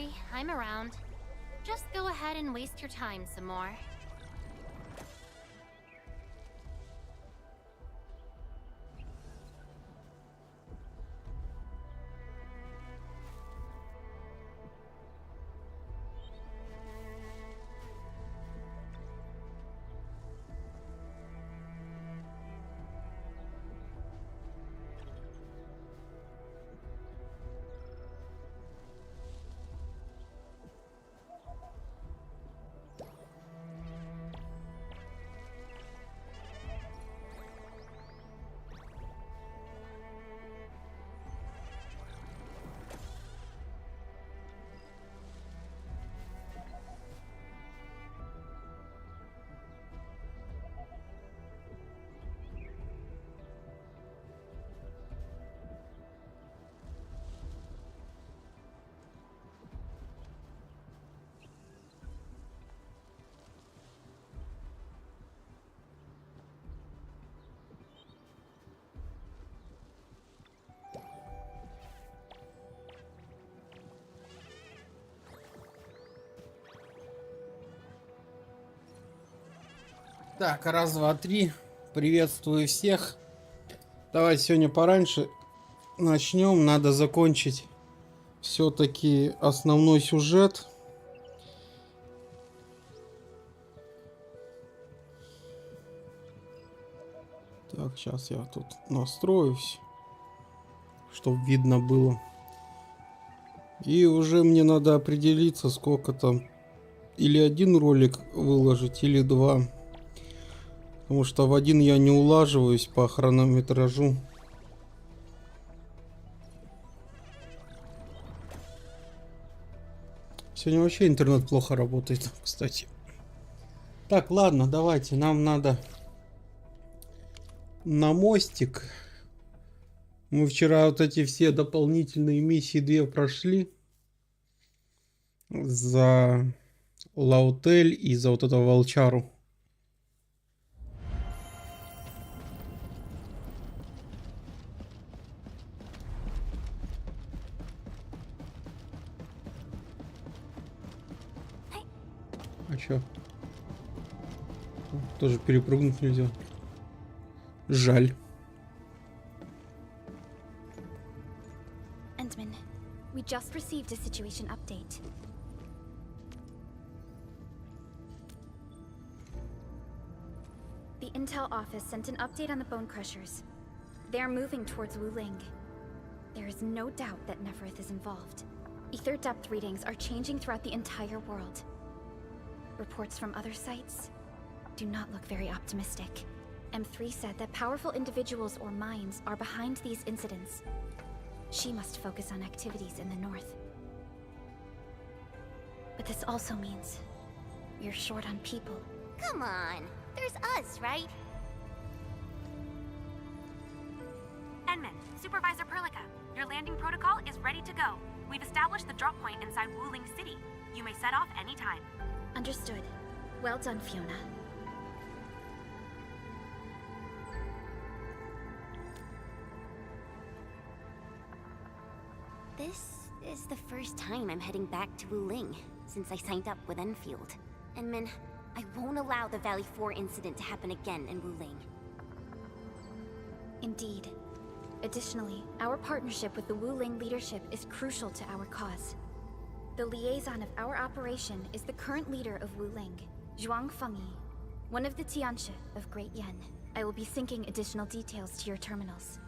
worry, I'm around. Just go ahead and waste your time some more. Так, раз, два, три. Приветствую всех. Давайте сегодня пораньше начнем. Надо закончить все-таки основной сюжет. Так, сейчас я тут настроюсь, чтобы видно было. И уже мне надо определиться, сколько там. Или один ролик выложить, или два. Потому что в один я не улаживаюсь по хронометражу. Сегодня вообще интернет плохо работает, кстати. Так, ладно, давайте. Нам надо на мостик. Мы вчера вот эти все дополнительные миссии 2 прошли. За Лаутель и за вот этого волчару. А чё? Тоже перепрыгнуть нельзя. Жаль. Endman, we just received a situation update. The Intel office sent an update on the Bone Crushers. They are moving towards Wuling. There is no doubt that Neferith is involved. Ether depth readings are changing throughout the entire world. Reports from other sites do not look very optimistic. M3 said that powerful individuals or minds are behind these incidents. She must focus on activities in the north. But this also means we're short on people. Come on, there's us, right? Endman, Supervisor Perlica, your landing protocol is ready to go. We've established the drop point inside Wuling City. You may set off anytime. Understood. Well done, Fiona. This is the first time I'm heading back to Wuling since I signed up with Endfield. Endman, I won't allow the Valley 4 incident to happen again in Wuling. Indeed. Additionally, our partnership with the Wuling leadership is crucial to our cause. The liaison of our operation is the current leader of Wuling, Zhuang Fengyi, one of the Tianshi of Great Yen. I will be syncing additional details to your terminals.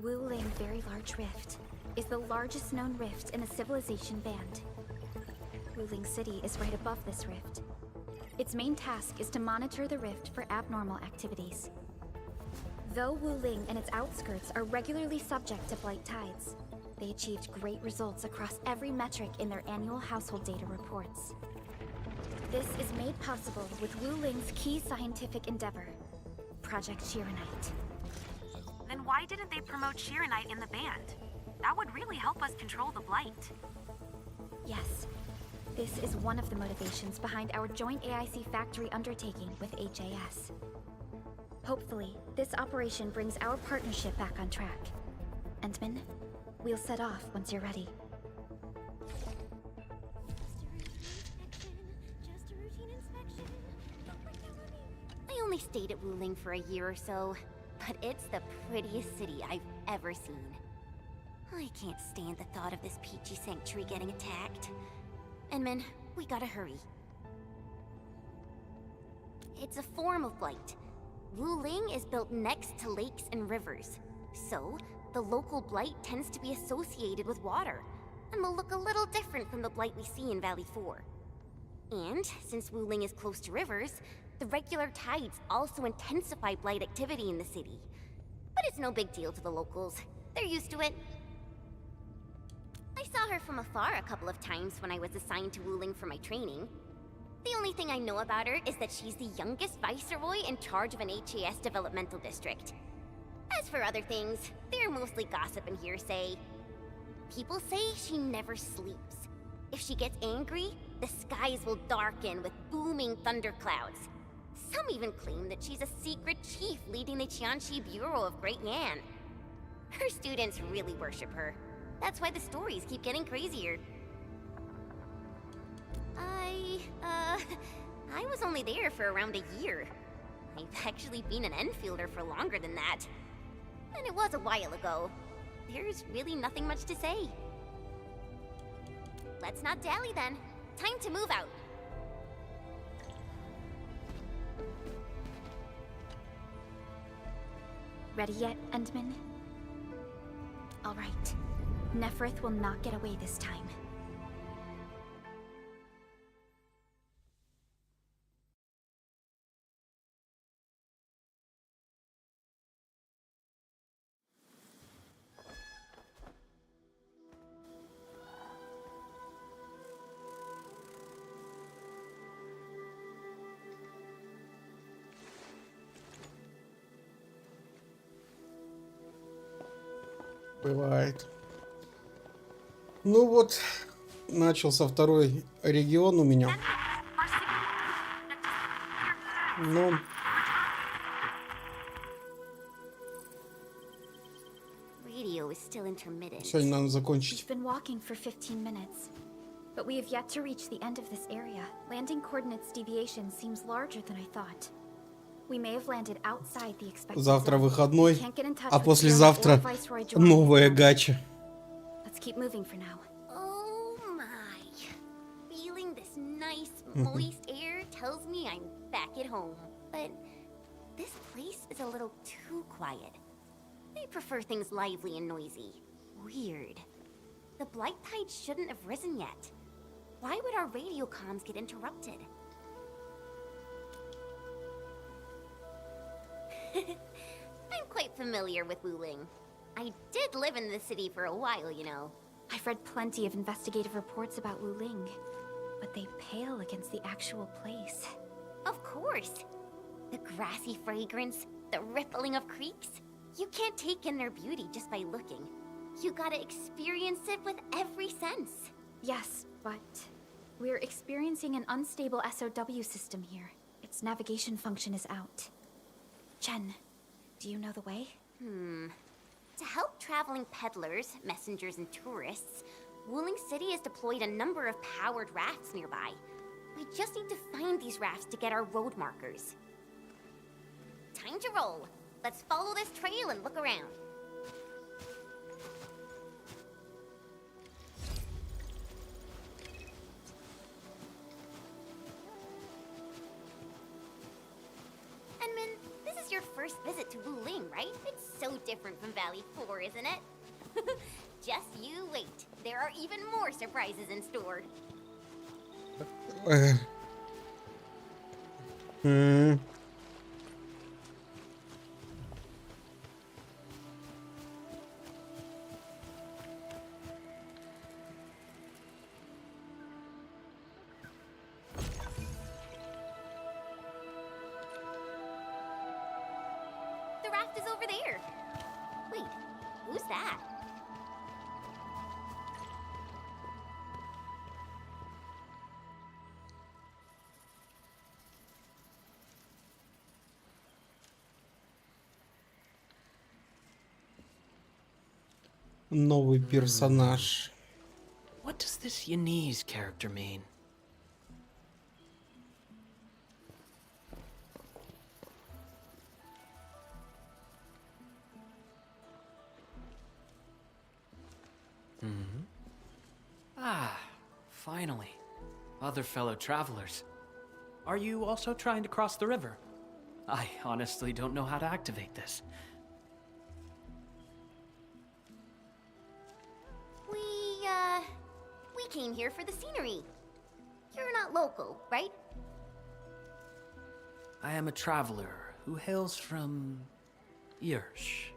Wuling Very Large Rift is the largest known rift in the civilization band. Wuling City is right above this rift. Its main task is to monitor the rift for abnormal activities. Though Wuling and its outskirts are regularly subject to blight tides, they achieved great results across every metric in their annual household data reports. This is made possible with Wuling's key scientific endeavor, Project Shiranite. Then why didn't they promote Shiranite in the band? That would really help us control the blight. Yes, this is one of the motivations behind our joint AIC factory undertaking with HAS. Hopefully, this operation brings our partnership back on track. Endman, we'll set off once you're ready. I only stayed at Wuling for a year or so, but it's the prettiest city I've ever seen. I can't stand the thought of this peachy sanctuary getting attacked. Endman, we gotta hurry. It's a form of blight. Wuling is built next to lakes and rivers, so the local blight tends to be associated with water, and will look a little different from the blight we see in Valley 4. And since Wuling is close to rivers, the regular tides also intensify blight activity in the city. But it's no big deal to the locals. They're used to it. I saw her from afar a couple of times when I was assigned to Wuling for my training. The only thing I know about her is that she's the youngest viceroy in charge of an HAS developmental district. As for other things, they're mostly gossip and hearsay. People say she never sleeps. If she gets angry, the skies will darken with booming thunderclouds. Some even claim that she's a secret chief leading the Qianxi Bureau of Great Yan. Her students really worship her. That's why the stories keep getting crazier. I was only there for around a year. I've actually been an Enfielder for longer than that. And it was a while ago. There's really nothing much to say. Let's not dally then. Time to move out. Ready yet, Endman? All right. Nephrith will not get away this time. Бывает. Ну вот, начался второй регион у меня. Ну, Radio is still intermittent. сегодня надо закончить. We've been walking for 15 minutes, but we have yet to reach the end of this area. Landing coordinates deviation seems larger than I thought. We may have landed outside the expected Завтра zone. выходной, Can't get in touch а with послезавтра Jill or Viceroy Jordan. новая гача. Let's keep moving for now. Oh my. Feeling this nice, moist air tells me I'm back at home. But this place is a little too quiet. I prefer things lively and noisy. Weird. The blight tide shouldn't have risen yet. Why would our radio comms get interrupted? I'm quite familiar with Wuling. I did live in the city for a while, you know. I've read plenty of investigative reports about Wuling, but they pale against the actual place. Of course. The grassy fragrance, the rippling of creeks. You can't take in their beauty just by looking. You gotta experience it with every sense. Yes, but we're experiencing an unstable SOW system here. Its navigation function is out. Chen, do you know the way? To help traveling peddlers, messengers, and tourists, Wuling City has deployed a number of powered rafts nearby. We just need to find these rafts to get our road markers. Time to roll. Let's follow this trail and look around. Enman, this is your first visit to Wuling, right? It's so different from Valley 4, isn't it? Just you wait. There are even more surprises in store. The raft is over there. Wait, who's that? Новый персонаж. What does this Yanese character mean? Ah, finally. Other fellow travelers. Are you also trying to cross the river? I honestly don't know how to activate this. We came here for the scenery. You're not local, right? I am a traveler who hails from Yersh.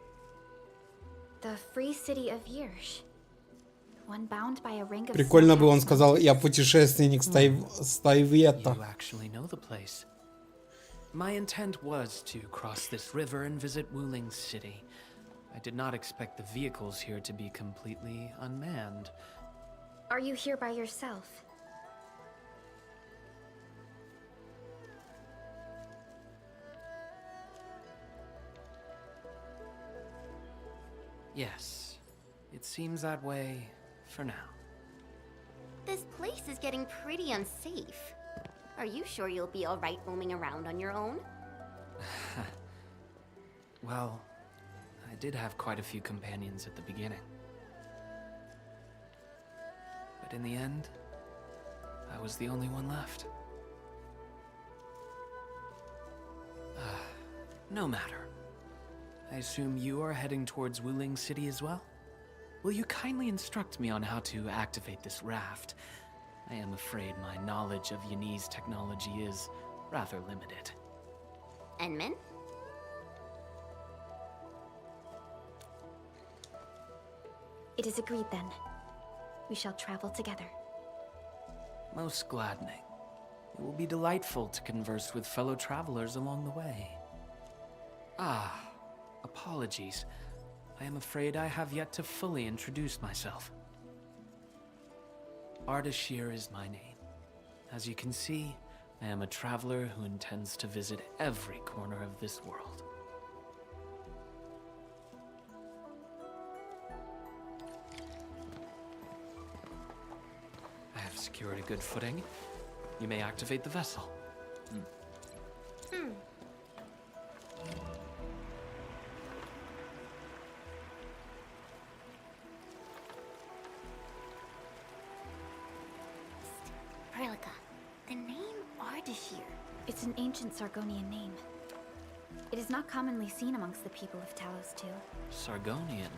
The free city of Yersh. One bound by a ring of Прикольно бы он silk сказал, я путешественник с Тайвета. You actually know the place. My intent was to cross this river and visit Wuling City. I did not expect the vehicles here to be completely unmanned. Are you here by yourself? Yes, it seems that way for now. This place is getting pretty unsafe. Are you sure you'll be alright roaming around on your own? Well, I did have quite a few companions at the beginning. But in the end, I was the only one left. No matter. I assume you are heading towards Wuling City as well? Will you kindly instruct me on how to activate this raft? I am afraid my knowledge of Yanese technology is rather limited. Enman? It is agreed then. We shall travel together. Most gladdening. It will be delightful to converse with fellow travelers along the way. Ah, apologies. I am afraid I have yet to fully introduce myself. Ardashir is my name. As you can see, I am a traveler who intends to visit every corner of this world. I have secured a good footing. You may activate the vessel. Prelica, the name Ardashir. It's an ancient Sargonian name. It is not commonly seen amongst the people of Talos-II. Sargonian.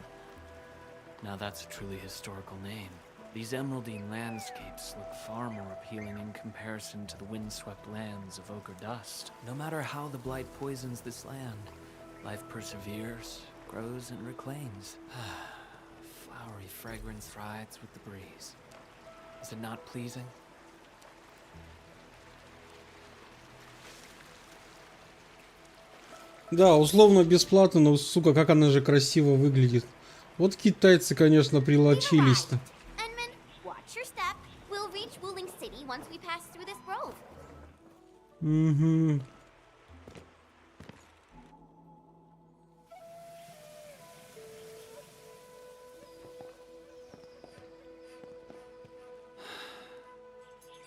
Now that's a truly historical name. These emeraldine landscapes look far more appealing in comparison to the windswept lands of ochre dust. No matter how the blight poisons this land, life perseveres, grows, and reclaims. Flowery fragrance rides with the breeze. Is it not pleasing? Да, условно бесплатно, но, сука, как она же красиво выглядит. Вот китайцы, конечно, прилочились-то. Enman, watch your step. We'll reach Wuling City once we pass through this grove. Угу.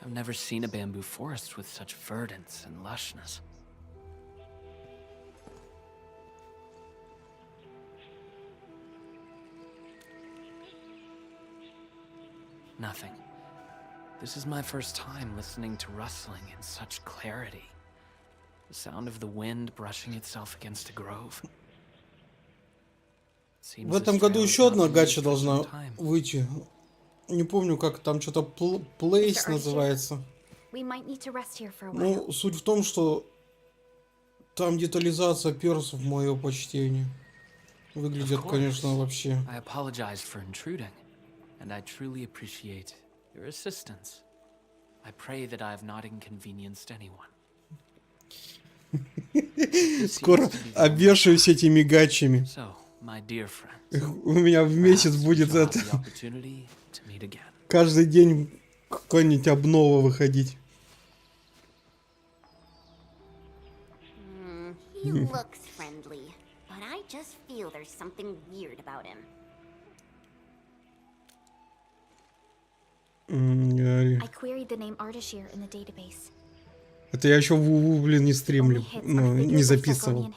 I've never seen a bamboo forest with such verdance and lushness. Nothing. This is my first time listening to rustling in such clarity. The sound of the wind brushing itself against a grove. В этом году еще одна гача должна выйти. Не помню, как там что-то Place называется. We might need to rest here for a while. Ну, суть в том, что там детализация персов, мое почтение. Выглядит, конечно, вообще. I apologize for intruding, and I truly appreciate your assistance. I pray that I have not inconvenienced anyone. Скоро обвешаюсь этими гачами. So, my dear friends, У меня в месяц будет это. Каждый день какая-нибудь обнова выходить. He looks friendly, but I just feel there's something weird about him. I queried the name Ardashir in the database. Это я еще блин, не стримлю, ну, не записывал.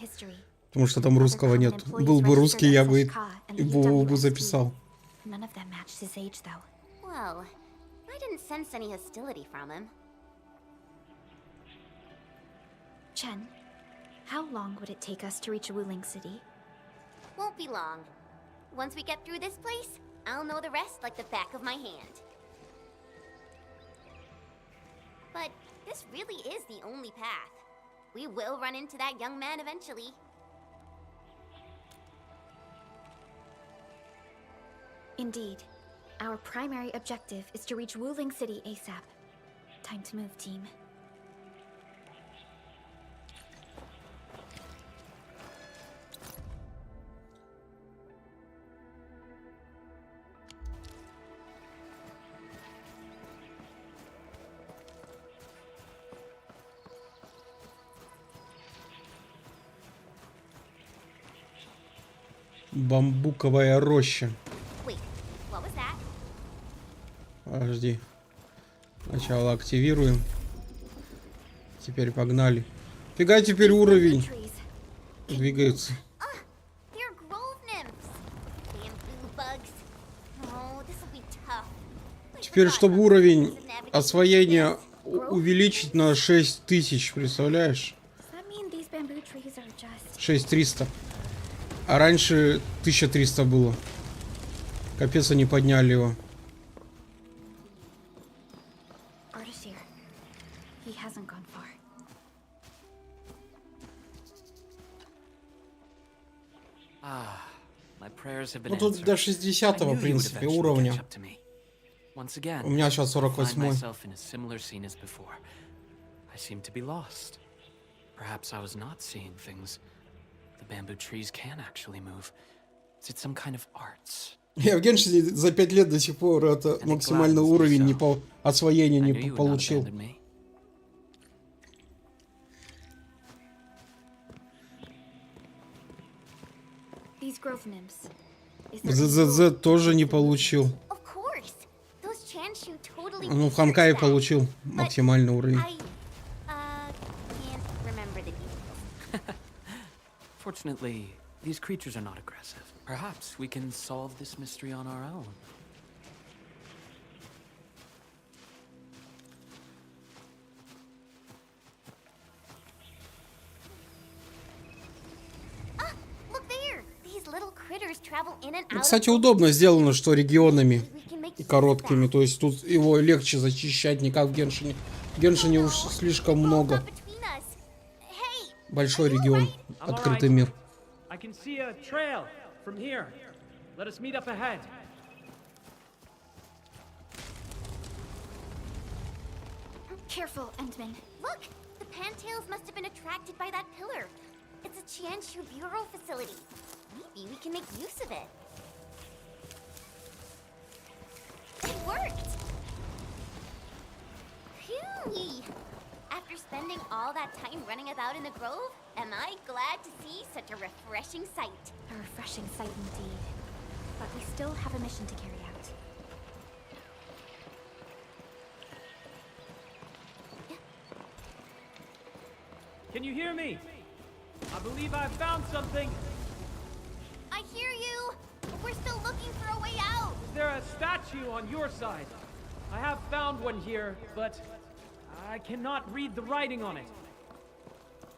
Потому что там русского нет. Был бы русский, я бы бы записал. None of them matched his age, though. Well, I didn't sense any hostility from him. Chen, how long would it take us to reach Wuling City? Won't be long. Once we get through this place, I'll know the rest like the back of my hand. But this really is the only path. We will run into that young man eventually. Indeed. Our primary objective is to reach Wuling City ASAP. Time to move, team. Бамбуковая роща. Wait, what was that? Подожди. Сначала активируем. Теперь погнали. Фига, теперь уровень двигается. They're grove nymphs. Bamboo bugs. Oh, this will be tough. Теперь, чтобы уровень освоения увеличить на 6000, представляешь? Does that mean these bamboo trees are just... 6300. А раньше 1300 было. Капец, они подняли его. Ardashir. He hasn't gone far. My prayers have been Ну тут answered. до I 60-го, knew в you would принципе, eventually уровня. catch up to me. Once again, У меня сейчас I find 48-й. myself in a similar scene as before. I seem to be lost. Perhaps I was not seeing things. The bamboo trees can actually move. Is it some kind of arts? Я в Геншине за 5 лет до сих пор это максимальный уровень не по освоения I не knew you would not получил. abandon me. These grove nymphs. Is there any ЗЗЗ тоже не получил. Of course. Those Chanshu totally Ну, в deserve Ханкае that. получил максимальный уровень. I can't remember the details. Fortunately, these creatures are not aggressive. Perhaps we can solve this mystery on our own. Look there. These little critters travel in and out. Кстати, удобно сделано, что регионами We can make и use of короткими. that. То есть тут его легче зачищать, не как в Геншине. В Геншине уж слишком много. Up between us. Hey, Большой регион, открытый мир. I can see a trail from here. Let us meet up ahead. Careful, Endman. look. The Pantails must have been attracted by that pillar. It's a Chanshu Bureau facility. Maybe we can make use of it. It worked! Phew! After spending all that time running about in the grove, am I glad to see such a refreshing sight. A refreshing sight indeed. But we still have a mission to carry out. Can you hear me? I believe I found something. I hear you, but we're still looking for a way out. Is there a statue on your side? I have found one here, but I cannot read the writing on it.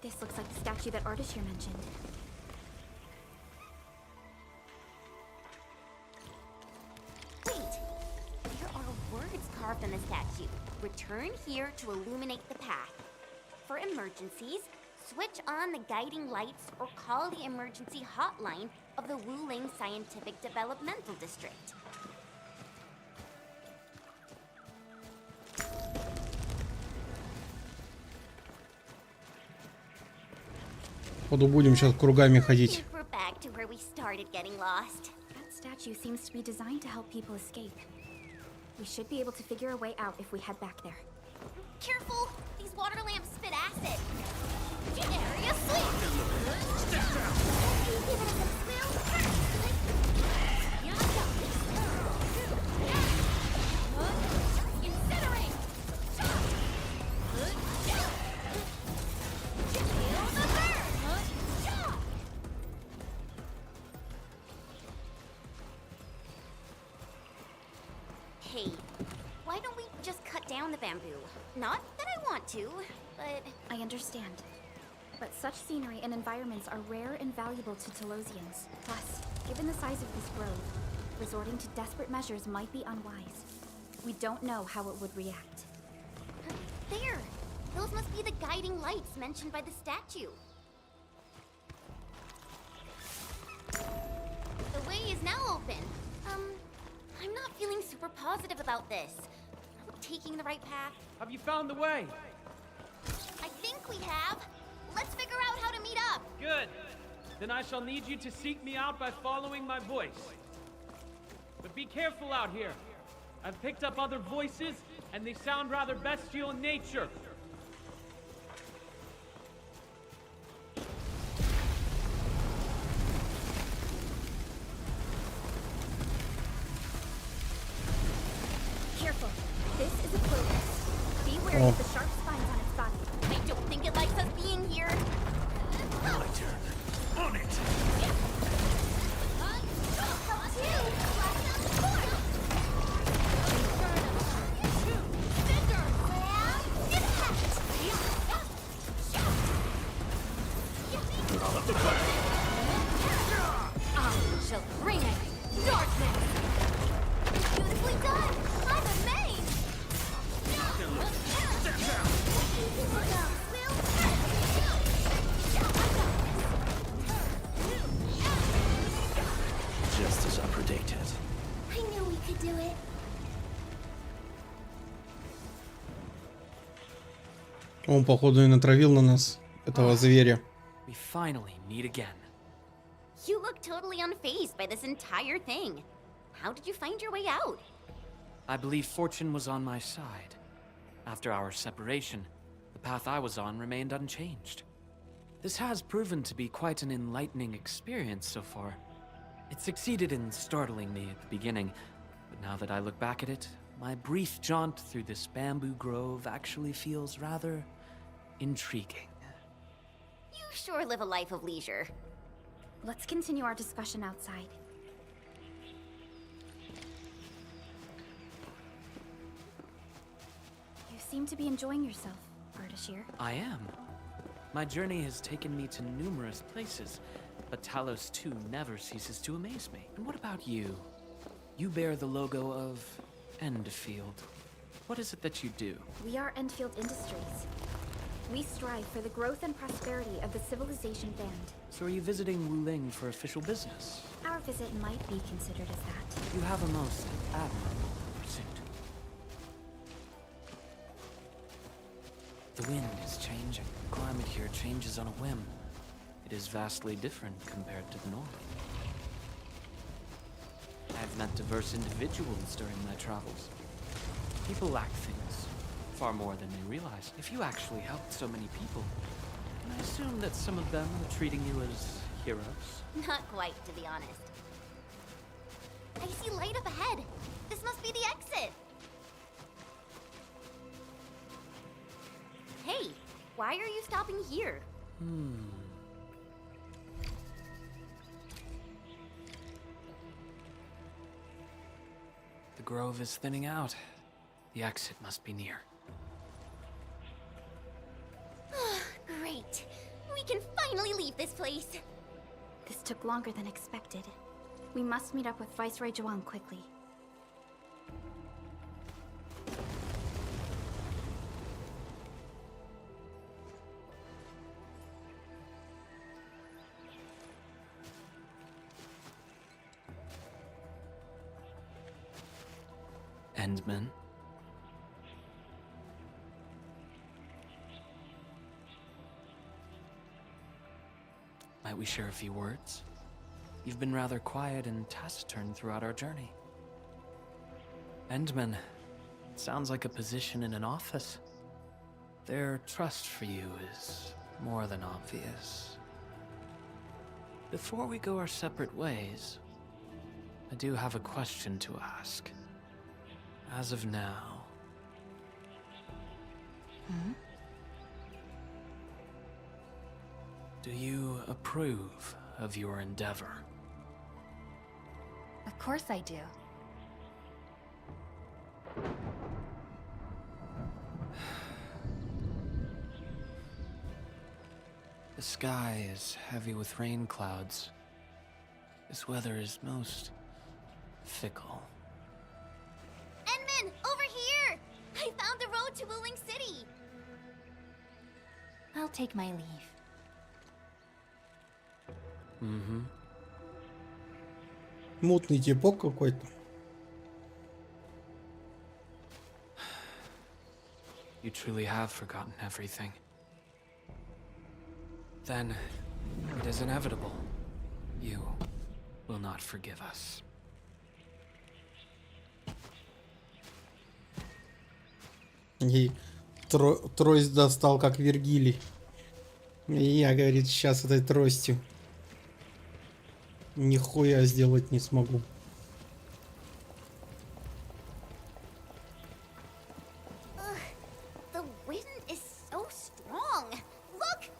This looks like the statue that Ardashir mentioned. Wait, there are words carved on the statue. Return here to illuminate the path. For emergencies, switch on the guiding lights or call the emergency hotline of the Wuling Scientific Developmental District. Походу будем сейчас кругами ходить. Think we're back to where we started getting lost. That statue seems to be designed to help people escape. We should be able to figure a way out if we head back there. Careful! These water lamps spit acid! Seriously? Give it a smell. Hey, why don't we just cut down the bamboo? Not that I want to, but... I understand. But such scenery and environments are rare and valuable to Talosians. Plus, given the size of this grove, resorting to desperate measures might be unwise. We don't know how it would react. There! Those must be the guiding lights mentioned by the statue. The way is now open. I'm not feeling super positive about this. Are we taking the right path? Have you found the way? I think we have. Let's figure out how to meet up. Good. Then I shall need you to seek me out by following my voice. But be careful out here. I've picked up other voices, and they sound rather bestial in nature. Careful. This is a clovis. Be wary of the sharp spines on its body. I don't think it likes us being here. My turn. On it! All of the fire. I shall bring it. Darkness. Beautifully done. I'm amazed. Step down. Just as I predicted. I knew we could do it. Он, походу, и натравил на нас этого зверя. We finally meet again. You look totally unfazed by this entire thing. How did you find your way out? I believe fortune was on my side. After our separation, the path I was on remained unchanged. This has proven to be quite an enlightening experience so far. It succeeded in startling me at the beginning, but now that I look back at it, my brief jaunt through this bamboo grove actually feels rather intriguing. You sure live a life of leisure. Let's continue our discussion outside. You seem to be enjoying yourself, Ardashir. I am. My journey has taken me to numerous places, but Talos-II never ceases to amaze me. And what about you? You bear the logo of Endfield. What is it that you do? We are Endfield Industries. We strive for the growth and prosperity of the civilization band. So are you visiting Wuling for official business? Our visit might be considered as that. You have a most admirable pursuit. The wind is changing. The climate here changes on a whim. It is vastly different compared to the north. I've met diverse individuals during my travels. People lack things, far more than they realize. If you actually helped so many people, can I assume that some of them are treating you as heroes? Not quite, to be honest. I see light up ahead. This must be the exit. Hey, why are you stopping here? The grove is thinning out. The exit must be near. Great. We can finally leave this place. This took longer than expected. We must meet up with Viceroy Zhuang quickly. Endman. Might we share a few words? You've been rather quiet and taciturn throughout our journey. Endman, it sounds like a position in an office. Their trust for you is more than obvious. Before we go our separate ways, I do have a question to ask. As of now... Do you approve of your endeavor? Of course I do. The sky is heavy with rain clouds. This weather is most fickle. Enman, over here! I found the road to Wuling City! I'll take my leave. Mm-hmm. Мутный типок какой-то. You truly have forgotten everything. Then, it is inevitable. You will not forgive us. И трость достал, как Вергилий. И я, говорит, сейчас этой тростью нихуя сделать не смогу. The wind is so strong. Look!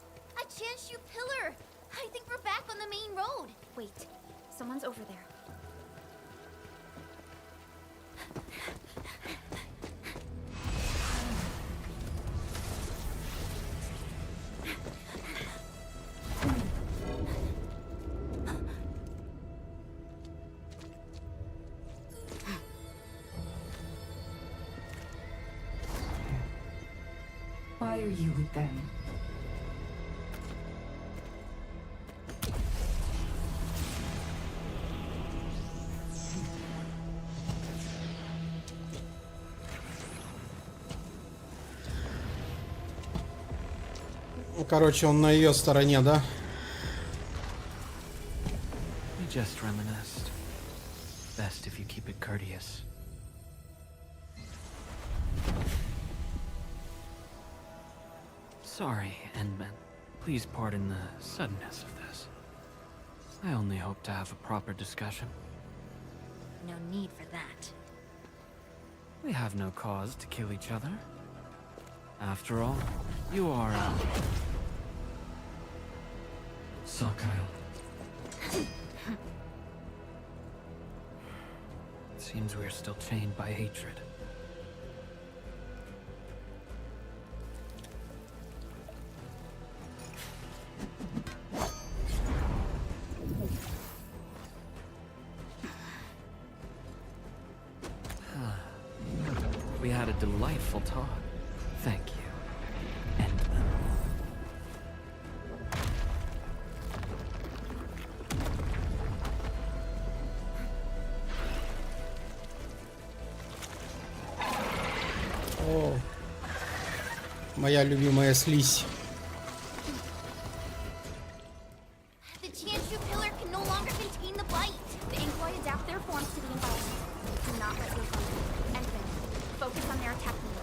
A Chanshu pillar! I think we're back on the main road. Wait, someone's over there. Why are you with them? Короче, он на ее стороне, да? We just reminisced. Best if you keep it courteous. Sorry, Endman. Please pardon the suddenness of this. I only hope to have a proper discussion. No need for that. We have no cause to kill each other. After all, you are Sakyle. It seems we are still chained by hatred. We had a delightful talk. Thank you. Endman. О, моя любимая слизь. The Chanshu pillar can no longer contain the blight. The Inkoi adapt their forms to the environment. Do not let your guard. Endman, focus on their attack movements.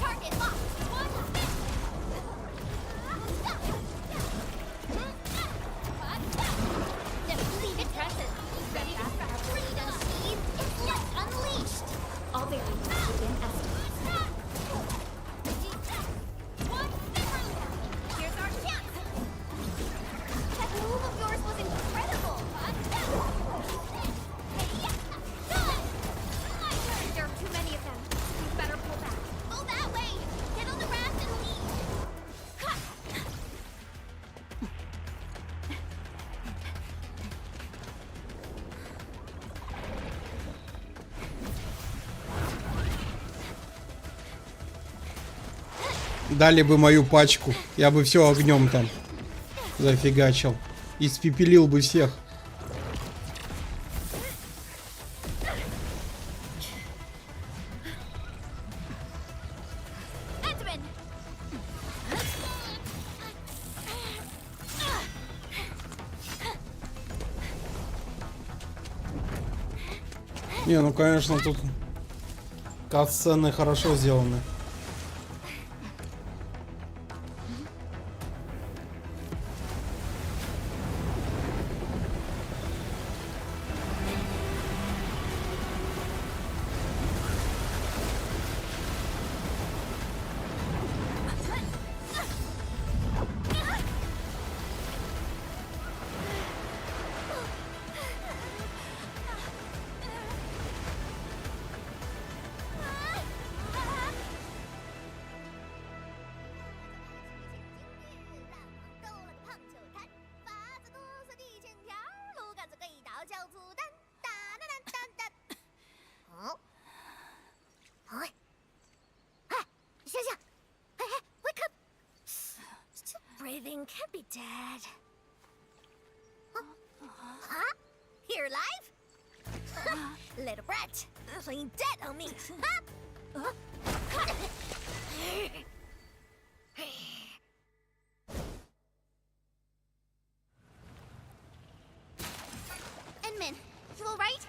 Target locked. Depleted presence. Ready to freedom seed. It's left unleashed. All variants within estimates. Here's our chance. That move of yours was incredible. There are too many of them. You better pull back. Go that way. Get on the raft and leave. Дали бы мою пачку, я бы все огнем там зафигачил. Испепелил бы всех. Edmund. Не, ну конечно, тут катсцены хорошо сделаны. Xiaxia! Hey, wake up! Still breathing, can't be dead. Huh? You're alive? Little brat, playing dead on me. Enman, you alright?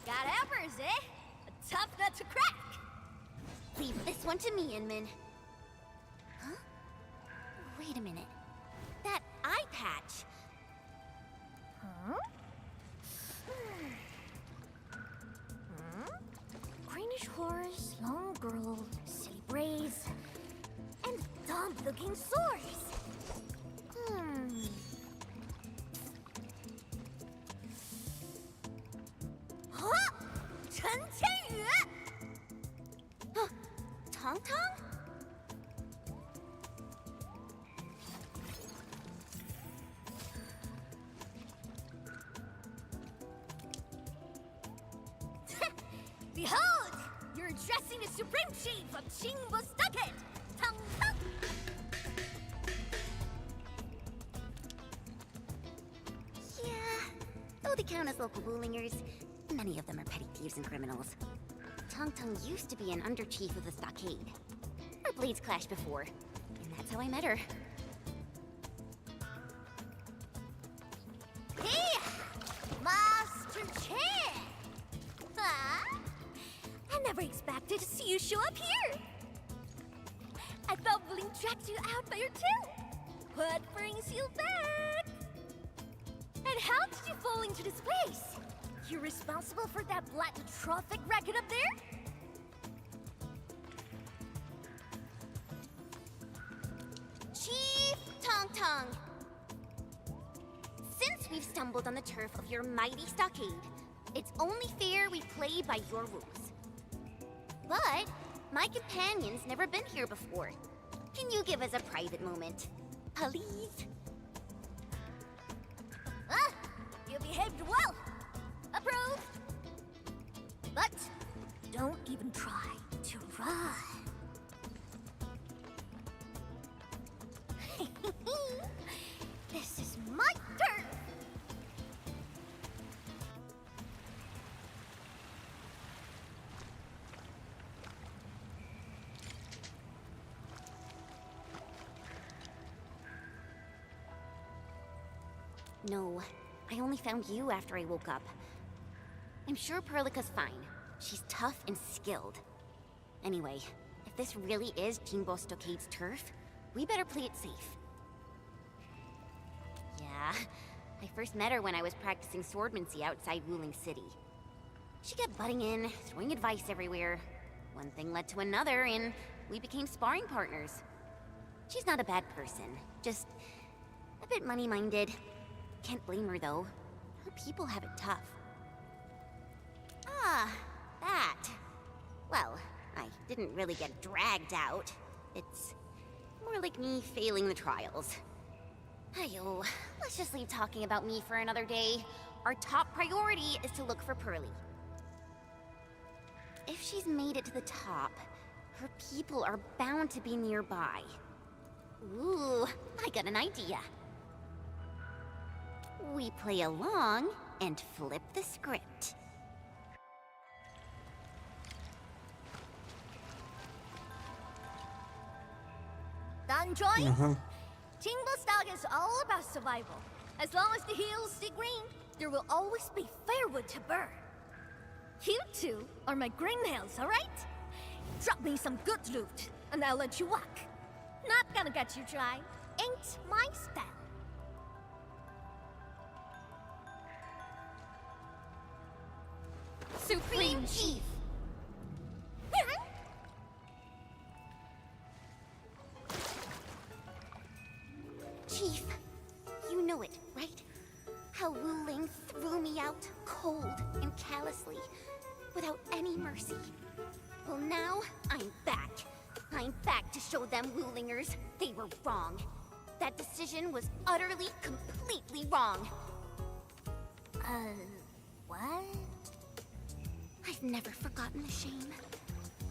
Got uppers, eh? A tough nut to crack. Leave this one to me, Enman. Huh? Wait a minute. That eye patch. Huh? Greenish horse, long girl, silly braids, and dumb-looking swords. Huh? Chen Qianyue! Huh? Tong Tong? Behold! You're addressing the Supreme Chief of Qingbo Stockade! Tong Tong! Yeah, though they count as local Wulingers, many of them are petty thieves and criminals. Tong Tong used to be an under-chief of the Stockade. Our blades clashed before, and that's how I met her. Hey! Master Chen! Huh? I never expected to see you show up here! I thought Wuling tracked you out by your tail. What brings you back? And how did you fall into this place? You're responsible for that black traffic racket up there? Chief Tong Tong! Since we've stumbled on the turf of your mighty stockade, it's only fair we play by your rules. But my companion's never been here before. Can you give us a private moment, please? Ah, you behaved well. Approved. But don't even try to run. This is my turn. No, I only found you after I woke up. I'm sure Perlica's fine. She's tough and skilled. Anyway, if this really is Qingbo Stockade's turf, we better play it safe. Yeah, I first met her when I was practicing swordmancy outside Wuling City. She kept butting in, throwing advice everywhere. One thing led to another, and we became sparring partners. She's not a bad person, just a bit money-minded. Can't blame her, though. Her people have it tough. Ah, that. Well, I didn't really get dragged out. It's more like me failing the trials. Ayo, let's just leave talking about me for another day. Our top priority is to look for Pearly. If she's made it to the top, her people are bound to be nearby. Ooh, I got an idea. We play along and flip the script. Done, Troy? Qingbo Stock is all about survival. As long as the hills stay green, there will always be firewood to burn. You two are my greenhills, all right? Drop me some good loot, and I'll let you walk. Not gonna get you dry. Ain't my style. Supreme Chief! Chief, you know it, right? How Wuling threw me out cold and callously, without any mercy. Well, now I'm back. I'm back to show them Wulingers they were wrong. That decision was utterly, completely wrong. I've never forgotten the shame.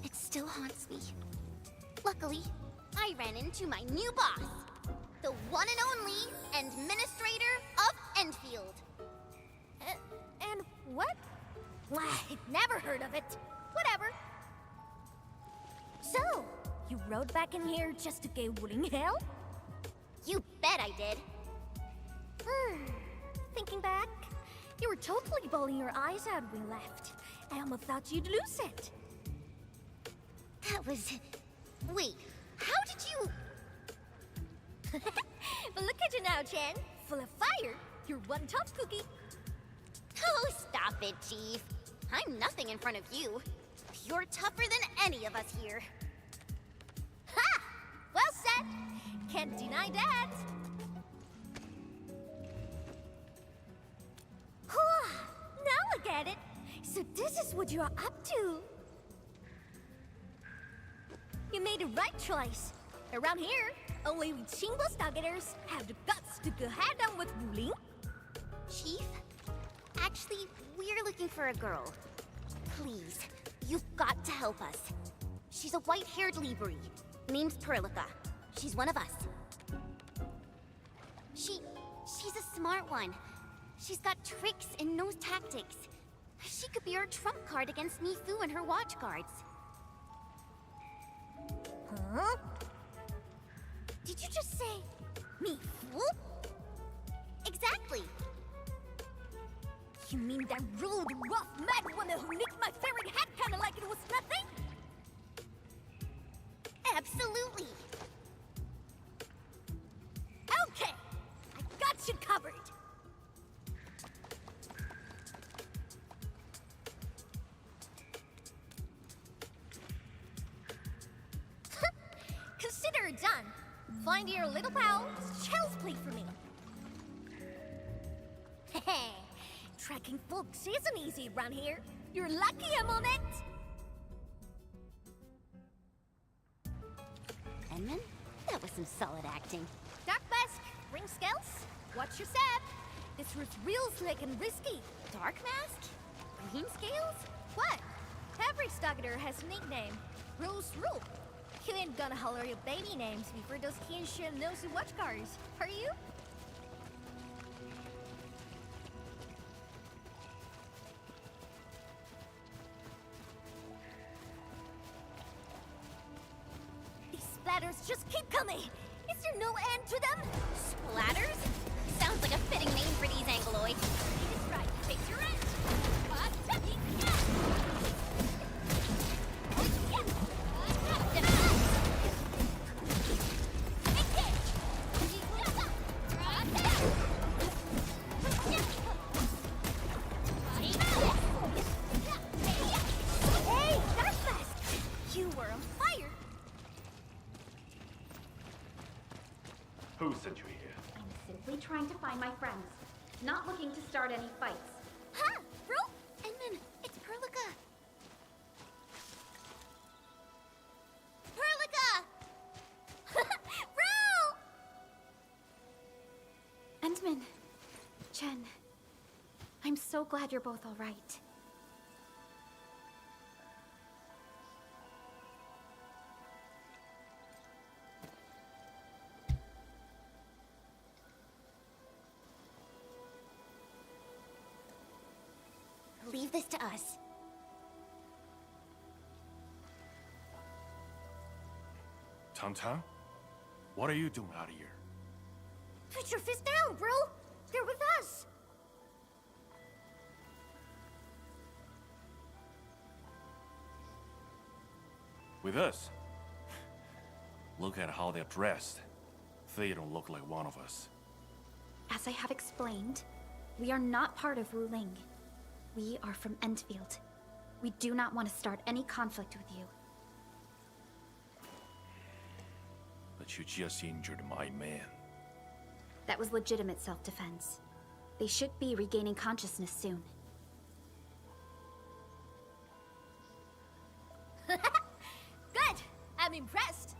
It still haunts me. Luckily, I ran into my new boss, the one and only administrator of Endfield. And what? I've never heard of it. Whatever. So, you rode back in here just to get wooling hell? You bet I did. Thinking back, you were totally bawling your eyes out when we left. I almost thought you'd lose it. That was... Wait, how did you... But look at you now, Chen. Full of fire. You're one tough cookie. Oh, stop it, Chief. I'm nothing in front of you. You're tougher than any of us here. Ha! Well said. Can't deny that. Now I get it. So this is what you're up to. You made the right choice. Around here, only we single stargaters have the guts to go head on with ruling. Chief? Actually, we're looking for a girl. Please, you've got to help us. She's a white-haired Libri. Name's Perlica. She's one of us. She's a smart one. She's got tricks and knows tactics. She could be our trump card against Nifu and her watch guards. Huh? Did you just say me fool? Exactly. You mean that rude, rough, mad woman who nicked my favorite hat kinda like it was nothing? Absolutely. Okay, I got you covered. Consider it done. Find your little pal, child's play for me. Hey, tracking folks isn't easy around here. You're lucky I'm on it. Edmund, that was some solid acting. Dark Mask, ring scales, watch your step. This roof's real slick and risky. Dark Mask? Green scales? What? Every Stagger has a nickname. Rules rule. You ain't gonna holler your baby names before those Kinshin nosy watchguards, are you? These splatters just keep coming. Is there no end to them? Splatters? Sounds like a fitting name for these Angloids. It's right. Take your end. Hey, Dark Mask! You were on fire. Who sent you here? I'm simply trying to find my friends, not looking to start any fights. Huh, bro? Edmund, it's Perlica. Perlica! Bro! Endman, Chen, I'm so glad you're both all right. Leave this to us. Tom? What are you doing out here? Put your fist down, bro! They're with us! With us? Look at how they're dressed. They don't look like one of us. As I have explained, we are not part of Wu Ling. We are from Endfield. We do not want to start any conflict with you. But you just injured my man. That was legitimate self-defense. They should be regaining consciousness soon. Good! I'm impressed!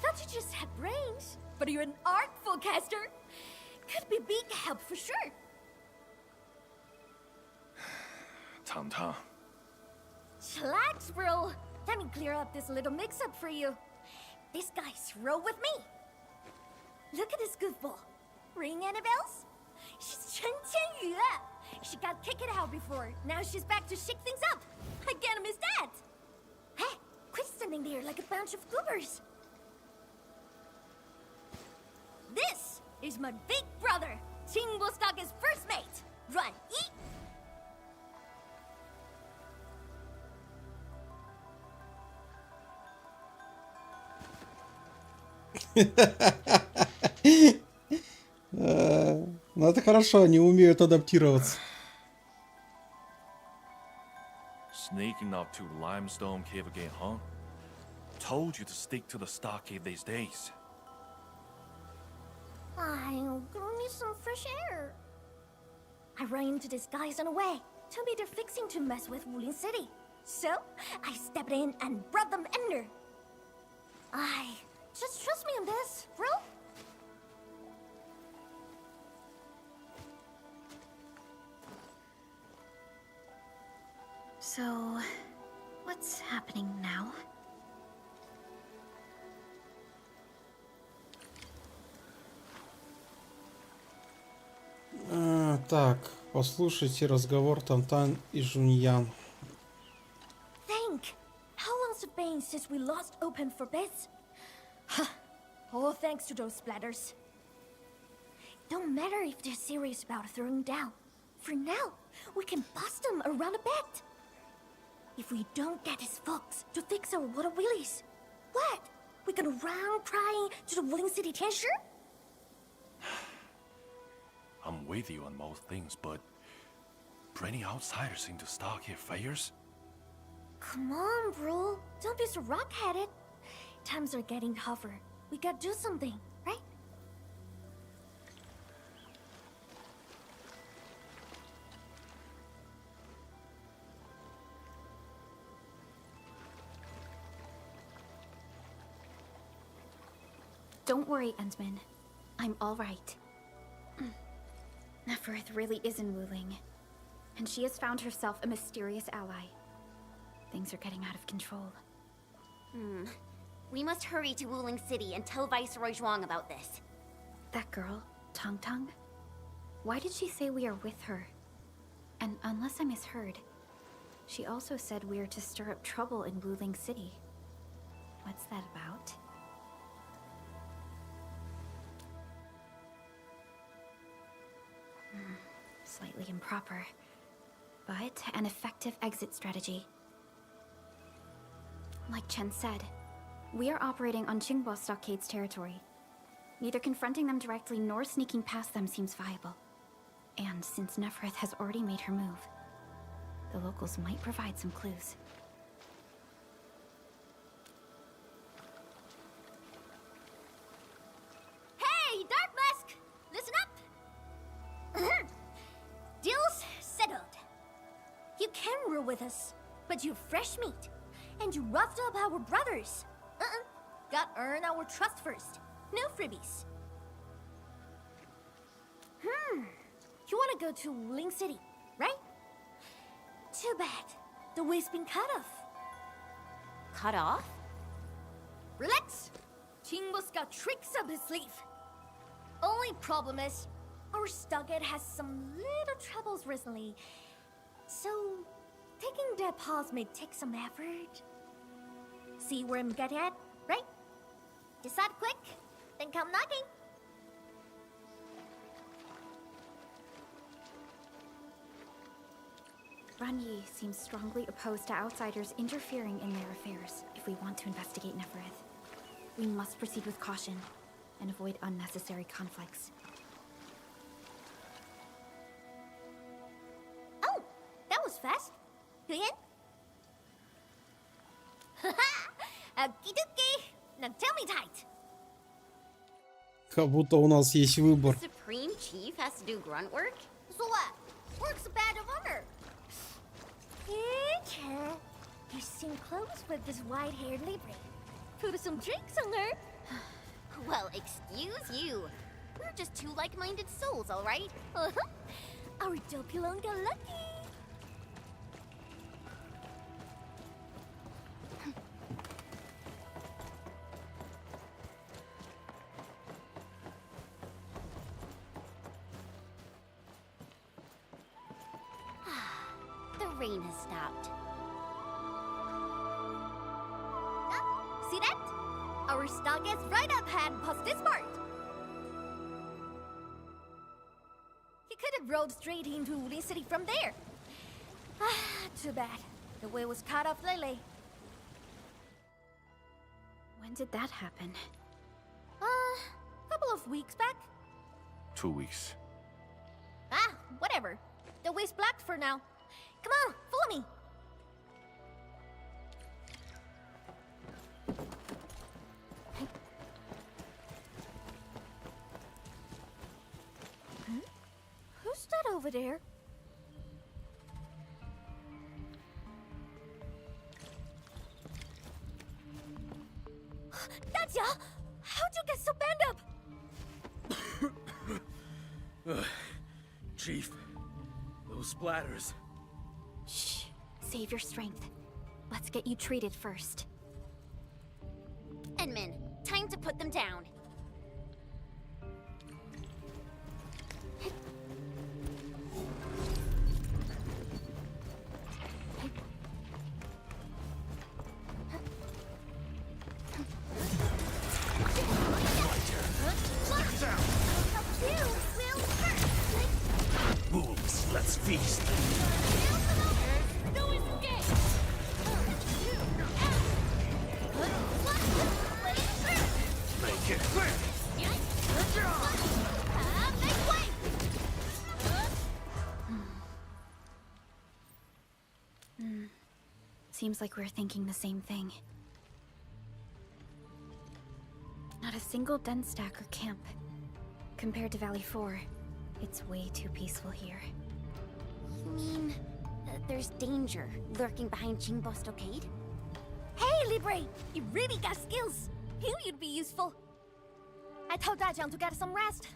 Thought you just had brains, but you're an artful caster! Could be big help for sure! Tang. Chillax, bro. Let me clear up this little mix-up for you. This guy's roll with me. Look at this goofball. Ring any bells? She's Chen Qianyue. She got kicked out before. Now she's back to shake things up. I can't miss that. Hey, quit standing there like a bunch of goobers. This is my big brother, Qingbo-Stock's first mate. Run, eat. Ну это хорошо, они умеют адаптироваться. Sneaking up to the limestone cave again, huh? Told you to stick to the stockade these days. I'll go need some fresh air. I ran into these guys on the way. Told me they're fixing to mess with Wuling City. So, I stepped in and brought them under. Just trust me on this, bro. So, what's happening now? Так, послушайте разговор Тантан и Жуньян. Think. How long's it been since we lost open for bits? All thanks to those splatters. Don't matter if they're serious about throwing down. For now, we can bust them around a bit. If we don't get these folks to fix our water wheelies, what? We gonna run crying to the Wuling City Tianshi? I'm with you on most things, but bringing outsiders into stockade fires? Come on, bro. Don't be so rock-headed. Times are getting tougher. We gotta do something, right? Don't worry, Endman. I'm all right. Neferth really is in Wuling, and she has found herself a mysterious ally. Things are getting out of control. We must hurry to Wuling City and tell Viceroy Zhuang about this. That girl, Tang Tang? Why did she say we are with her? And unless I misheard, she also said we are to stir up trouble in Wuling City. What's that about? Slightly improper, but an effective exit strategy. Like Chen said, we are operating on Qingbo Stockade's territory. Neither confronting them directly nor sneaking past them seems viable. And since Neferth has already made her move, the locals might provide some clues. Hey, Dark Mask! Listen up! Deal's settled. You can rule with us, but you're fresh meat. And you roughed up our brothers. Got earn our trust first. No freebies. You wanna go to Wuling City, right? Too bad. The way's been cut off. Cut off? Relax. Qingbo's got tricks up his sleeve. Only problem is, our stockade has some little troubles recently. So, taking that pause may take some effort. See where I'm getting at, right? Decide quick, then come knocking. Ranyi seems strongly opposed to outsiders interfering in their affairs if we want to investigate Neferth. We must proceed with caution and avoid unnecessary conflicts. Oh, that was fast. You in? Okie dokie. Now tell me tight. Как будто у нас есть выбор. The Supreme Chief has to do grunt work? So what? Work's a badge of honor. Okay. You seem close with this white-haired Libre. Put some drinks on her. Well, excuse you. We're just two like-minded souls, all right? Our Dopulon got lucky. rain has stopped. See that? Our stock is right up ahead past this part. He could have rode straight into Wuling City from there. Too bad. The way was cut off lately. When did that happen? Couple of weeks back. 2 weeks. Whatever. The way's blocked for now. Come on, follow me. Who's that over there? That's ya! How'd you get so bent up? Chief, those splatters. Shh. Save your strength. Let's get you treated first. Enman, time to put them down. Wolves, let's feast. No escape! Make it quick. Make way! Seems like we're thinking the same thing. Not a single den stack or camp. Compared to Valley 4, it's way too peaceful here. You mean there's danger lurking behind Jingbo Stockade? Hey, Libre! You really got skills! Knew you'd be useful. I told Dajiang to get some rest.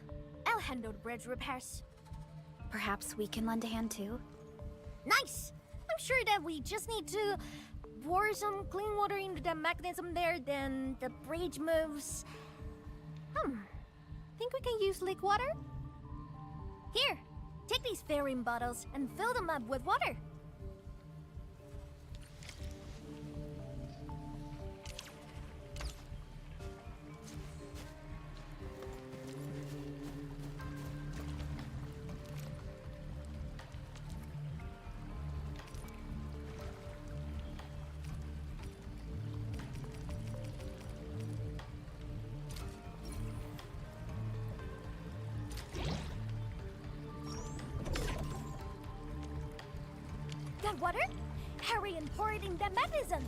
I'll handle the bridge repairs. Perhaps we can lend a hand too? Nice! I'm sure that we just need to pour some clean water into the mechanism there, then the bridge moves. Think we can use leak water? Here, take these fairing bottles and fill them up with water. Got water? Hurry and pour it in the mechanism.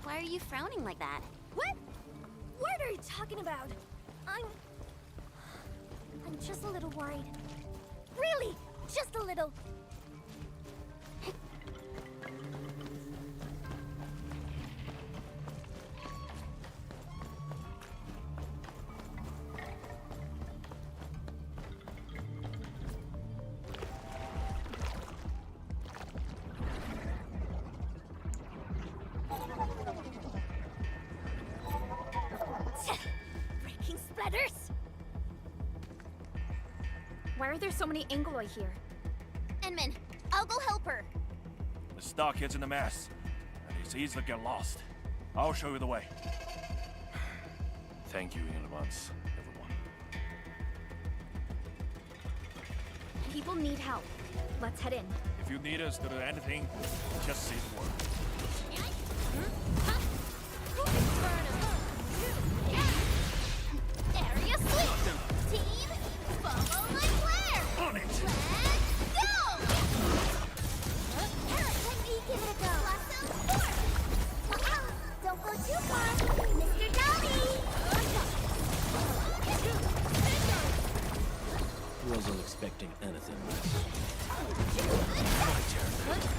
Why are you frowning like that? What? What are you talking about? I'm just a little worried. Really, just a little. Breaking splatters! Why are there so many Angoloi here? Enman, I'll go help her. The stockhead's in a mess, and it's easy to get lost. I'll show you the way. Thank you in advance, everyone. People need help. Let's head in. If you need us to do anything, just say the word. Area sweep! Team, follow my flare! On it! Let's go! Let me give it a go. Blossom forth! Don't go too far, Mr. Dolly! Wasn't expecting anything.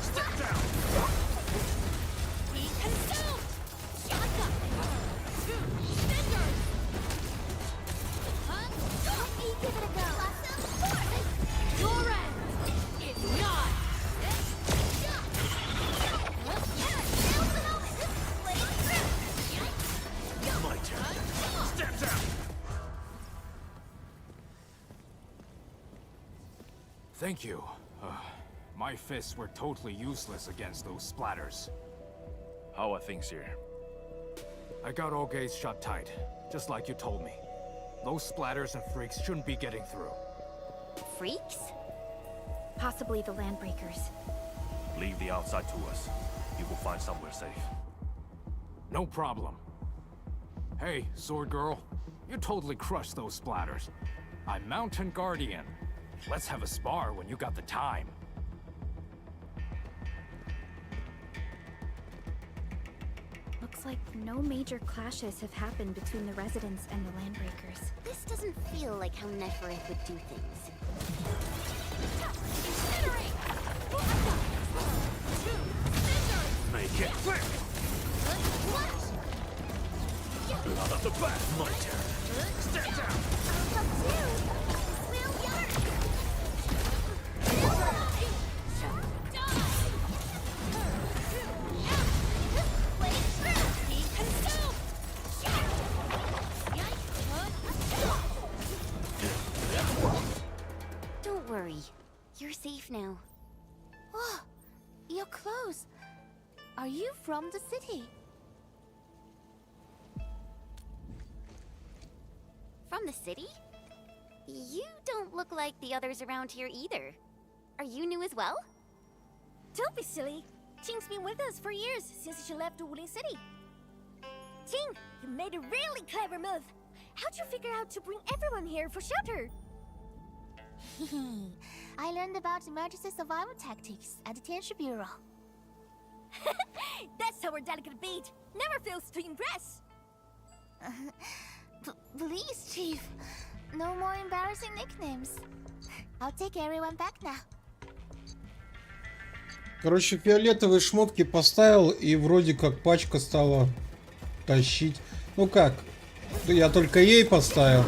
Step down! Thank you. My fists were totally useless against those splatters. How are things here? I got all gates shut tight, just like you told me. Those splatters and freaks shouldn't be getting through. Freaks? Possibly the Landbreakers. Leave the outside to us. You will find somewhere safe. No problem. Hey, Sword Girl, you totally crushed those splatters. I'm Mountain Guardian. Let's have a spar when you got the time. Looks like no major clashes have happened between the residents and the Landbreakers. This doesn't feel like how Nefereth would do things. Make it quick! Blood of the back, my turn. Stand down! Don't worry. You're safe now. Oh, your clothes. Are you from the city? From the city? You don't look like the others around here either. Are you new as well? Don't be silly. Ting's been with us for years, since she left Wuling City. Ting, you made a really clever move. How'd you figure out to bring everyone here for shelter? I learned about emergency survival tactics at the Tianshi Bureau. That's our delicate beat. Never fails to impress. Please, Chief. No more embarrassing nicknames. I'll take everyone back now. Короче, фиолетовые шмотки поставил, и вроде как пачка стала тащить. Ну как? Я только ей поставил.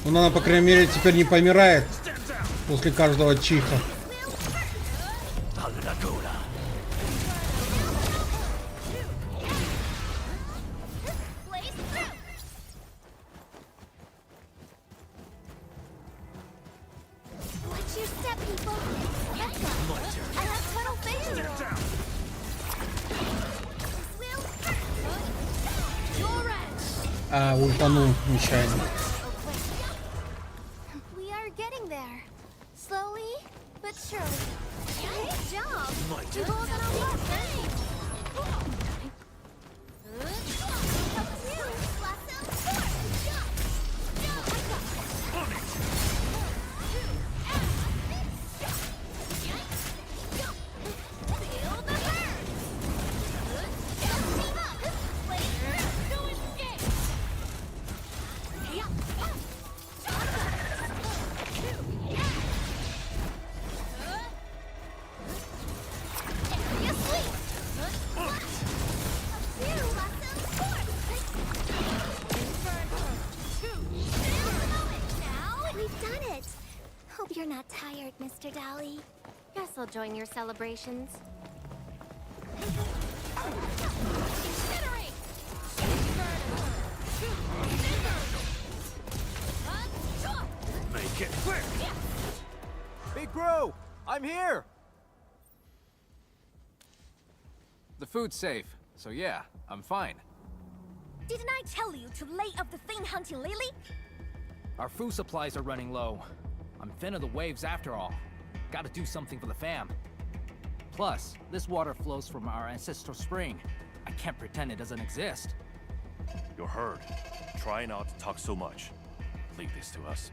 Но она, по крайней мере, теперь не помирает после каждого чиха. А, ультанул нечаянно. We are getting there. Slowly, but surely. Great job! You hold on a lot, right? You're not tired, Mr. Dolly. Guess I'll join your celebrations. Make it quick! Big bro, I'm here! The food's safe, so yeah, I'm fine. Didn't I tell you to lay up the thing hunting Lily? Our food supplies are running low. I'm thin of the waves after all. Gotta do something for the fam. Plus, this water flows from our ancestral spring. I can't pretend it doesn't exist. You're hurt. Try not to talk so much. Leave this to us.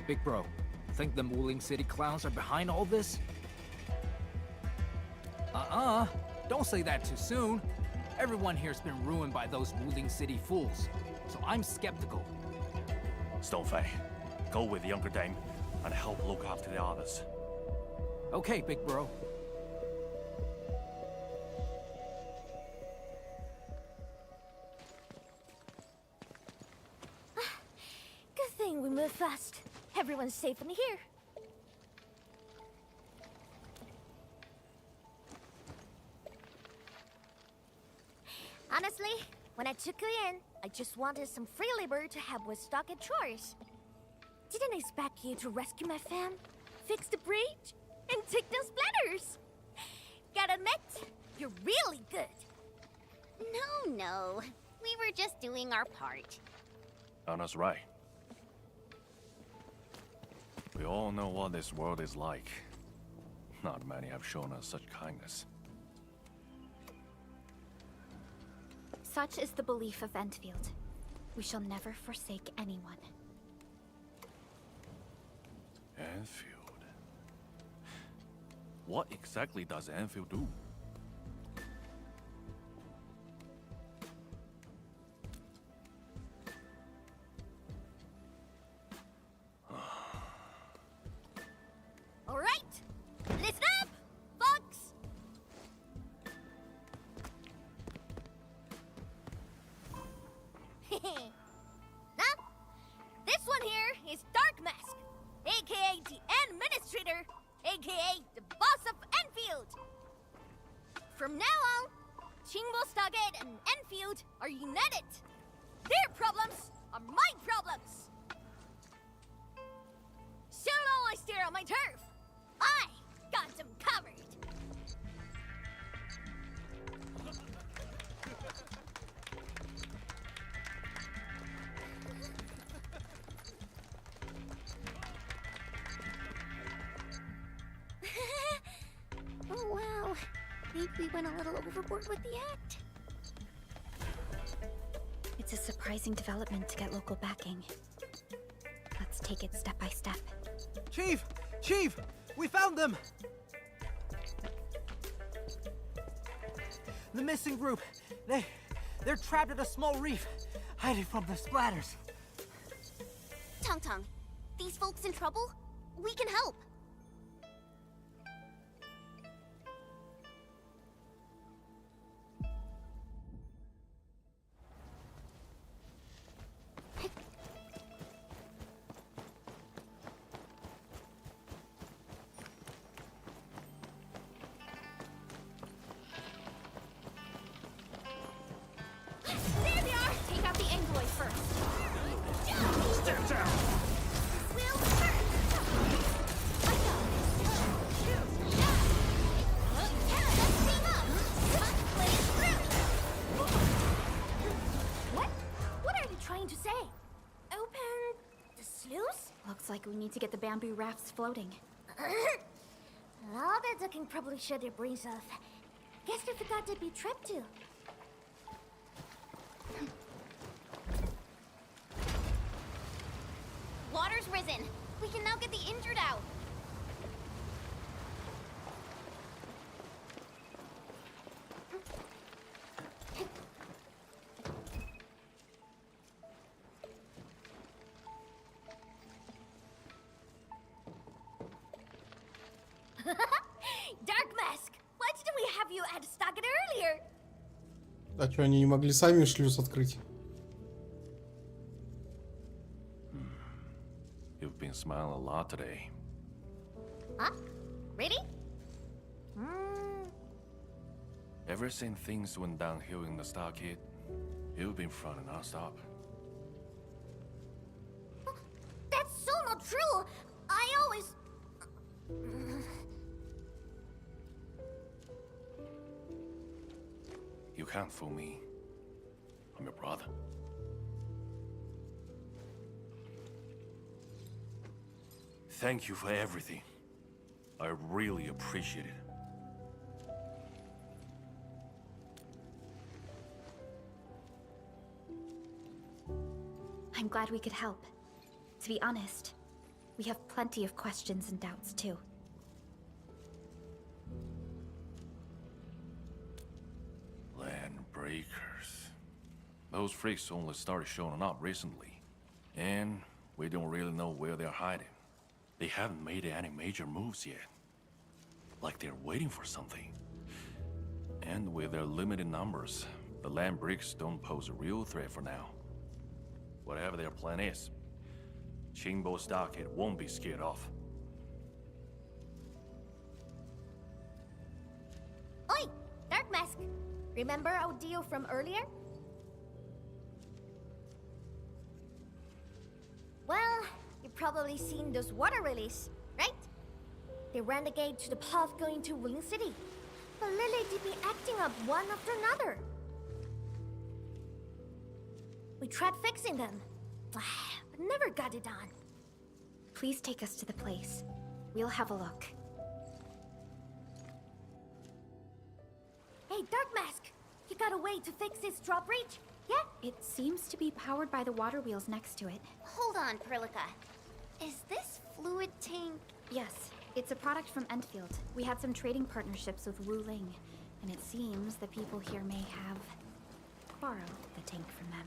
Big bro, think them Wuling City clowns are behind all this? Don't say that too soon. Everyone here's been ruined by those Wuling City fools, so I'm skeptical. Stonefei, go with the younger dame and help look after the others. Okay, big bro. Good thing we moved fast. Everyone's safe in here. Honestly, when I took you in, I just wanted some free labor to help with stock and chores. Didn't expect you to rescue my fam. fix the bridge, and take those splatters. Gotta admit, you're really good. No. We were just doing our part. Anna's right. We all know what this world is like. Not many have shown us such kindness. Such is the belief of Endfield. We shall never forsake anyone. Endfield. What exactly does Endfield do? All right, listen up, folks. Now, this one here is Dark Mask, aka the Administrator, aka the boss of Endfield. From now on, Chingbo Stargate and Endfield are united. Their problems are my problems. So long I stare on my turf. I got them covered. Oh wow. Think we went a little overboard with the act. It's a surprising development to get local backing. Let's take it step by step. Chief! Chief! We found them! The missing group. They're trapped at a small reef, hiding from the splatters. Tong, these folks in trouble? We can help. There they are. Take out the envoy first. Step down! Wheel first. I know. Let's team up. Play it through. What are you trying to say? Open the sluice? Looks like we need to get the bamboo rafts floating. All that ducking probably shut their brains off. Guess they forgot to be trapped too. Water's risen. We can now get the injured out. Dark Mask, why didn't we have you at Stargate earlier? А что, они не могли сами шлюз открыть? You've been smiling a lot today. Huh? Really? Ever since things went downhill in the Stargate, you've been fronting non-stop. That's so not true. I always... You can't fool me. I'm your brother. Thank you for everything. I really appreciate it. I'm glad we could help. To be honest, we have plenty of questions and doubts too. Land breakers. Those freaks only started showing up recently. And we don't really know where they're hiding. They haven't made any major moves yet. Like they're waiting for something. And with their limited numbers, the land bricks don't pose a real threat for now. Whatever their plan is, Chingbo Stockade won't be scared off. Oi, Dark Mask. Remember our deal from earlier? Well, you've probably seen those water lilies, right? They ran the gate to the path going to Wooling City. But Lily did be acting up one after another. We tried fixing them, but never got it done. Please take us to the place. We'll have a look. Hey, Dark Mask! You got a way to fix this drawbridge? Yeah? It seems to be powered by the water wheels next to it. Hold on, Perlica. Is this fluid tank? Yes, it's a product from Endfield. We had some trading partnerships with Wuling, and it seems the people here may have borrowed the tank from them.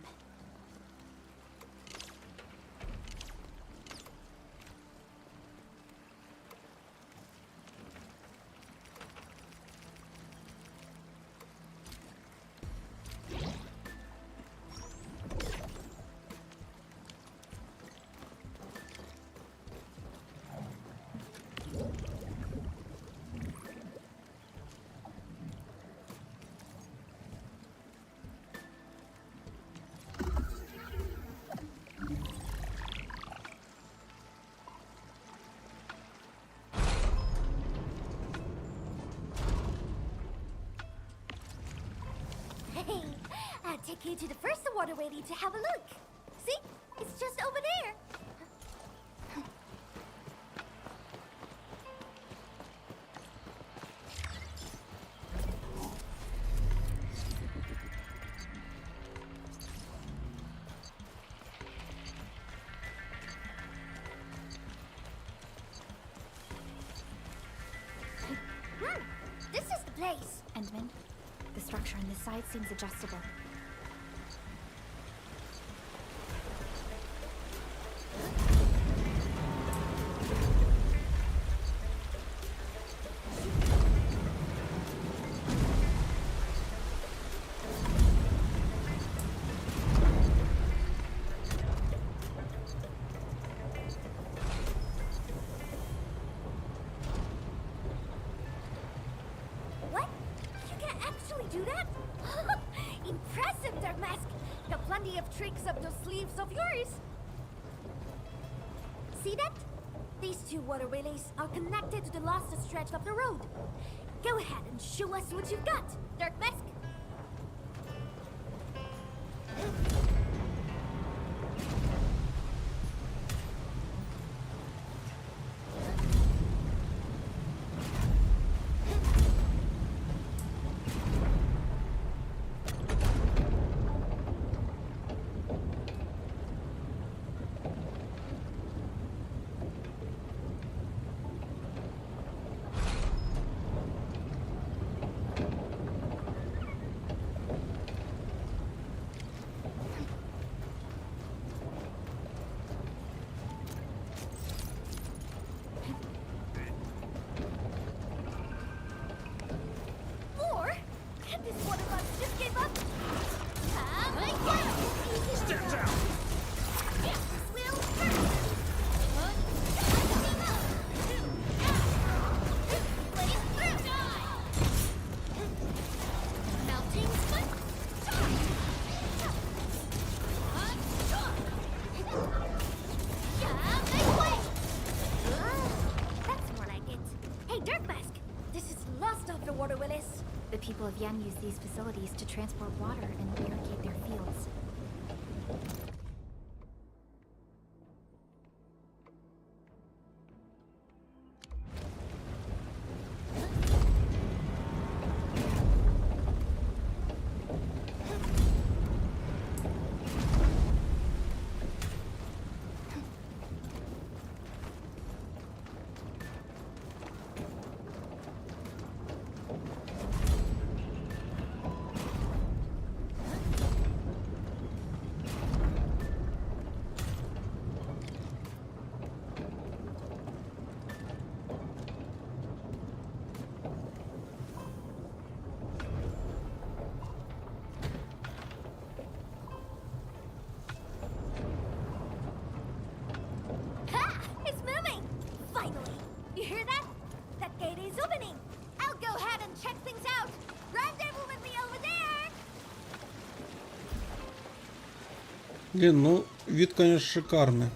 Hey, I'll take you to the first waterway to have a look. See? It's just over there. This is the place. Endman, the structure on this side seems adjustable. What? You can actually do that? Impressive, Dark Mask! Got plenty of tricks up those sleeves of yours. See that? These two water relays are connected to the last stretch of the road. Go ahead and show us what you've got, Dark Mask. More? This water box just gave up. Stand down! Will hurt. Melting foot. Make way! That's more like it. Hey, Dark Mask! This is last of the water Willis. The people of Yen use these facilities to transport water and irrigate their fields. Ha! It's moving! Finally! You hear that? That gate is opening! I'll go ahead and check things out! Rendezvous with me over there! Блин, ну, вид, конечно, шикарный.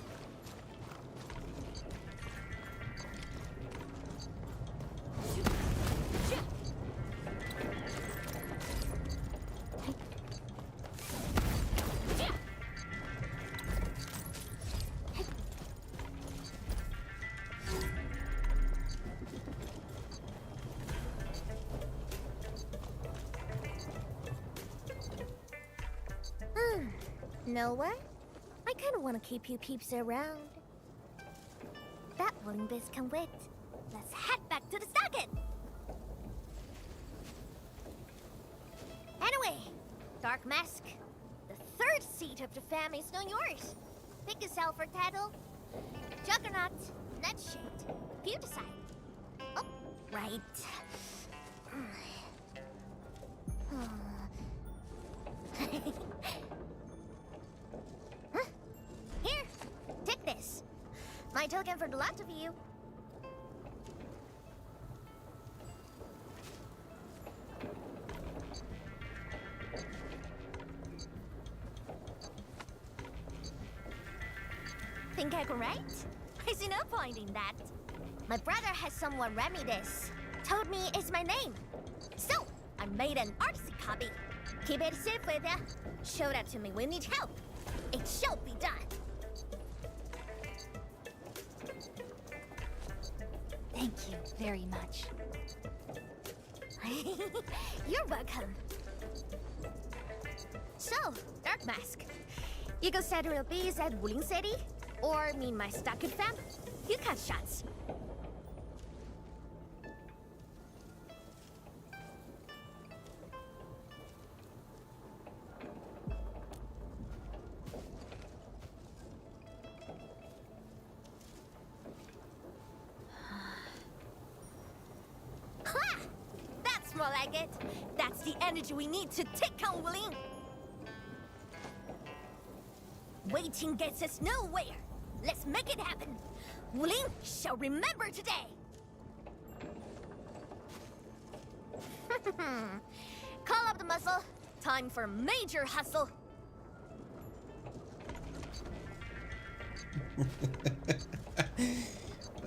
Nowhere? I kind of want to keep you peeps around. That wooling biz can wait. Let's head back to the socket! Anyway, Dark Mask, the third seat of the fam is now yours. Pick yourself for title. Juggernaut, Nutshade, you decide. Oh, right. Huh? Here, take this. My token for the lot of you. Think I can write? I see no point in that. My brother has someone read me this. Told me it's my name. So, I made an artsy copy. Keep it safe with ya. Show that to me when you need help. It shall be done. Thank you very much. You're welcome. So, Dark Mask, you go set real bees at Wooling City? Or meet my Stockade fam? You cut shots. Ha! That's more like it. That's the energy we need to take on Wooling. Waiting gets us nowhere. Let's make it happen. Wooling shall remember today. Call up the muscle. Time for major hustle.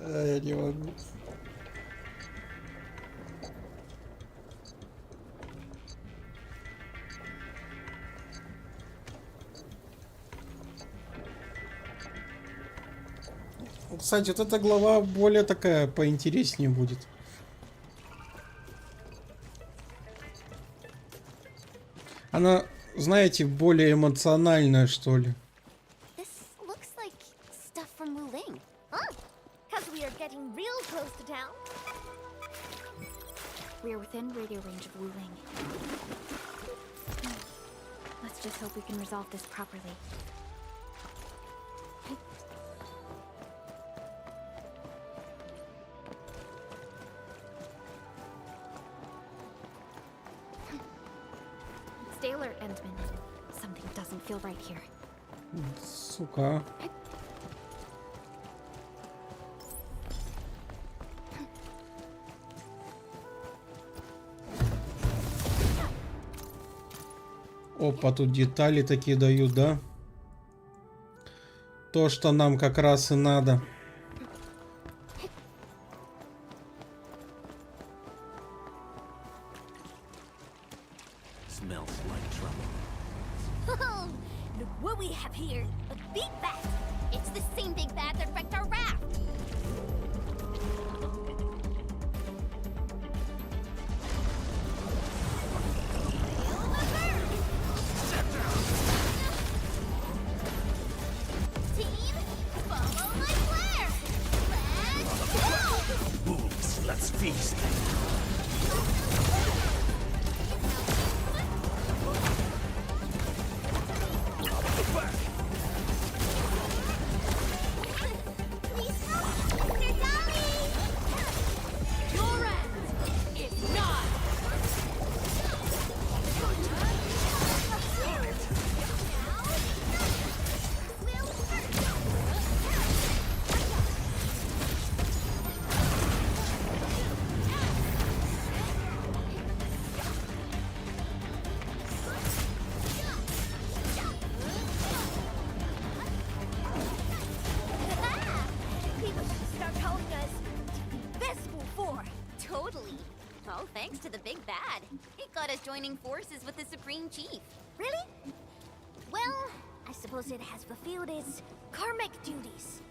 Я не могу. Кстати, вот эта глава более такая поинтереснее будет. Она, знаете, более эмоциональная, что ли. This looks like stuff from Wuling. Oh, because we are getting real close to town. We are within radio range of Wuling. Let's just hope we can resolve this properly. Stay alert, Endman. Something doesn't feel right here. Сука. Опа, тут детали такие дают, да? То, что нам как раз и надо. Smells like trouble. Oh, look what we have here. A big bat. It's the same big bad that wrecked our raft. Team, follow my flare. Let's go! Wolves, let's feast. Please help, Mr. Dolly! Your end is not! People should start calling us Invisible Four. Totally. All thanks to the big bad. It got us joining forces with the Supreme Chief. Really? Well, I suppose it has fulfilled its karmic duties.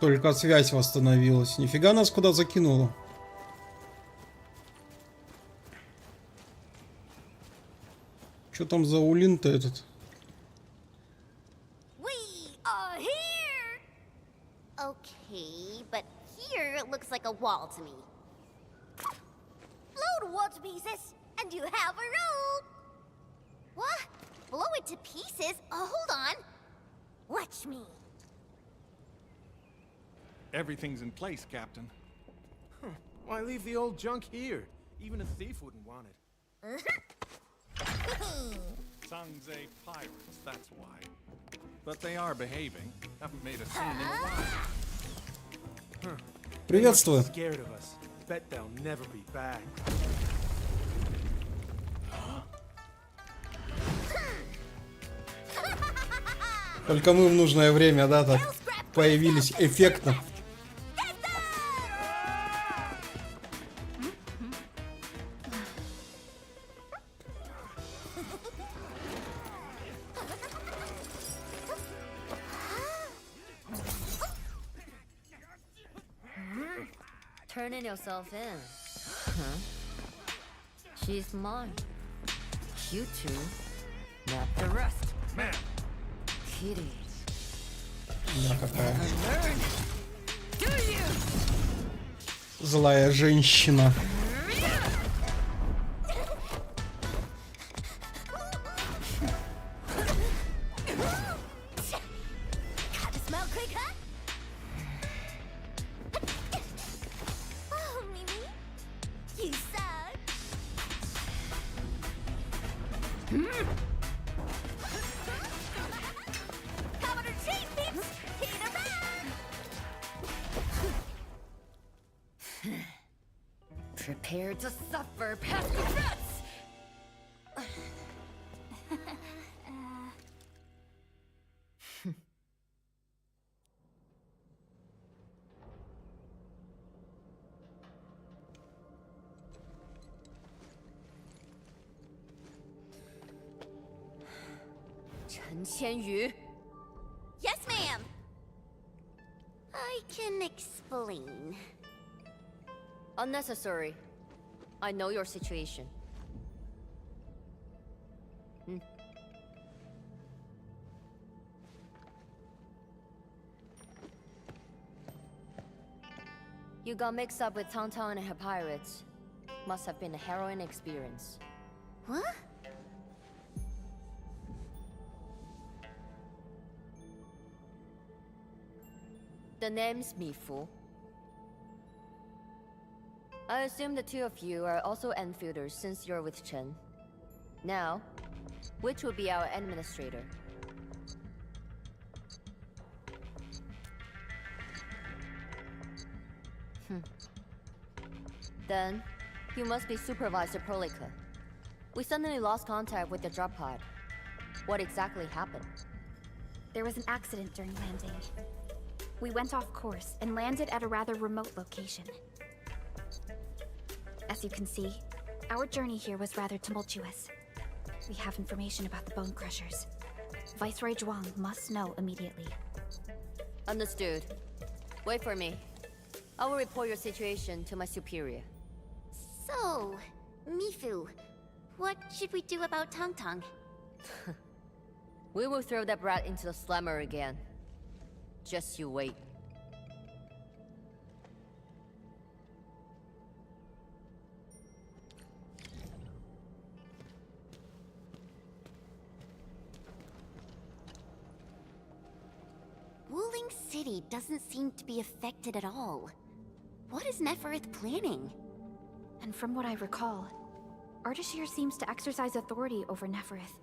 Только связь восстановилась. Нифига нас куда закинуло. Что там за улин-то этот? We are here! Okay, but here it looks like a wall to me. Blow the wall to pieces, and you have a road! What? Blow it to pieces? Hold on. Watch me. Everything's in place, Captain. Why leave the old junk here? Even a thief wouldn't want it. Sangze pirates, that's why. But they are behaving. Haven't made a scene in a while. Приветствую. Scared of us. Bet they'll never be back. Только мы в нужное время, да, так появились эффектно. Turning yourself in. Huh? She's mine. You two, not the rest. Man. Kitty. Да, какая злая женщина. Prepare to suffer past the threats! Chen Qianyu. Yes, ma'am. I can explain. Unnecessary. I know your situation. You got mixed up with Tang and her pirates. Must have been a harrowing experience. What? The name's Mifu. I assume the two of you are also Enfielders since you're with Chen. Now, which will be our administrator? Then, you must be Supervisor Prolika. We suddenly lost contact with the drop pod. What exactly happened? There was an accident during landing. We went off course and landed at a rather remote location. As you can see, our journey here was rather tumultuous. We have information about the Bone Crushers. Viceroy Zhuang must know immediately. Understood. Wait for me. I will report your situation to my superior. So, Mifu, what should we do about Tang? We will throw that brat into the slammer again. Just you wait. Wuling City doesn't seem to be affected at all. What is Neferith planning? And from what I recall, Ardashir seems to exercise authority over Neferith.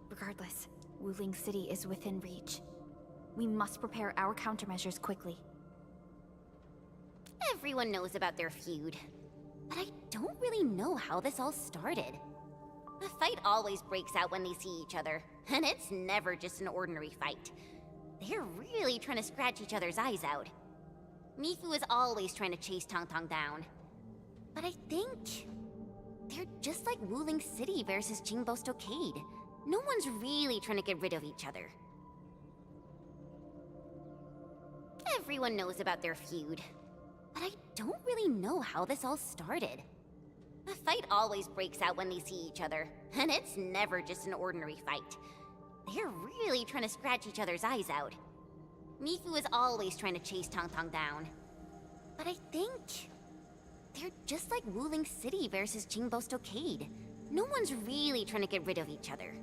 Regardless, Wuling City is within reach. We must prepare our countermeasures quickly. Everyone knows about their feud, but I don't really know how this all started. The fight always breaks out when they see each other, and it's never just an ordinary fight. They're really trying to scratch each other's eyes out. Mifu is always trying to chase Tang down. But I think they're just like Wuling City versus Jingbo Stockade. No one's really trying to get rid of each other. Everyone knows about their feud. But I don't really know how this all started. A fight always breaks out when they see each other, and it's never just an ordinary fight. They're really trying to scratch each other's eyes out. Mifu is always trying to chase Tong Tong down. But I think they're just like Wuling City versus Jingbo Stockade. No one's really trying to get rid of each other.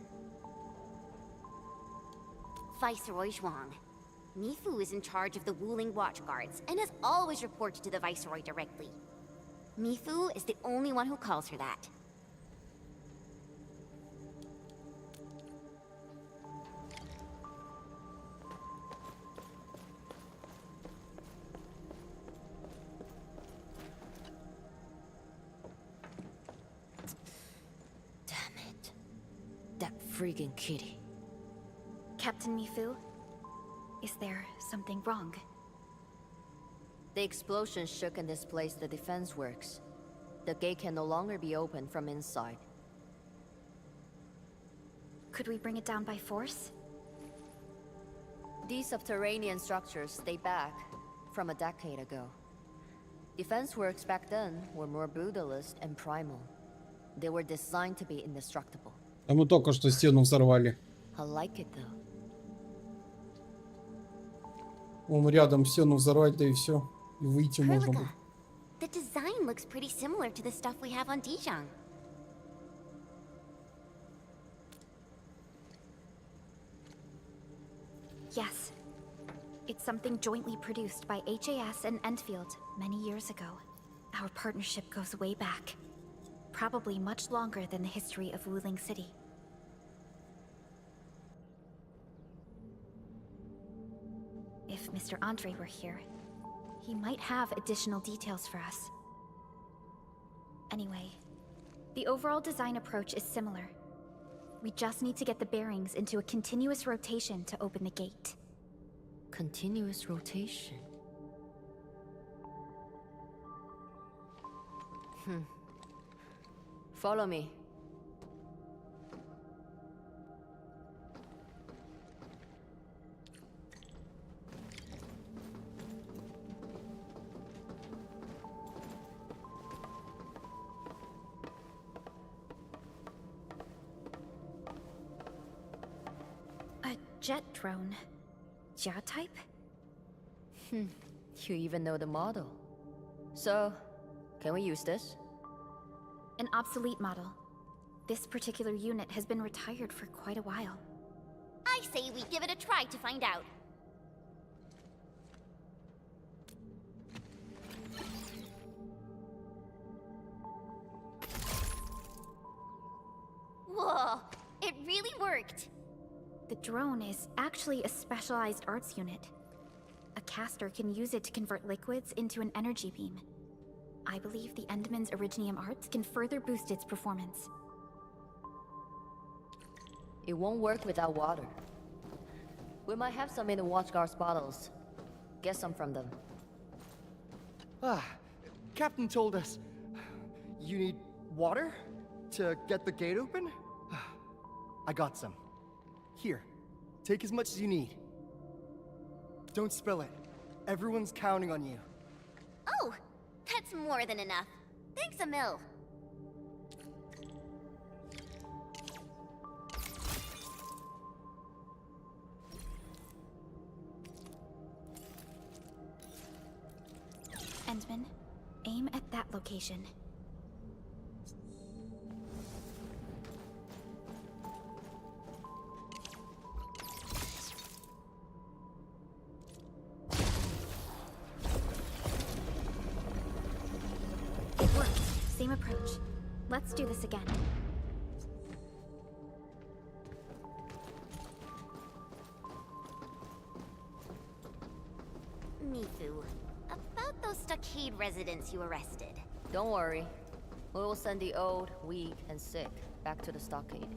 Viceroy Zhuang. Mifu is in charge of the Wuling Watch Guards and has always reported to the Viceroy directly. Mifu is the only one who calls her that. Damn it. That freaking kitty. Captain Mifu, is there something wrong? The explosion shook and displaced the defense works. The gate can no longer be opened from inside. Could we bring it down by force? These subterranean structures date back from a decade ago. Defense works back then were more brutalist and primal. They were designed to be indestructible. А мы только что стену взорвали. I like it though. Вон рядом стену взорвать, да и все. И выйти можно будет. The design looks pretty similar to the stuff we have on Dijiang. Yes. It's something jointly produced by HAS and Endfield many years ago. Our partnership goes way back. Probably much longer than the history of Wuling City. If Mr. Andre were here, he might have additional details for us. Anyway, the overall design approach is similar. We just need to get the bearings into a continuous rotation to open the gate. Continuous rotation? Follow me. Jet drone. Jia type? You even know the model. So, can we use this? An obsolete model. This particular unit has been retired for quite a while. I say we give it a try to find out. Whoa, it really worked. The drone is actually a specialized arts unit. A caster can use it to convert liquids into an energy beam. I believe the Endman's Originium arts can further boost its performance. It won't work without water. We might have some in the Watchguard's bottles. Get some from them. Captain told us you need water to get the gate open? I got some. Here, take as much as you need. Don't spill it. Everyone's counting on you. Oh, that's more than enough. Thanks, Emil. Endman, aim at that location. Same approach. Let's do this again. Mifu, about those stockade residents you arrested. Don't worry. We will send the old, weak, and sick back to the stockade.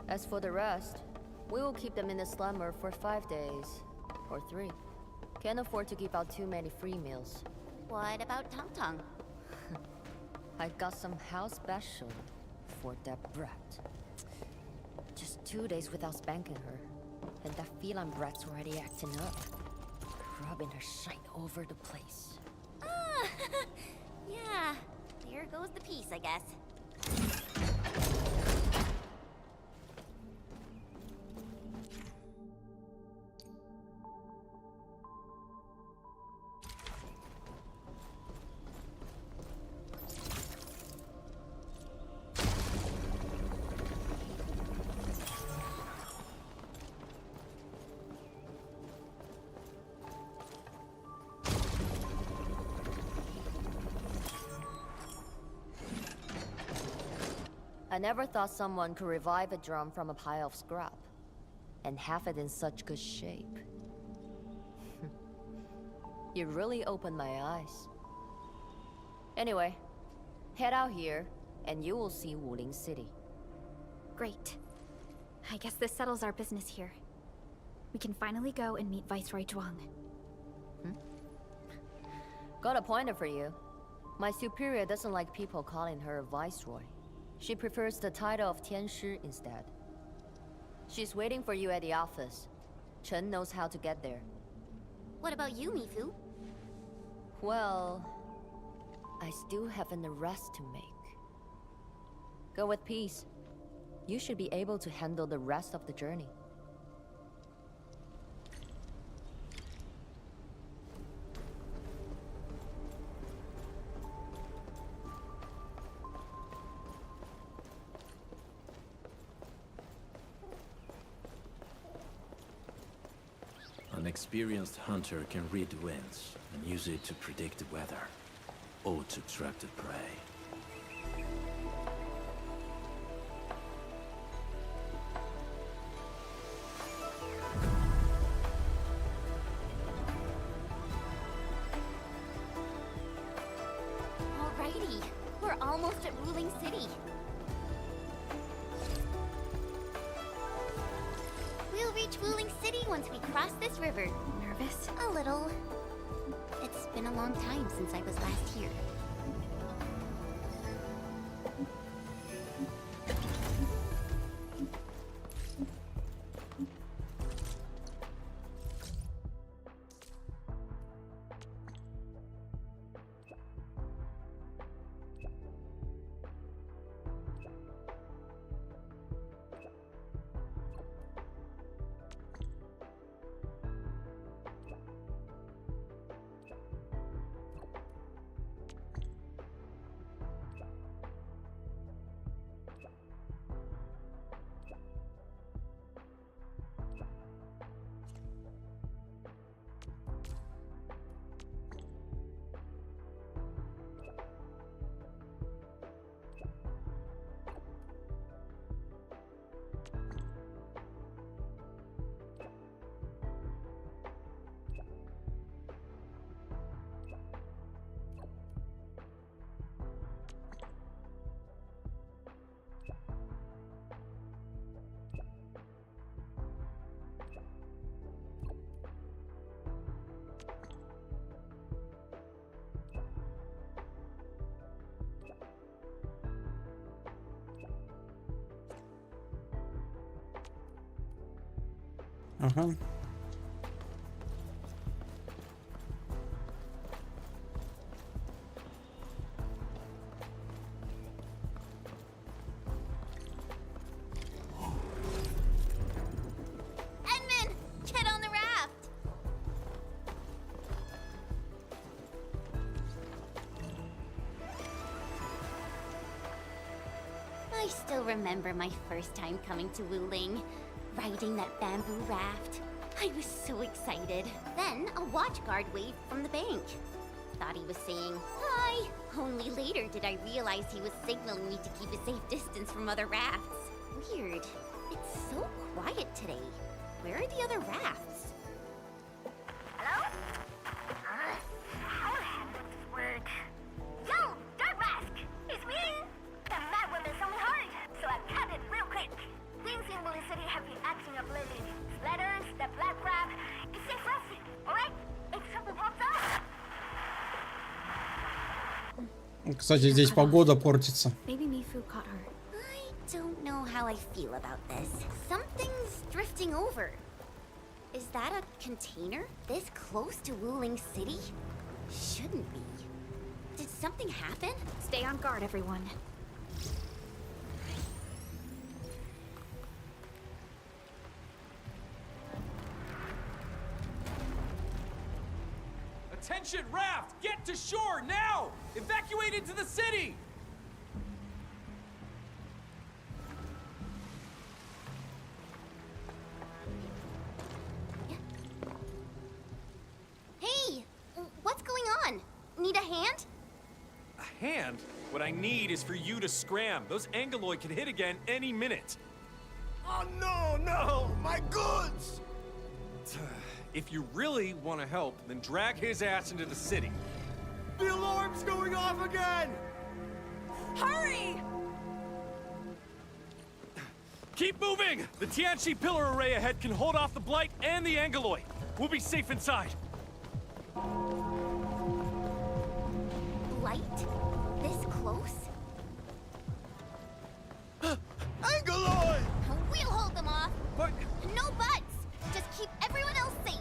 As for the rest, we will keep them in the slumber for 5 days. Or 3. Can't afford to give out too many free meals. What about Tong Tong? I got some house special for that brat. Just 2 days without spanking her, and that feline brat's already acting up. scrubbing her shine over the place. Ah, yeah. There goes the piece, I guess. I never thought someone could revive a drum from a pile of scrap and have it in such good shape. You really opened my eyes. Anyway, head out here and you will see Wuling City. Great. I guess this settles our business here. We can finally go and meet Viceroy Zhuang. Got a pointer for you. My superior doesn't like people calling her Viceroy. She prefers the title of Tianshi instead. She's waiting for you at the office. Chen knows how to get there. What about you, Mifu? Well, I still have an arrest to make. Go with peace. You should be able to handle the rest of the journey. An experienced hunter can read the winds and use it to predict the weather, or to track the prey. Alrighty, we're almost at Wuling City. We'll reach Wuling City once we cross this river. Nervous? A little. It's been a long time since I was last here. Ага. Edmund, get on the raft. I still remember my first time coming to Wuling. Riding that bamboo raft. I was so excited. Then a watch guard waved from the bank. Thought he was saying, hi. Only later did I realize he was signaling me to keep a safe distance from other rafts. Weird. It's so quiet today. Where are the other rafts? Hello? How the hell does this work? Yo, Dark Mask! It's me! The mad woman saw me hard, so I cut it real quick. Things in Wuling City have been acting up lately. Splatters, the black crab. It's safe resting, alright? If something pops up. Кстати, здесь погода портится. Maybe Mifu caught her. I don't know how I feel about this. Something's drifting over. Is that a container? This close to Wuling City? Shouldn't be. Did something happen? Stay on guard, everyone. Attention, raft! Get to shore, now! Evacuate into the city! Hey! What's going on? Need a hand? A hand? What I need is for you to scram. Those Angeloid can hit again any minute. Oh no! My goods! If you really want to help, then drag his ass into the city. The alarm's going off again! Hurry! Keep moving! The Tianchi pillar array ahead can hold off the Blight and the Angeloid. We'll be safe inside. Light? This close? Angeloid! We'll hold them off. But... No buts! Just keep everyone else safe.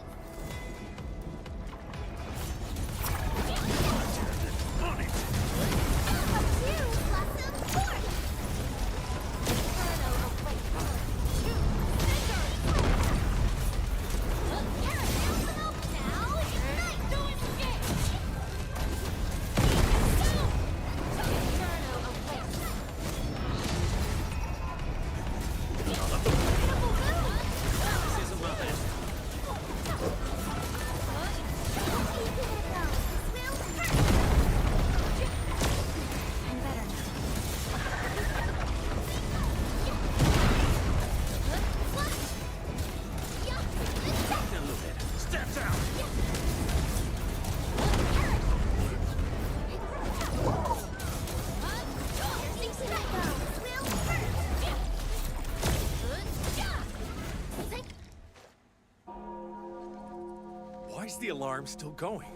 The alarm still going.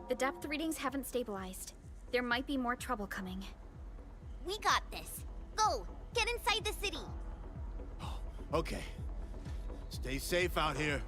The depth readings haven't stabilized. There might be more trouble coming. We got this. Go! Get inside the city! Okay. Stay safe out here.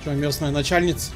Что, местная начальница?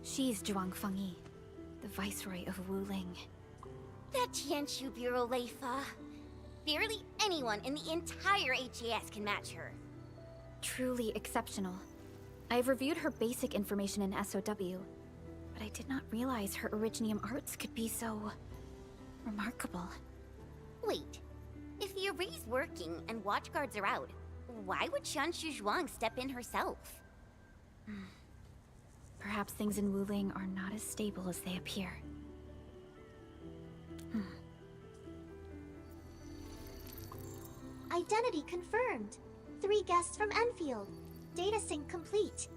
She's Zhuang Fengyi, the Viceroy of Wuling. That Tianshu Bureau Leifa. Barely anyone in the entire HAS can match her. Truly exceptional. I've reviewed her basic information in SOW, but I did not realize her Originium arts could be so remarkable. Wait, if the array's working and watchguards are out, why would Tianshu Zhuang step in herself? Perhaps things in Wuling are not as stable as they appear. Identity confirmed. 3 guests from Enfield. Data sync complete.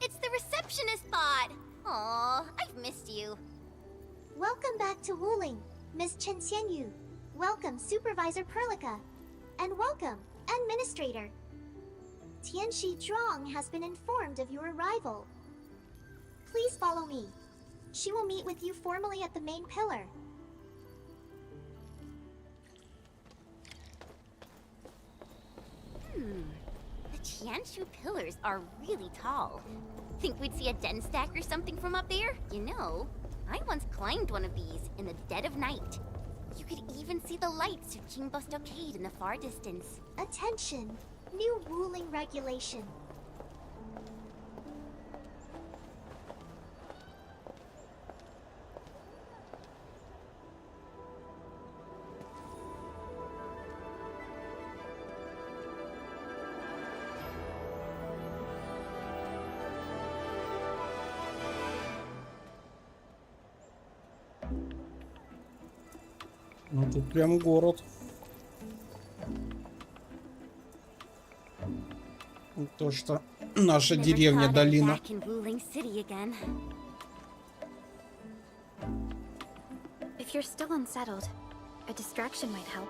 It's the receptionist bot! Aw, I've missed you. Welcome back to Wuling, Miss Chen Xianyu. Welcome, Supervisor Perlica. And welcome, Administrator. Tianxi Zhuang has been informed of your arrival. Please follow me. She will meet with you formally at the main pillar. The Tianshu pillars are really tall. Think we'd see a den stack or something from up there? You know, I once climbed one of these in the dead of night. You could even see the lights of Jingbo Stockade in the far distance. Attention! New ruling regulation. Ну тут прям город. То, что наша деревня, долина. If you're still unsettled, a distraction might help.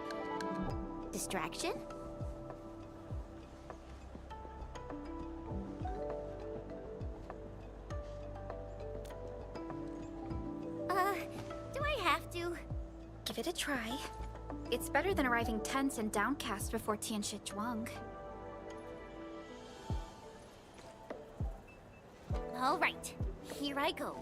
Distraction? Do I have to? Give it a try. It's better than arriving tense and downcast before Tianxi Zhuang. All right, here I go.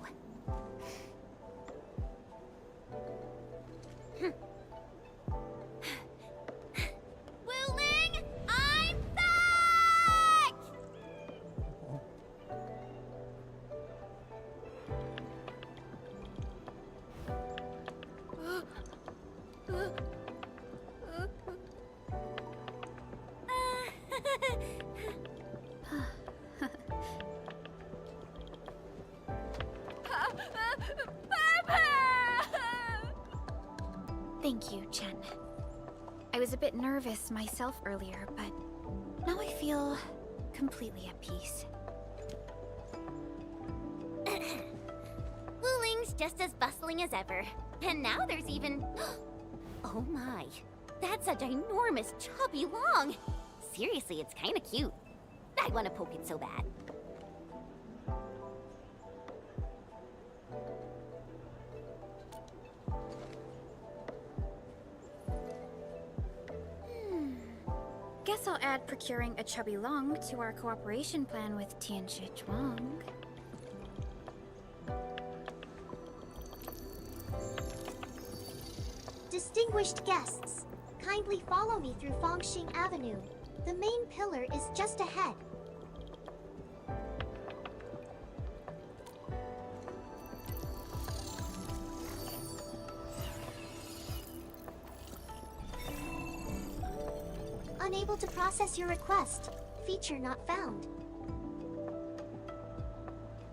Wuling, I'm back! Thank you, Chen. I was a bit nervous myself earlier, but now I feel completely at peace. Wuling's just as bustling as ever. And now there's even... Oh my. That's a ginormous chubby long. Seriously, it's kinda cute. I wanna poke it so bad. Guess I'll add procuring a chubby long to our cooperation plan with Tianxi Zhuang. Distinguished guests, kindly follow me through Fangxing Avenue. The main pillar is just ahead. Unable to process your request. Feature not found.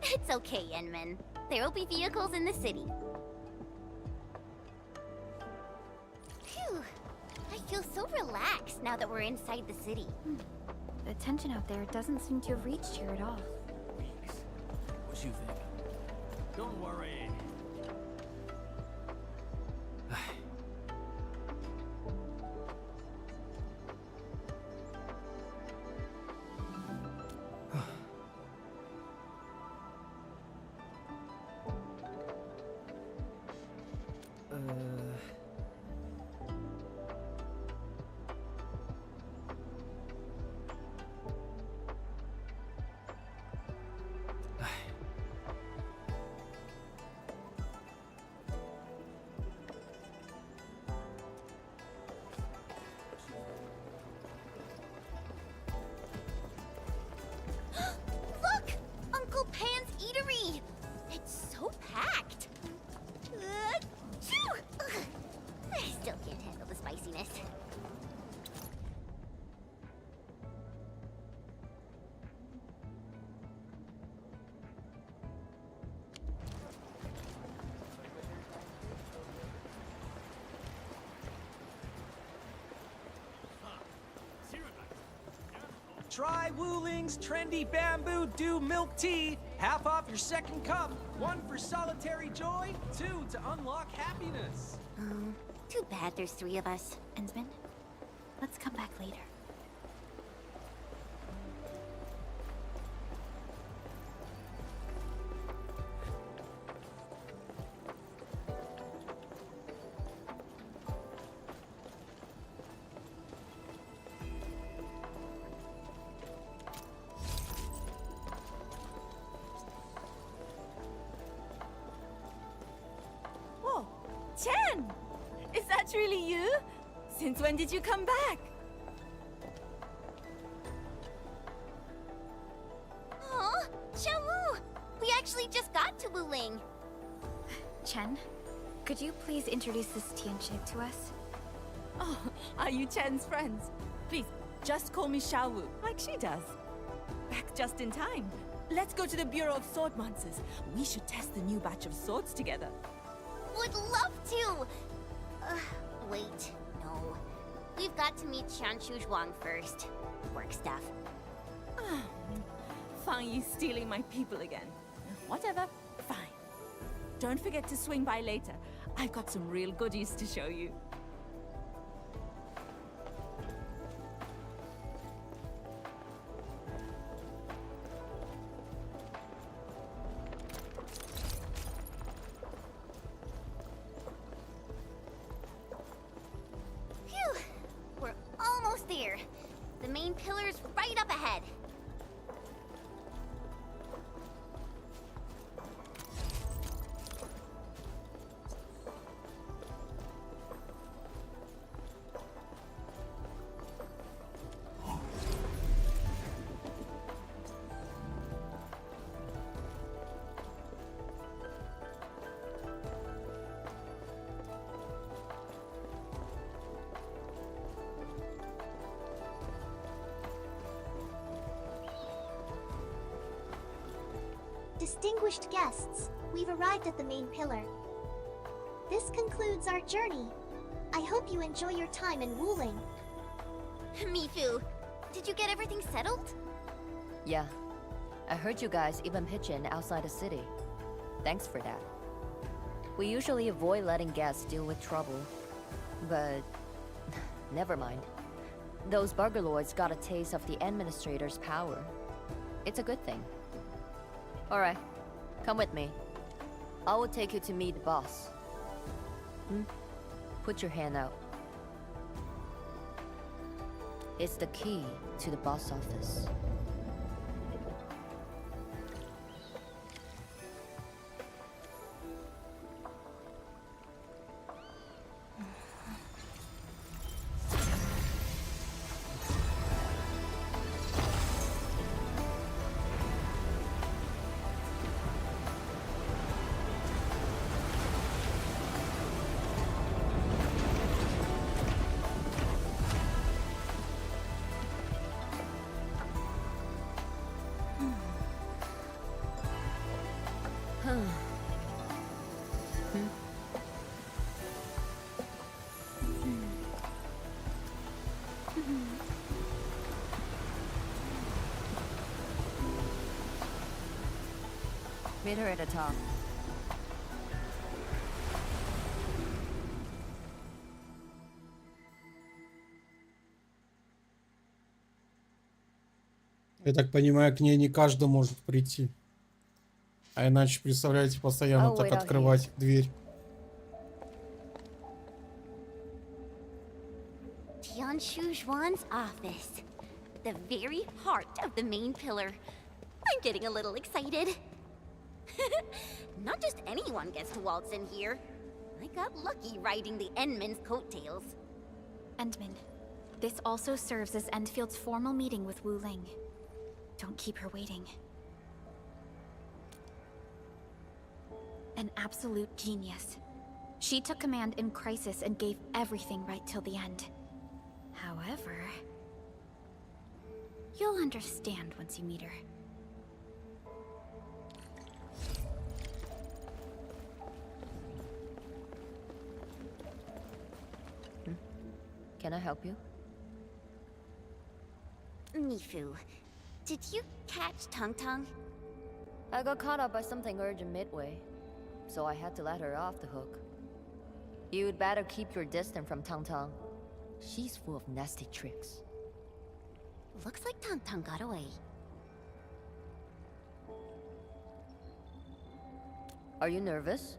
It's okay, Yenmin. There will be vehicles in the city. Phew. I feel so relaxed now that we're inside the city. The tension out there doesn't seem to have reached here at all. What you think? Don't worry. Try Wuling's trendy bamboo dew milk tea. Half off your second cup. 1 for solitary joy, 2 to unlock happiness. Oh, too bad there's 3 of us. Endman, let's come back later. Chen! Is that really you? Since when did you come back? Aw, Xiaowu! We actually just got to Wuling. Chen, could you please introduce this Tianxie to us? Oh, are you Chen's friends? Please, just call me Xiaowu, like she does. Back just in time. Let's go to the Bureau of Sword Monsters. We should test the new batch of swords together. Would love to! Wait, no. We've got to meet Shanshu Zhuang first. Work stuff. Fang Yi stealing my people again. Whatever, fine. Don't forget to swing by later. I've got some real goodies to show you. Phew! We're almost there. The main pillar's right up ahead. Distinguished guests, we've arrived at the main pillar. This concludes our journey. I hope you enjoy your time in Wuling. Mifu, did you get everything settled? Yeah. I heard you guys even pitch in outside the city. Thanks for that. We usually avoid letting guests deal with trouble. But... never mind. Those burgerlords got a taste of the administrator's power. It's a good thing. Alright, come with me. I will take you to meet the boss. Put your hand out. It's the key to the boss office. Meet her at the top. Я так понимаю, к ней не каждый может прийти. А иначе, представляете, постоянно так открывать дверь. Tianshu Zhuan's office. The very heart of the main pillar. I'm getting a little excited. Not just anyone gets to waltz in here. I got lucky riding the Endman's coattails. Endman, this also serves as Endfield's formal meeting with Wu Ling. Don't keep her waiting. An absolute genius. She took command in crisis and gave everything right till the end. However, you'll understand once you meet her. Can I help you? Mifu, did you catch Tung Tung? I got caught up by something urgent midway, so I had to let her off the hook. You'd better keep your distance from Tung Tung. She's full of nasty tricks. Looks like Tung Tung got away. Are you nervous?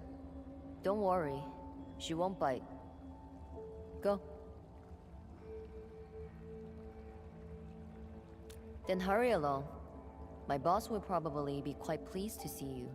Don't worry, she won't bite. Go. Then hurry along. My boss will probably be quite pleased to see you.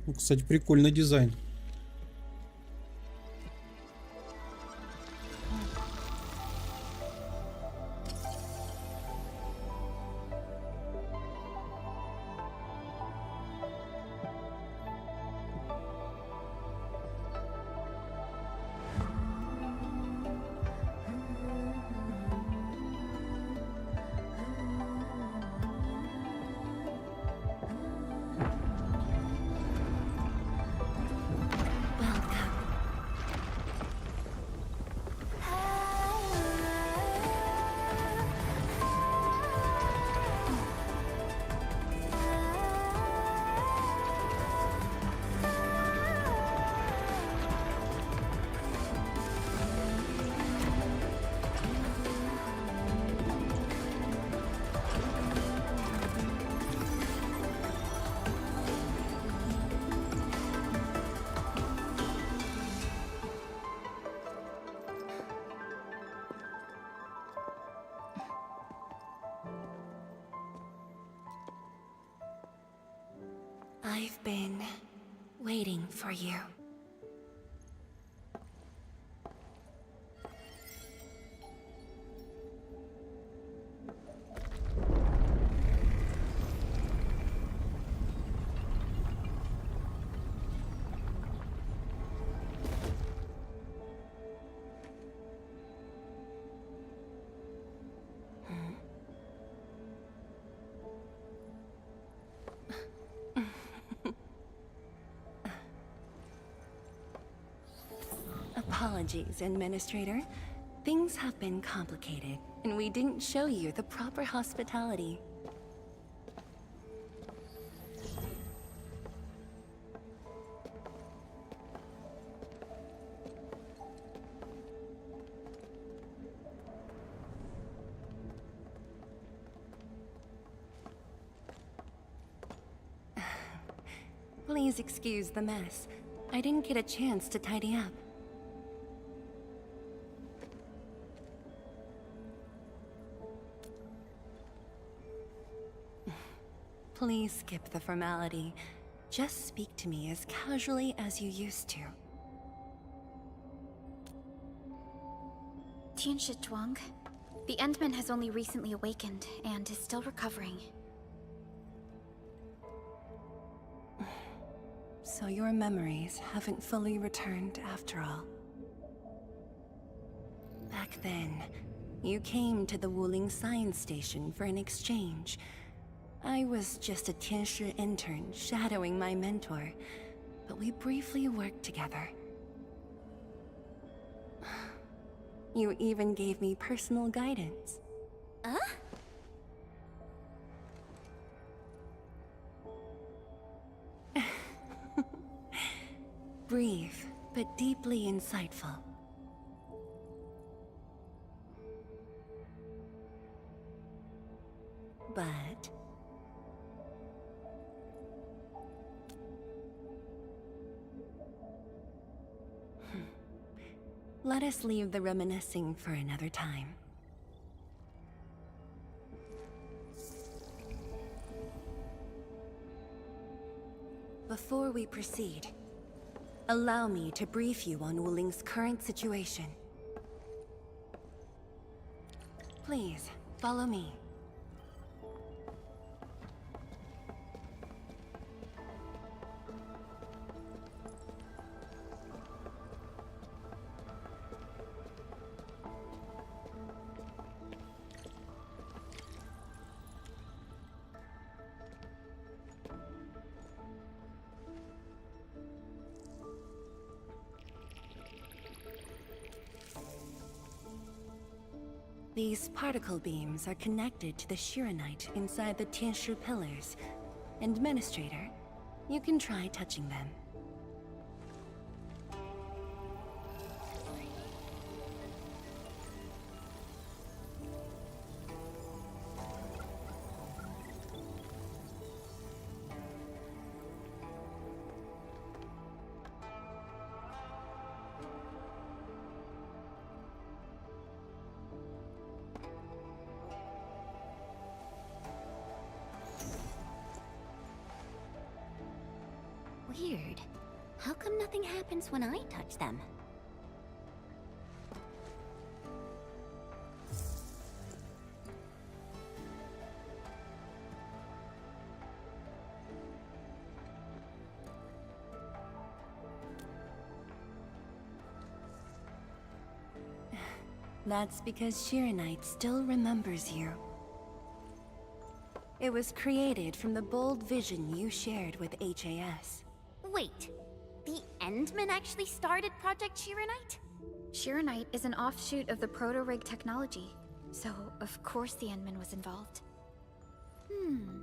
Ну, кстати, прикольный дизайн. I've been waiting for you. Apologies, Administrator. Things have been complicated, and we didn't show you the proper hospitality. Please excuse the mess. I didn't get a chance to tidy up. Please skip the formality. Just speak to me as casually as you used to. Tianshi Zhuang, the Endman has only recently awakened and is still recovering. So your memories haven't fully returned after all. Back then, you came to the Wuling Science Station for an exchange. I was just a Tianshi intern shadowing my mentor, but we briefly worked together. You even gave me personal guidance. Huh? Brief, but deeply insightful. But let us leave the reminiscing for another time. before we proceed, allow me to brief you on Wuling's current situation. Please, follow me. These particle beams are connected to the Shirenite inside the Tianshu pillars. Administrator, you can try touching them. Weird. How come nothing happens when I touch them? That's because Shirenite still remembers you. It was created from the bold vision you shared with HAS. Wait, the Endmen actually started Project Shirenite? Shirenite is an offshoot of the proto-rig technology, so of course the Endman was involved.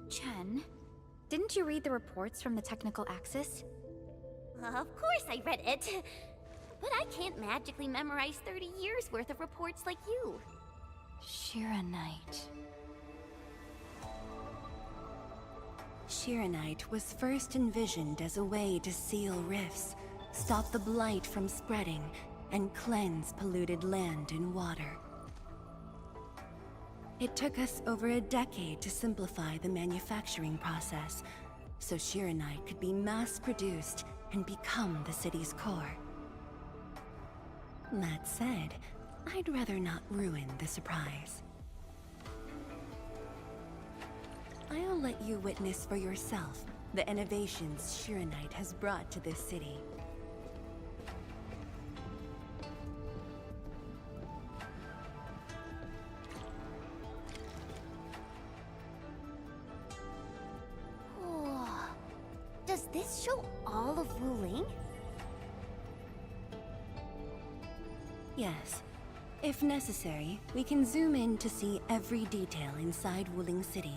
Chen, didn't you read the reports from the technical axis? Of course I read it. But I can't magically memorize 30 years worth of reports like you. Shirenite. Shirenite was first envisioned as a way to seal rifts, stop the blight from spreading, and cleanse polluted land and water. It took us over a decade to simplify the manufacturing process, so Shirenite could be mass-produced and become the city's core. That said, I'd rather not ruin the surprise. I'll let you witness for yourself the innovations Shirenite has brought to this city. Oh, does this show all of Wuling? Yes. If necessary, we can zoom in to see every detail inside Wuling City.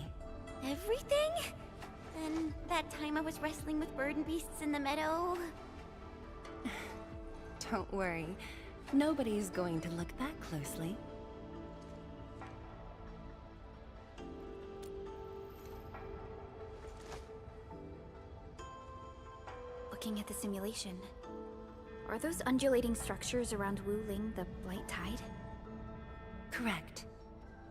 Everything? And that time I was wrestling with bird and beasts in the meadow? Don't worry. Nobody's going to look that closely. Looking at the simulation, are those undulating structures around Wuling the Blight Tide? Correct.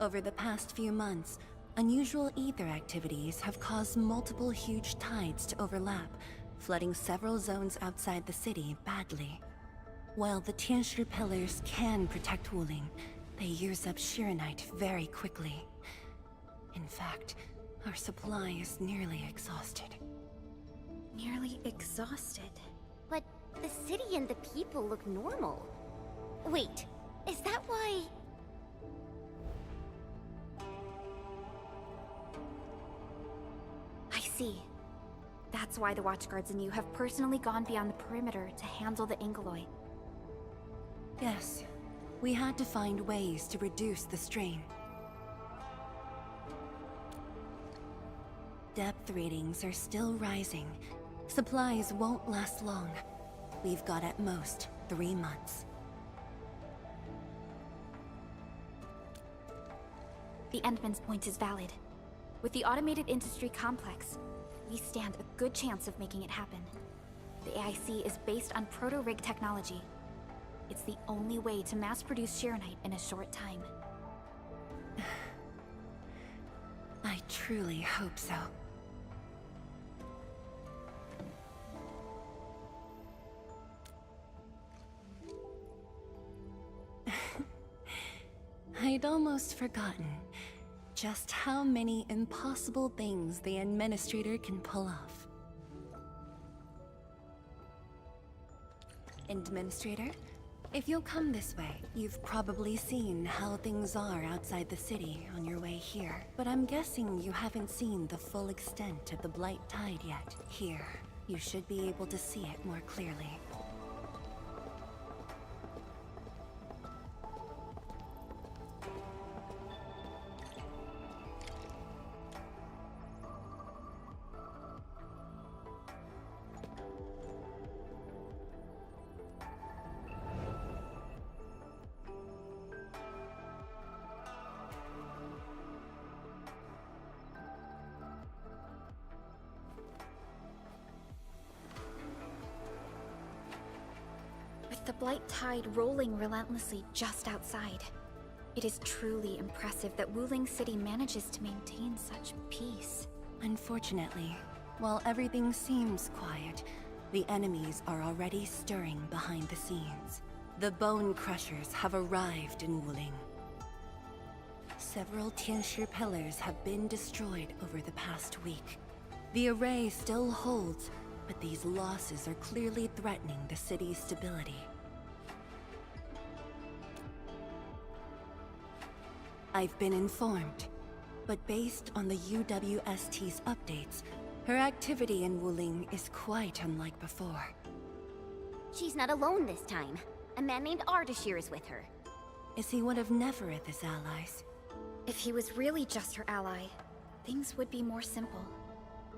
Over the past few months, unusual ether activities have caused multiple huge tides to overlap, flooding several zones outside the city badly. While the Tianshu pillars can protect Wuling, they use up Shirenite very quickly. In fact, our supply is nearly exhausted. Nearly exhausted? But the city and the people look normal. Wait, is that why... I see. That's why the Watchguards and you have personally gone beyond the perimeter to handle the Ingoloi. Yes. We had to find ways to reduce the strain. Depth readings are still rising. Supplies won't last long. We've got at most 3 months. The Endman's point is valid. With the automated industry complex, we stand a good chance of making it happen. The AIC is based on proto-rig technology. It's the only way to mass-produce Shirenite in a short time. I truly hope so. I'd almost forgotten just how many impossible things the administrator can pull off. Administrator, if you'll come this way, you've probably seen how things are outside the city on your way here. But I'm guessing you haven't seen the full extent of the Blight Tide yet. Here, you should be able to see it more clearly. With the Blight Tide rolling relentlessly just outside, it is truly impressive that Wuling City manages to maintain such peace. Unfortunately, while everything seems quiet, the enemies are already stirring behind the scenes. The Bone Crushers have arrived in Wuling. Several Tianshi pillars have been destroyed over the past week. The array still holds, but these losses are clearly threatening the city's stability. I've been informed, but based on the UWST's updates, her activity in Wuling is quite unlike before. She's not alone this time. A man named Ardashir is with her. Is he one of Nefereth's allies? If he was really just her ally, things would be more simple.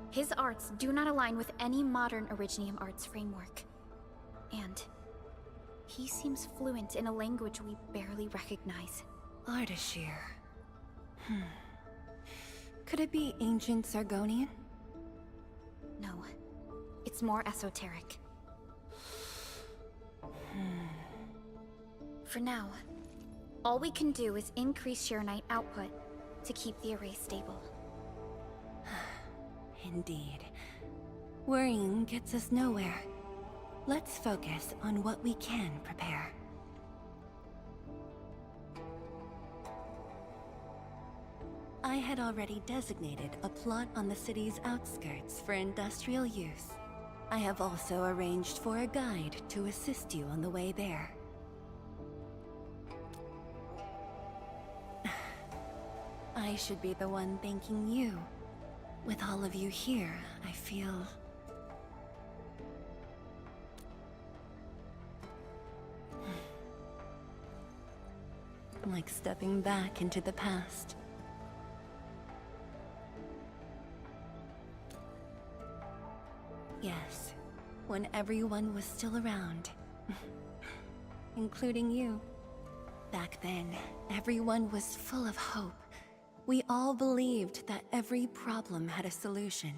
His arts do not align with any modern Originium arts framework. And he seems fluent in a language we barely recognize. Ardashir. Could it be ancient Sargonian? No. It's more esoteric. For now, all we can do is increase Sharonite output to keep the array stable. Indeed. Worrying gets us nowhere. Let's focus on what we can prepare. I had already designated a plot on the city's outskirts for industrial use. I have also arranged for a guide to assist you on the way there. I should be the one thanking you. With all of you here, I feel... like stepping back into the past. Yes, when everyone was still around. Including you. Back then, everyone was full of hope. We all believed that every problem had a solution.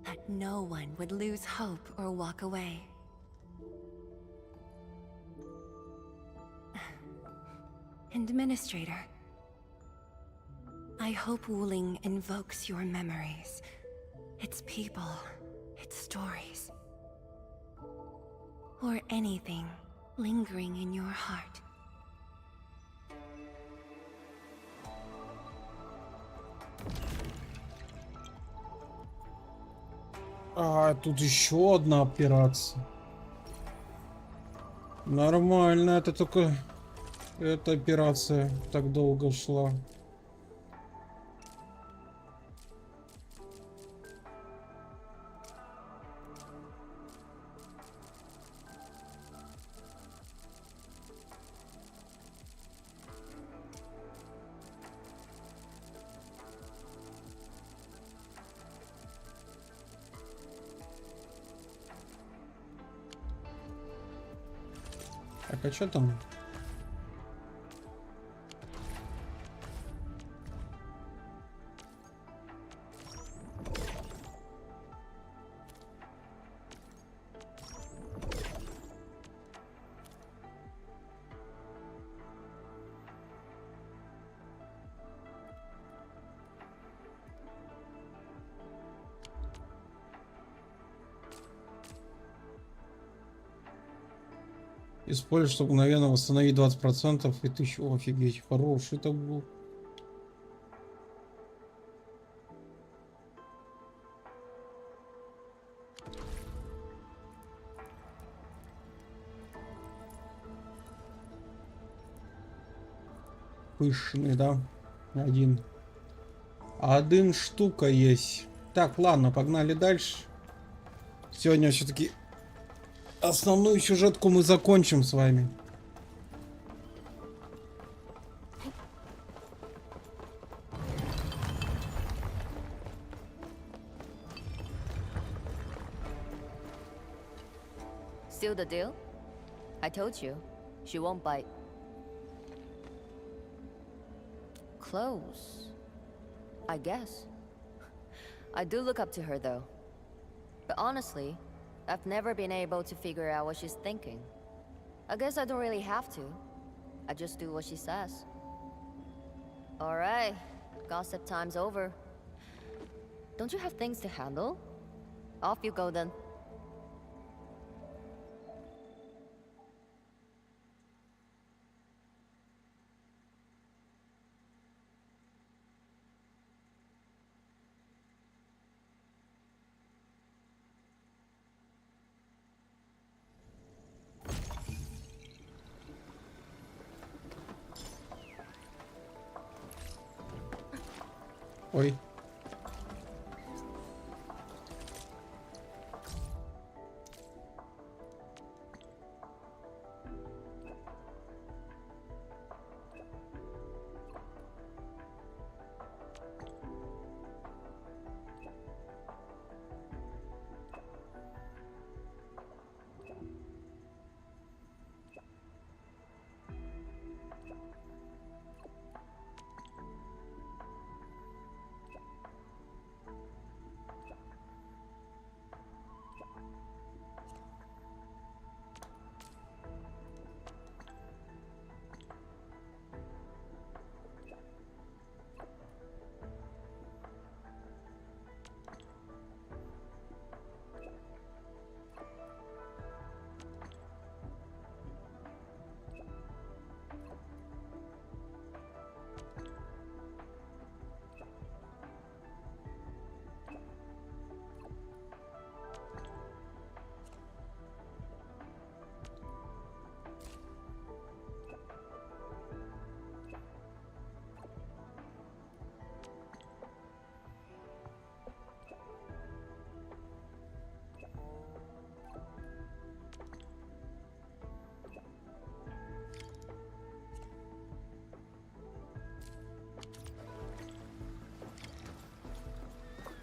That no one would lose hope or walk away. Administrator, I hope Wuling invokes your memories. Its people, its stories. Or anything lingering in your heart. А, тут еще одна операция. Нормально, это только... Эта операция так долго шла. Так, а что там? Используй, чтобы мгновенно восстановить 20% и 1000. Офигеть, хороший это был. Пышный, да? Один штука есть. Так, ладно, погнали дальше. Сегодня все-таки основную сюжетку мы закончим с вами. Seal the deal? I told you, she won't bite. Close, I guess. I do look up to her though. But honestly, I've never been able to figure out what she's thinking. I guess I don't really have to. I just do what she says. Alright, gossip time's over. Don't you have things to handle? Off you go then. Ой.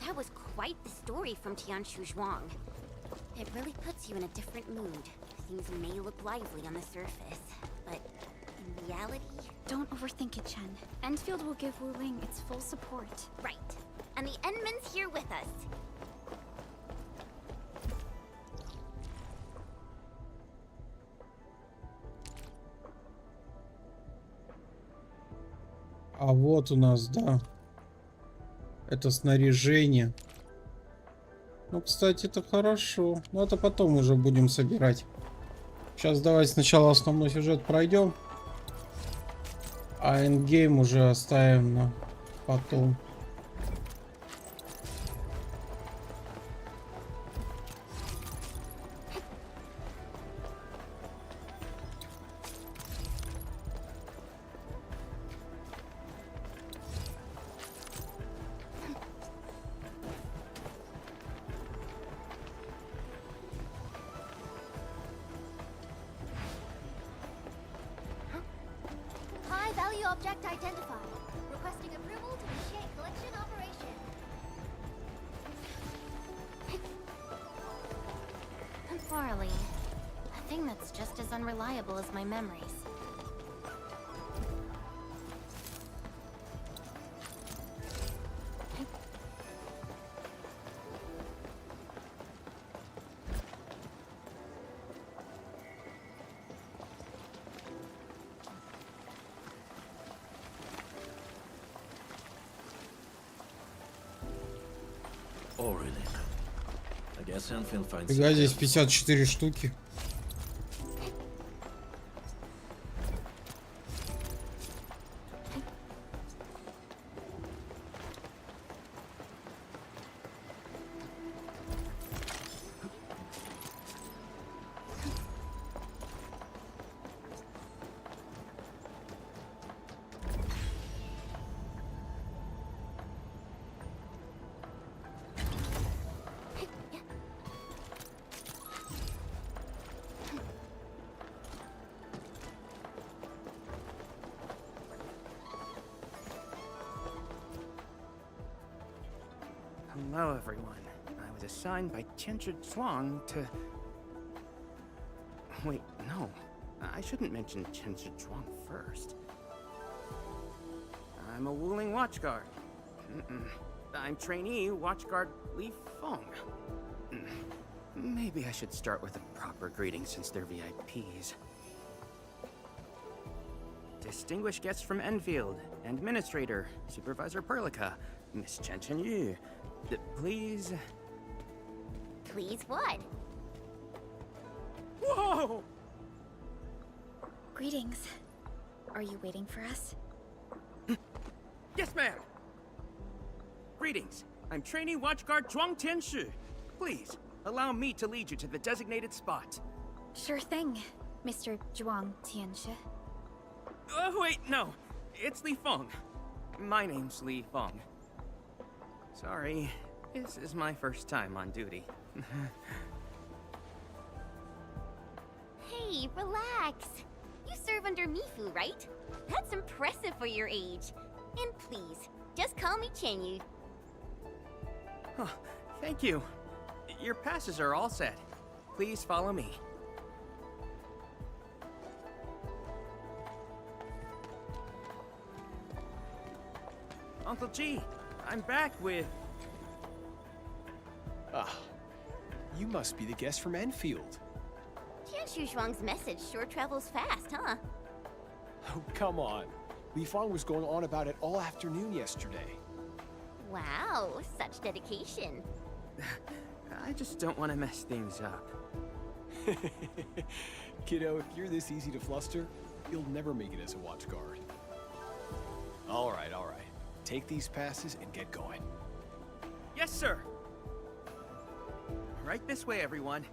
That was quite the story from Tianshu Zhuang. It really puts you in a different mood. Things may look lively on the surface, but in reality... Don't overthink it, Chen. Endfield will give Wu Ling its full support. Right. And the Endman's here with us. А вот у нас, да. Это снаряжение. Ну, кстати, это хорошо. Но это потом уже будем собирать. Сейчас давайте сначала основной сюжет пройдем. А эндгейм уже оставим на потом. High-value object identified. Requesting approval to initiate collection operation. Farley. A thing that's just as unreliable as my memories. Фига, здесь 54 штуки. Hello, everyone. I was assigned by Tianchi Zhuang to... Wait, no. I shouldn't mention Tianchi Zhuang first. I'm a Wuling Watchguard. I'm trainee Watchguard Li Feng. Maybe I should start with a proper greeting since they're VIPs. Distinguished guests from Endfield, Administrator, Supervisor Perlica, Miss Chen Yu. Please... Please what? Whoa! Greetings. Are you waiting for us? Yes, ma'am! Greetings. I'm trainee Watchguard Zhuang Tianshi. Please, allow me to lead you to the designated spot. Sure thing, Mr. Zhuang Tianshi. Oh, wait, no. It's Li Feng. My name's Li Feng. Sorry, this is my first time on duty. Hey, relax. You serve under Mifu, right? That's impressive for your age. And please, just call me Chenyu. Oh, thank you. Your passes are all set. Please follow me. Uncle G, I'm back with... Ah, you must be the guest from Endfield. Tianshu Zhuang's message sure travels fast, huh? Oh, come on. Li Feng was going on about it all afternoon yesterday. Wow, such dedication. I just don't want to mess things up. Kiddo, if you're this easy to fluster, you'll never make it as a watch guard. All right. Take these passes and get going. Yes, sir. Right this way, everyone.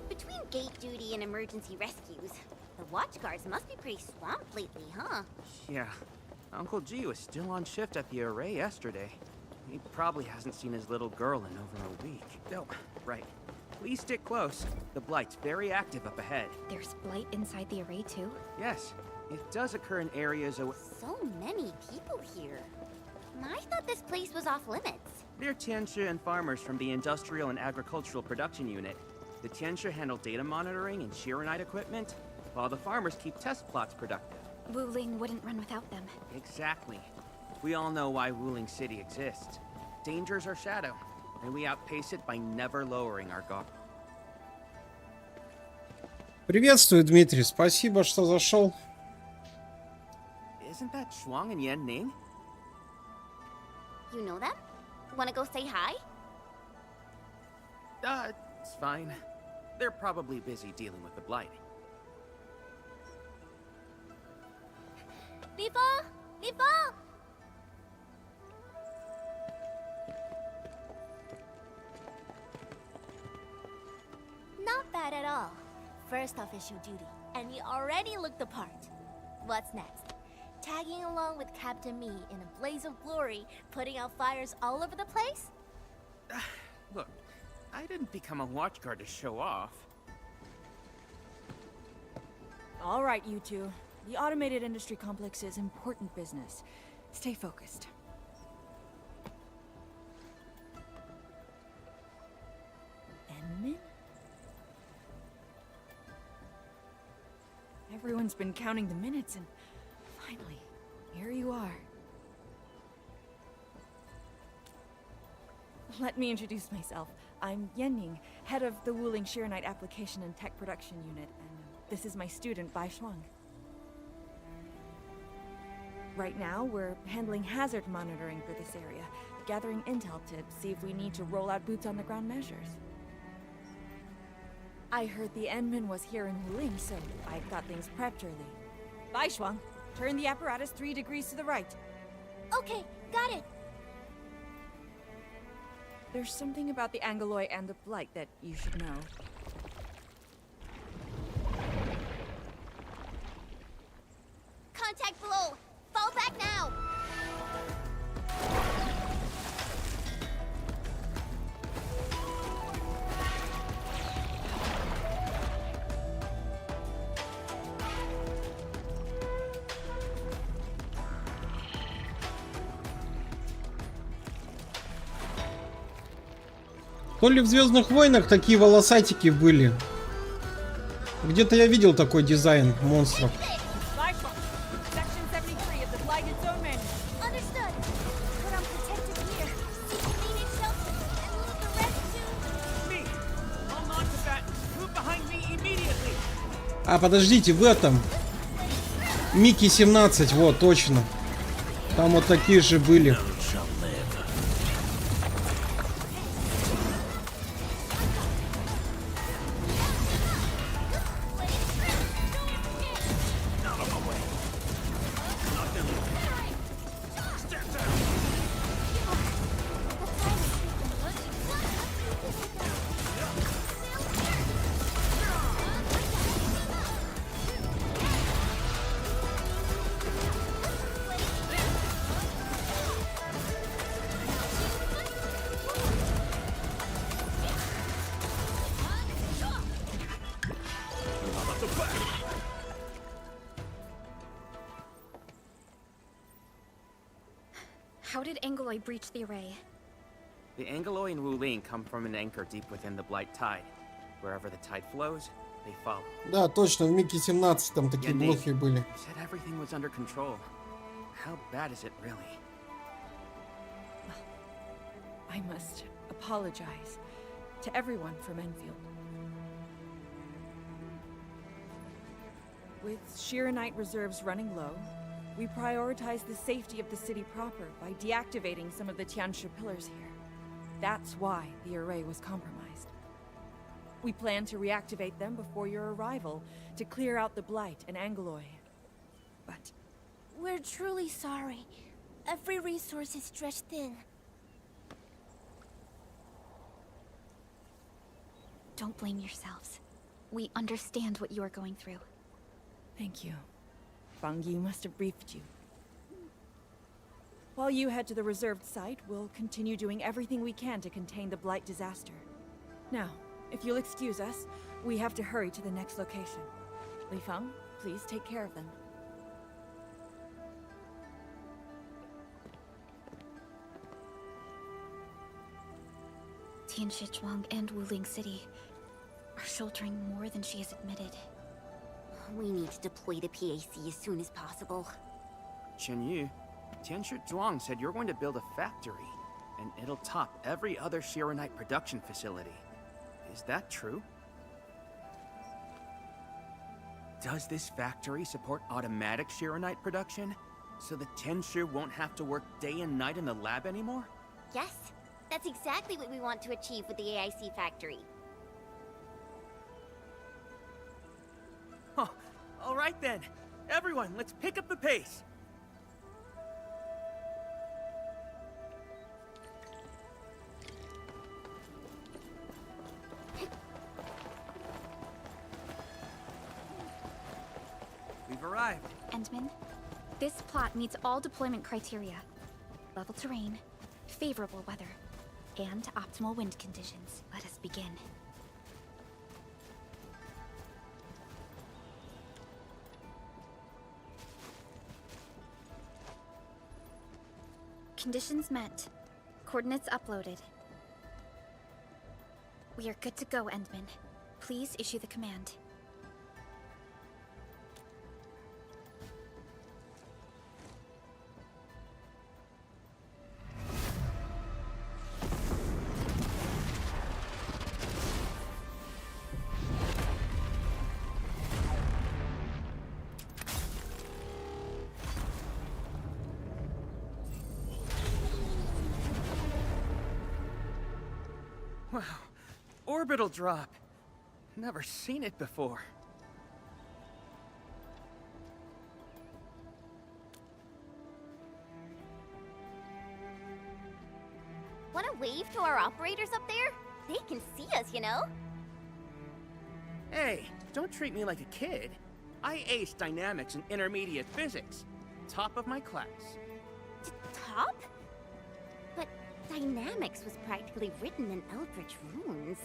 Between gate duty and emergency rescues, the watch guards must be pretty swamped lately, huh? Yeah. Uncle G was still on shift at the array yesterday. He probably hasn't seen his little girl in over a week. Oh, right. Please stick close. The Blight's very active up ahead. There's blight inside the array too? Yes. It does occur in areas away. So many people here. I thought this place was off limits. They're Tianshi and farmers from the Industrial and Agricultural Production Unit. The Tianshi handle data monitoring and Shiranite equipment, while the farmers keep test plots productive. Wuling wouldn't run without them. Exactly. We all know why Wuling City exists. Dangers are shadow, and we outpace it by never lowering our guard. Приветствую, Дмитрий. Спасибо, что зашел. Isn't that Shuang and Yan Ning? You know them? Wanna go say hi? It's fine. They're probably busy dealing with the Blight. Lifa! Lifa! Not bad at all. First official duty, and you already look the part. What's next? Tagging along with Captain Me in a blaze of glory, putting out fires all over the place? Look, I didn't become a watchguard to show off. All right, you two. The automated industry complex is important business. Stay focused. Enmin? Everyone's been counting the minutes and finally, here you are. Let me introduce myself. I'm Yenning, head of the Wuling Shiranite Application and Tech Production Unit, and this is my student, Bai Shuang. Right now, we're handling hazard monitoring for this area, gathering intel to see if we need to roll out boots-on-the-ground measures. I heard the Enmin was here in Wuling, so I got things prepped early. Bai Shuang, turn the apparatus 3 degrees to the right. Okay, got it. There's something about the Angoloi and the Blight that you should know. Contact below. Fall back now. То ли в Звездных войнах такие волосатики были. Где-то я видел такой дизайн монстров. А, подождите, в этом Микки 17, вот, точно. Там вот такие же были. How did Angeloy breach the array? The Angeloy and Wuling come from an anchor deep within the Blight Tide. Wherever the tide flows, they follow. Да, точно, в Микки 17 там такие блохи были. You said everything was under control. How bad is it really? I must apologize to everyone from Endfield. With Shiranite reserves running low, we prioritize the safety of the city proper by deactivating some of the Tianshu pillars here. That's why the array was compromised. We plan to reactivate them before your arrival to clear out the Blight and Angeloy. But we're truly sorry. Every resource is stretched thin. Don't blame yourselves. We understand what you are going through. Thank you. Fang Yu must have briefed you. While you head to the reserved site, we'll continue doing everything we can to contain the Blight disaster. Now, if you'll excuse us, we have to hurry to the next location. Li Feng, please take care of them. Tianshi and Wuling City are sheltering more than she has admitted. We need to deploy the PAC as soon as possible. Chen Tianshi Zhuang said you're going to build a factory, and it'll top every other Shiranite production facility. Is that true? Does this factory support automatic Shiranite production? So the Tianshi won't have to work day and night in the lab anymore? Yes, that's exactly what we want to achieve with the AIC factory. Huh. All right then. Everyone, let's pick up the pace. We've arrived. Endman, this plot meets all deployment criteria. Level terrain, favorable weather, and optimal wind conditions. Let us begin. Conditions met. Coordinates uploaded. We are good to go, Endman. Please issue the command. Wow. Orbital drop. Never seen it before. Want to wave to our operators up there? They can see us, you know? Hey, don't treat me like a kid. I aced dynamics and intermediate physics. Top of my class. Top? But dynamics was practically written in Eldritch runes.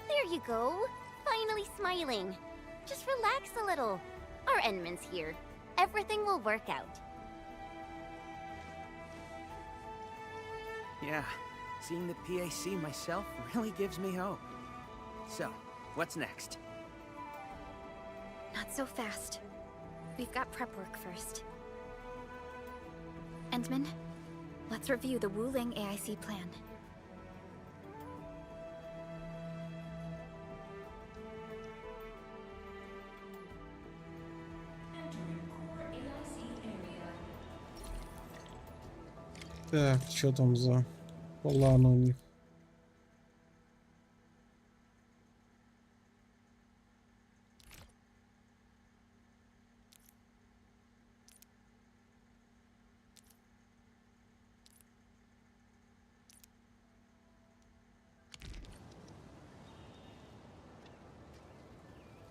There you go. Finally smiling. Just relax a little. Our Endman's here. Everything will work out. Yeah, seeing the PAC myself really gives me hope. So, what's next? Not so fast. We've got prep work first. Endman, let's review the Wuling AIC plan. Так, что там за план у них?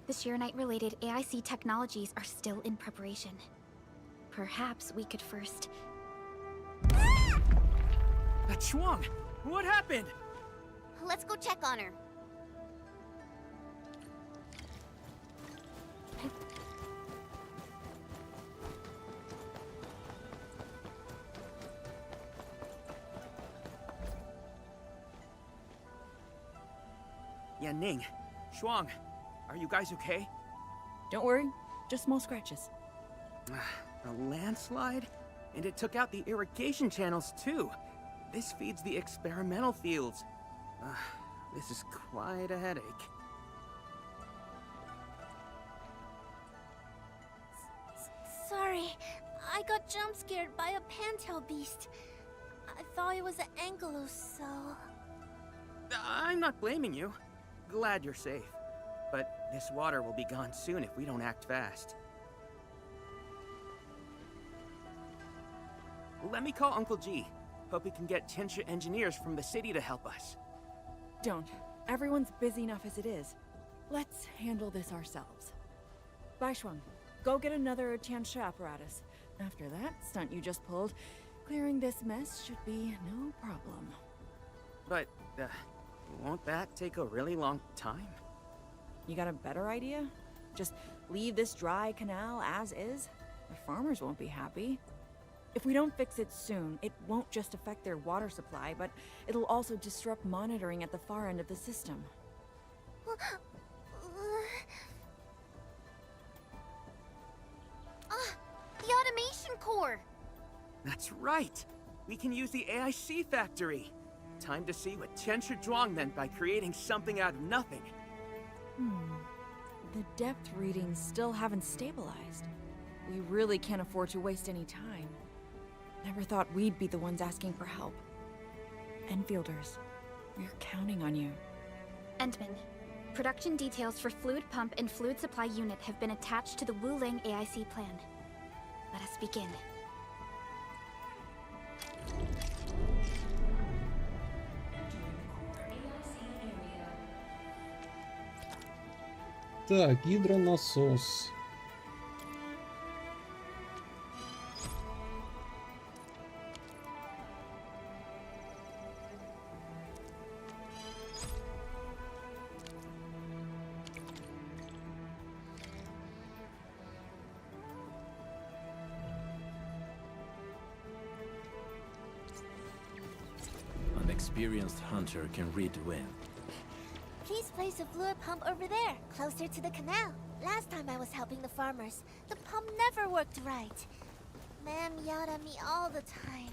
The Sheernite-related AIC technologies are still in preparation. Perhaps we could first... Chuang! What happened? Let's go check on her. Ning, Shuang, are you guys okay? Don't worry, just small scratches. A landslide? And it took out the irrigation channels too. This feeds the experimental fields. This is quite a headache. Sorry, I got jump scared by a pantail beast. I thought it was an angelos, so... I'm not blaming you. Glad you're safe. But this water will be gone soon if we don't act fast. Let me call Uncle G. Hope we can get Tianxia engineers from the city to help us. Don't. Everyone's busy enough as it is. Let's handle this ourselves. Bai Shuang, go get another Tianxia apparatus. After that stunt you just pulled, clearing this mess should be no problem. But, won't that take a really long time? You got a better idea? Just leave this dry canal as is? The farmers won't be happy. If we don't fix it soon, it won't just affect their water supply, but it'll also disrupt monitoring at the far end of the system. The automation core! That's right! We can use the AIC factory! Time to see what Tianxia Zhuang meant by creating something out of nothing. The depth readings still haven't stabilized. We really can't afford to waste any time. Never thought we'd be the ones asking for help. Enfielders, we're counting on you. Endman, production details for fluid pump and fluid supply unit have been attached to the Wuling AIC plan. Let us begin. Так, гидронасос. An experienced hunter can read the wind. Please place a fluid pump over there, closer to the canal. Last time I was helping the farmers, the pump never worked right. Ma'am yelled at me all the time.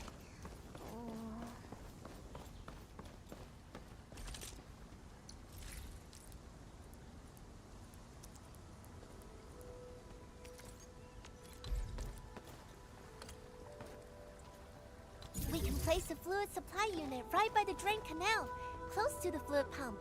We can place a fluid supply unit right by the drain canal, close to the fluid pump.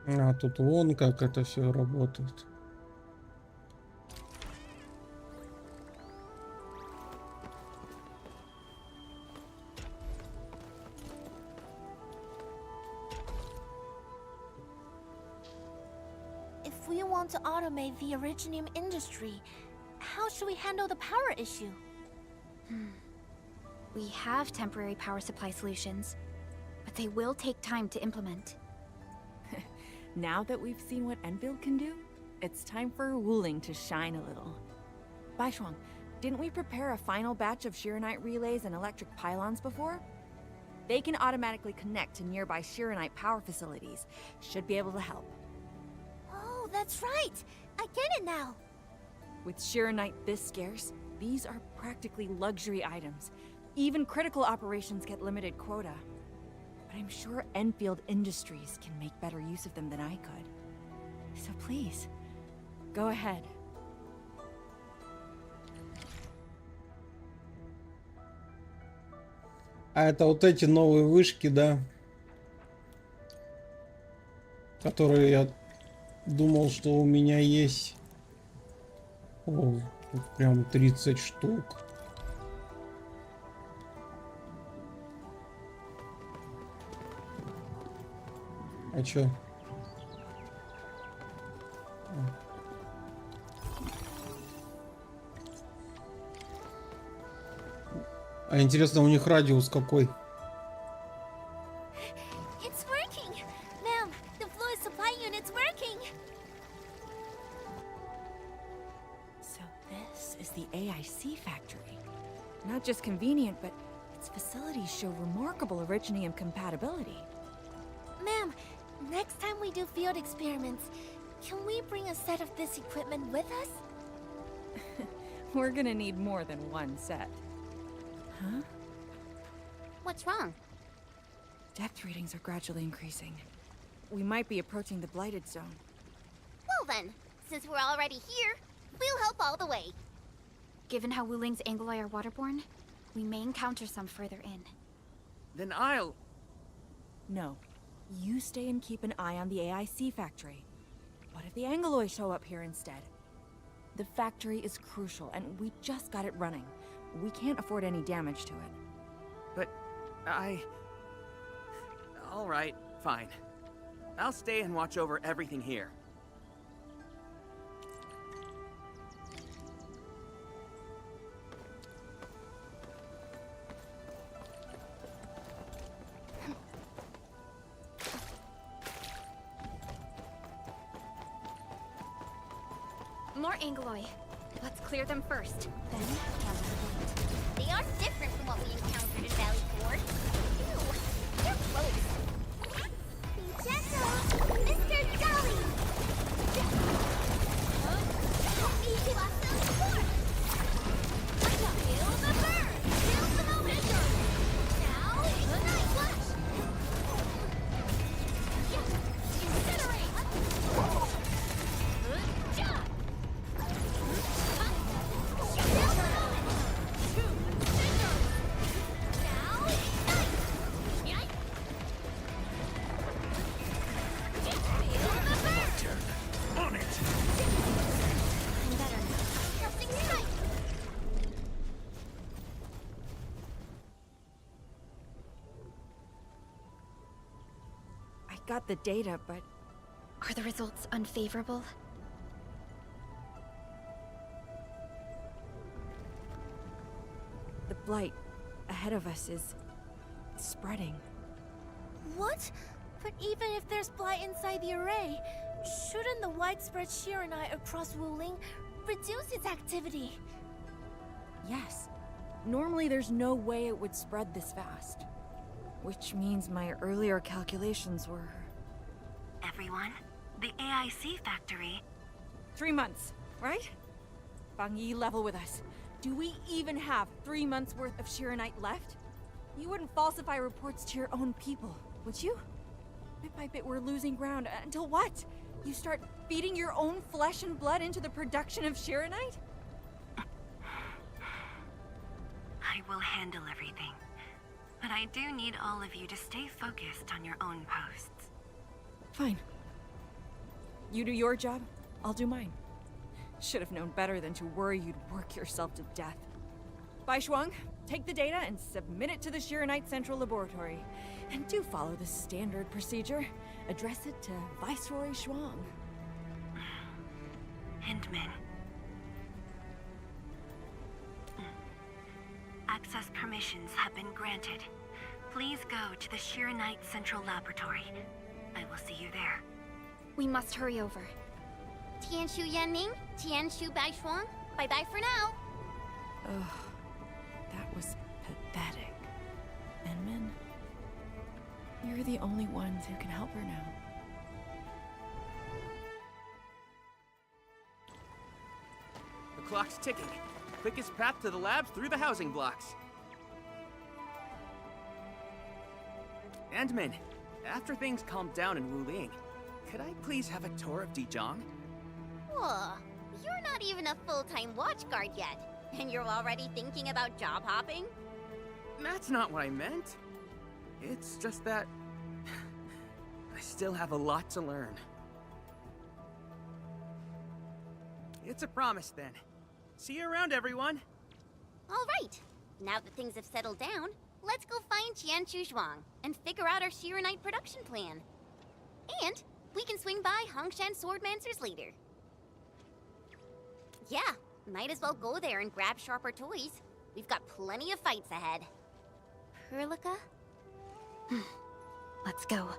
А тут вон как это все работает. want to automate the Arknights industry. How should we handle the power issue? We have temporary power supply solutions, but they will take time to implement. Now that we've seen what Endfield can do, it's time for Wuling to shine a little. Baishuang, didn't we prepare a final batch of Shiranite relays and electric pylons before? They can automatically connect to nearby Shiranite power facilities. Should be able to help. Oh, that's right! I get it now! With Shiranite this scarce, these are practically luxury items. Even critical operations get limited quota. But I'm sure Endfield Industries can make better use of them than I could. So please, go ahead. А это вот эти новые вышки, да? Которые я думал, что у меня есть. О, прям 30 штук. А чё? А интересно, у них радиус какой? It's working! Ma'am, the fluid supply unit's working! So this is the AIC factory. Not just convenient, but its facilities show remarkable Arknights compatibility. Ma'am, next time we do field experiments, can we bring a set of this equipment with us? We're gonna need more than one set. Huh? What's wrong? Depth readings are gradually increasing. We might be approaching the blighted zone. Well then, since we're already here, we'll help all the way. Given how Wuling's Angloi are waterborne, we may encounter some further in. Then I'll... No. You stay and keep an eye on the AIC factory. What if the Angloi show up here instead? The factory is crucial, and we just got it running. We can't afford any damage to it. But all right, fine. I'll stay and watch over everything here. More Angloi. Let's clear them first. Then handle the blight. They are different from what we encountered in Valley 4. Ew, they're close. Be gentle, Mr. Dolly! Easy Wassail Sport! Feel the burn! Feel the momentum! Now, night flash! Incinerate! Jump! Got the data, but... Are the results unfavorable? The blight ahead of us is... spreading. What? But even if there's blight inside the array, shouldn't the widespread Shiranite across Wuling reduce its activity? Yes. Normally there's no way it would spread this fast. Which means my earlier calculations were... Everyone, the AIC factory... 3 months, right? Bang Yi, level with us. Do we even have 3 months worth of Shiranite left? You wouldn't falsify reports to your own people, would you? Bit by bit we're losing ground, until what? You start feeding your own flesh and blood into the production of Shiranite? I will handle everything. But I do need all of you to stay focused on your own posts. Fine. You do your job, I'll do mine. Should have known better than to worry you'd work yourself to death. Baishuang, take the data and submit it to the Shiranite Central Laboratory. And do follow the standard procedure. Address it to Viceroy Shuang. Hindman. Access permissions have been granted. Please go to the Arknights Central Laboratory. I will see you there. We must hurry over. Tianshu Yanning, Tianshu Baishuang, bye-bye for now. Ugh, that was pathetic. Enman, you're the only ones who can help her now. The clock's ticking. Quickest path to the labs through the housing blocks. Endman, after things calm down in Wuling, could I please have a tour of Dijon? Whoa, you're not even a full-time watch guard yet, and you're already thinking about job hopping? That's not what I meant. It's just that I still have a lot to learn. It's a promise then. See you around, everyone. All right. Now that things have settled down, let's go find Tianshu Zhuang and figure out our Arknight production plan. And we can swing by Hongshan Swordmancer's later. Yeah, might as well go there and grab sharper toys. We've got plenty of fights ahead. Perlica? Let's go.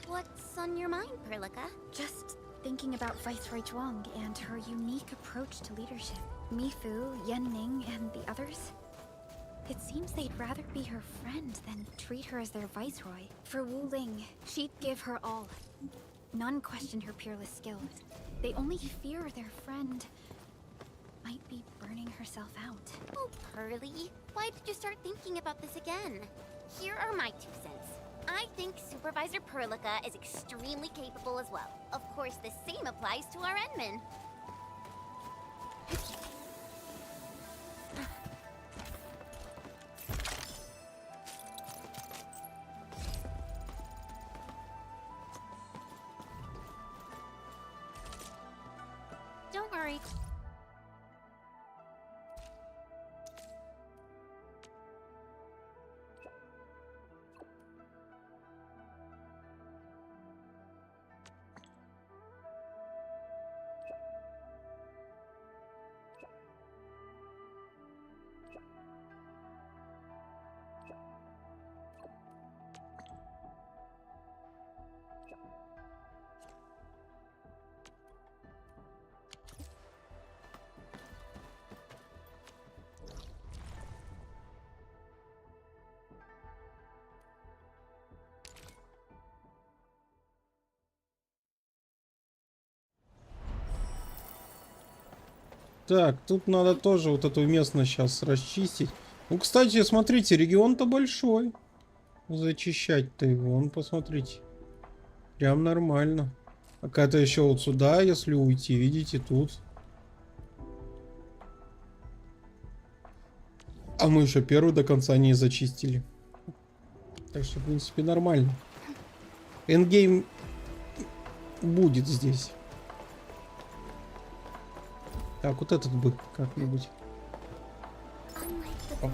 What's on your mind, Perlica? Just thinking about Viceroy Zhuang and her unique approach to leadership. Mifu, Yanning, and the others. It seems they'd rather be her friend than treat her as their viceroy. For Wu Ling, she'd give her all. None question her peerless skill. They only fear their friend might be burning herself out. Oh, Pearly, why did you start thinking about this again? Here are my 2 cents. I think Supervisor Perlica is extremely capable as well. Of course, the same applies to our Endman. Don't worry. Так, тут надо тоже вот эту местность сейчас расчистить. Ну, кстати, смотрите, регион-то большой. Зачищать-то его, вон, посмотрите. Прям нормально. А как-то еще вот сюда, если уйти, видите, тут. А мы еще первую до конца не зачистили. Так что, в принципе, нормально. Эндгейм будет здесь. Так, вот этот бы как-нибудь. Опа.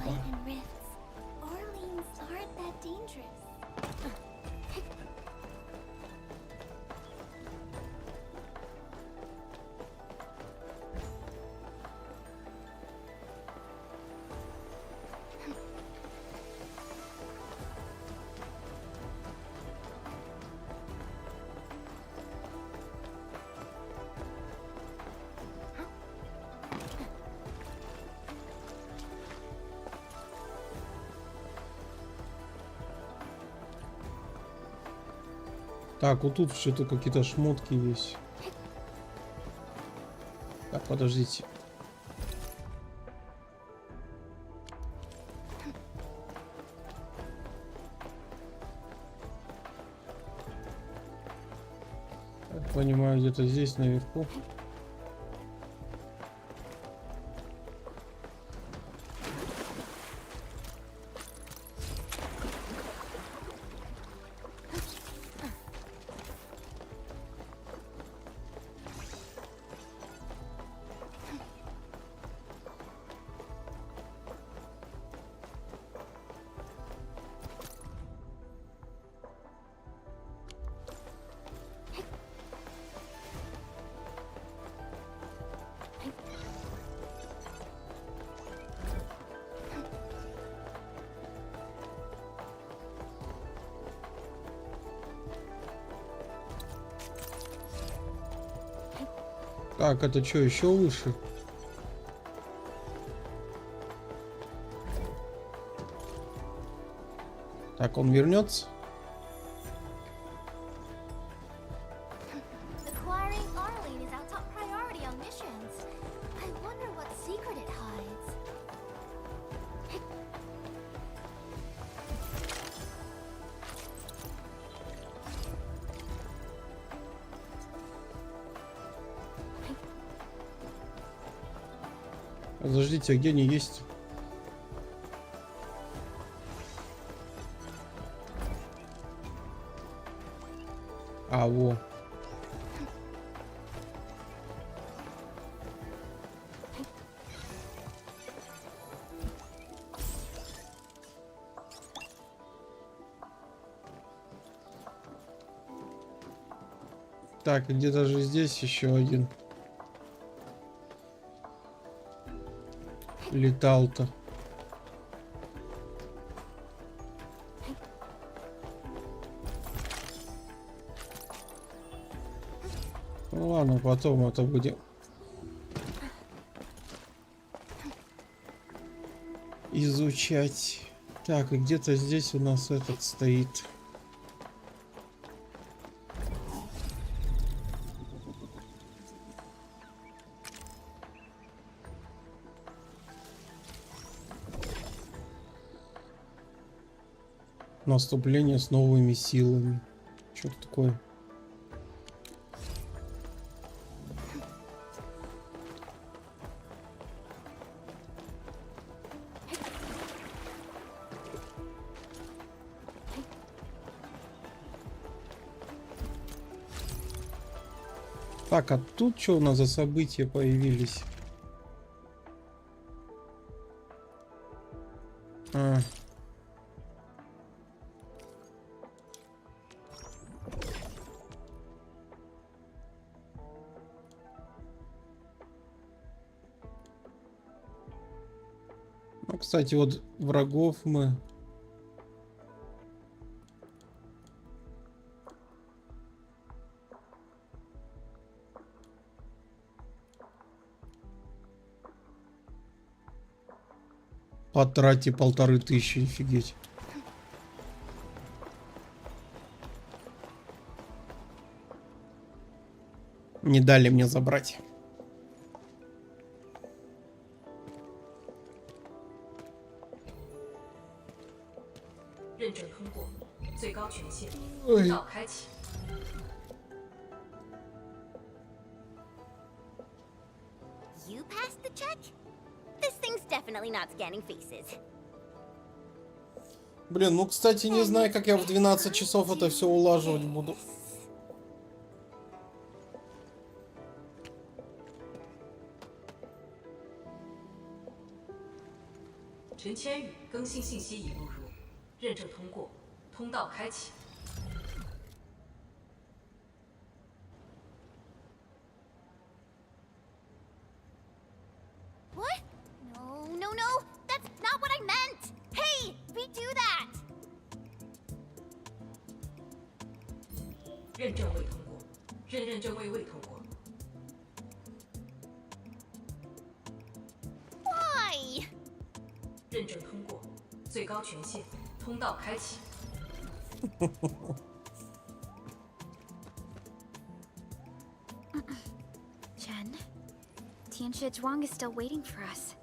Так, вот тут что-то какие-то шмотки есть. Так, подождите. Так, понимаю, где-то здесь наверху. Так, это что, еще выше? Так, он вернется? Acquiring Arlene is our top priority on missions. I wonder what secret it hides. Подождите, а где они есть? А, во. Так, и где-то же здесь еще один летал-то. Ну ладно, потом это будем изучать. Так, и где-то здесь у нас этот стоит. Наступление с новыми силами. Что-то такое. Так, а тут что у нас за события появились? Ну, кстати, вот врагов мы... Потратьте 1500, офигеть. Не дали мне забрать. Ой. You passed the check? This thing's definitely not scanning faces. Блин, ну, кстати, не знаю, как я в 12 часов это все улаживать буду. What? No, no, no! That's not what I meant! Hey! Redo that! Why? Chen, Tianxie Zhuang is still waiting for us.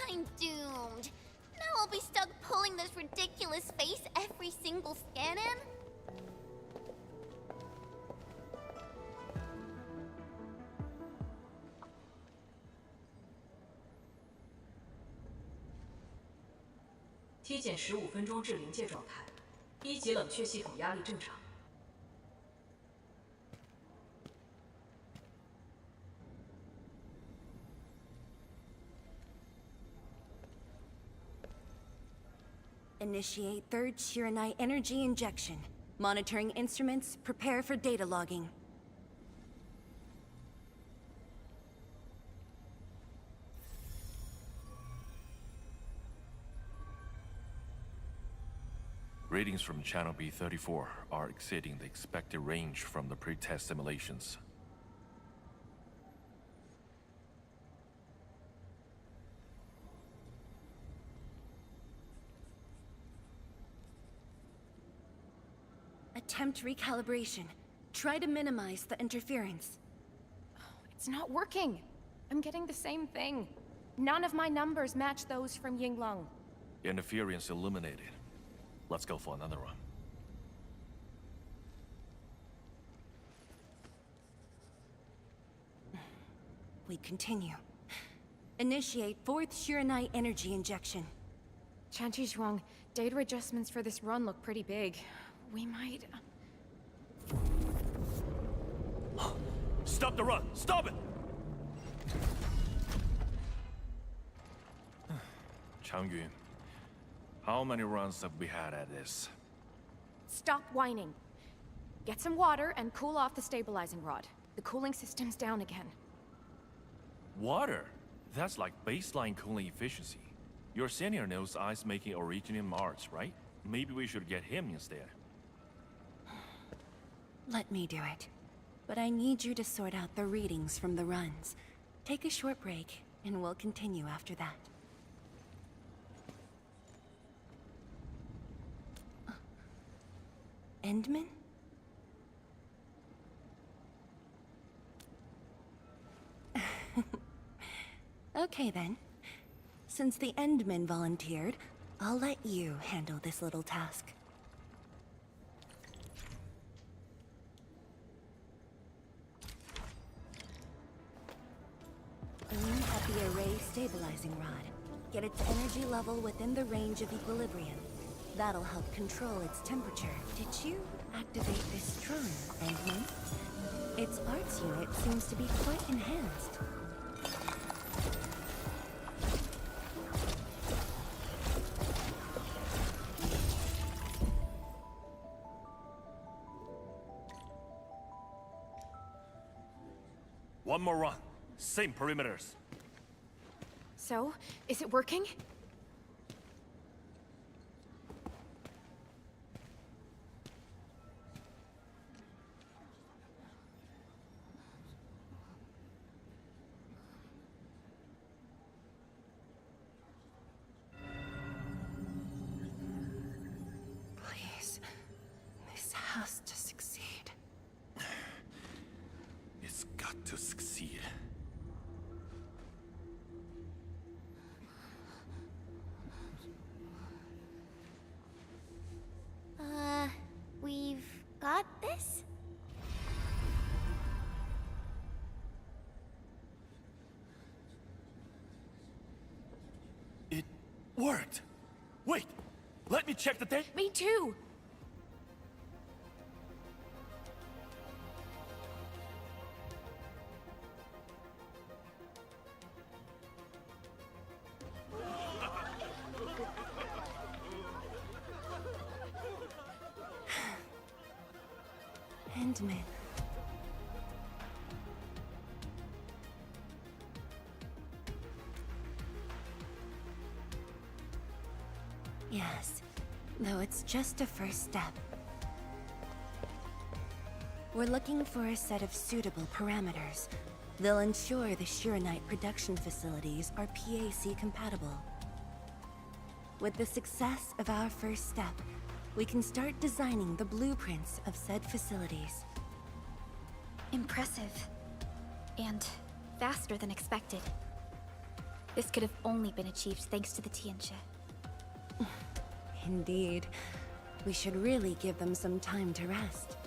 I'm doomed. Now I'll be stuck pulling this ridiculous face every single scan-in? Initiate third Shiranite energy injection. Monitoring instruments, prepare for data logging. Readings from channel B34 are exceeding the expected range from the pre-test simulations. Attempt recalibration. Try to minimize the interference. It's not working. I'm getting the same thing. None of my numbers match those from Yinglong. Interference eliminated. Let's go for another run. We continue. Initiate 4th Shurenite energy injection. Chanchi's wrong. Data adjustments for this run look pretty big. We might... Stop the run! Stop it! Changyun, how many runs have we had at this? Stop whining. Get some water and cool off the stabilizing rod. The cooling system's down again. Water? That's like baseline cooling efficiency. Your senior knows ice making originated in Mars, right? Maybe we should get him instead. Let me do it. But I need you to sort out the readings from the runs. Take a short break, and we'll continue after that. Endman? Okay then. Since the Endman volunteered, I'll let you handle this little task. Aim at the array stabilizing rod. Get its energy level within the range of equilibrium. That'll help control its temperature. Did you activate this drone, Endman? Its arts unit seems to be quite enhanced. One more run. Same perimeters. So, is it working? Please, this has to succeed. It's got to succeed. We've got this? It worked! Wait! Let me check the date! Me too! Endman. Yes, though it's just a first step. We're looking for a set of suitable parameters. They'll ensure the Shurenite production facilities are PAC compatible. With the success of our first step, we can start designing the blueprints of said facilities. Impressive. And faster than expected. This could have only been achieved thanks to the Tianxia. Indeed. We should really give them some time to rest.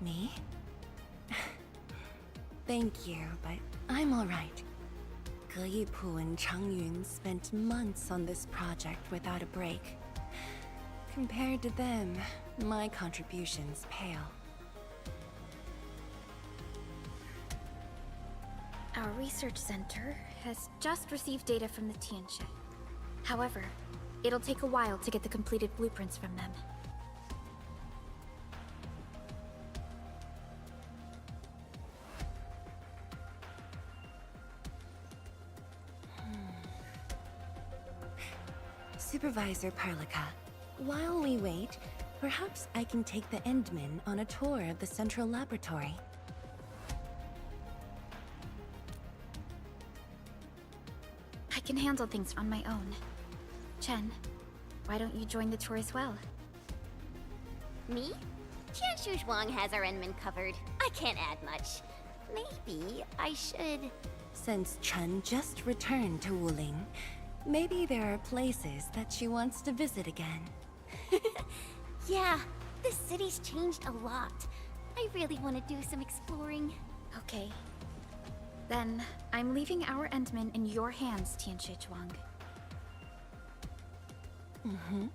Me? Thank you, but I'm all right. Ge Yipu and Changyun spent months on this project without a break. Compared to them, my contributions pale. Our research center has just received data from the Tianxia. However, it'll take a while to get the completed blueprints from them. Supervisor Parlica, while we wait, perhaps I can take the Endmen on a tour of the central laboratory. I can handle things on my own. Chen, why don't you join the tour as well? Me? Tianshu Zhuang has our Endman covered. I can't add much. Maybe I should... Since Chen just returned to Wuling, maybe there are places that she wants to visit again. Yeah, this city's changed a lot. I really want to do some exploring. Okay. Then, I'm leaving our Endman in your hands, Tianshu Zhuang. Mm-hmm.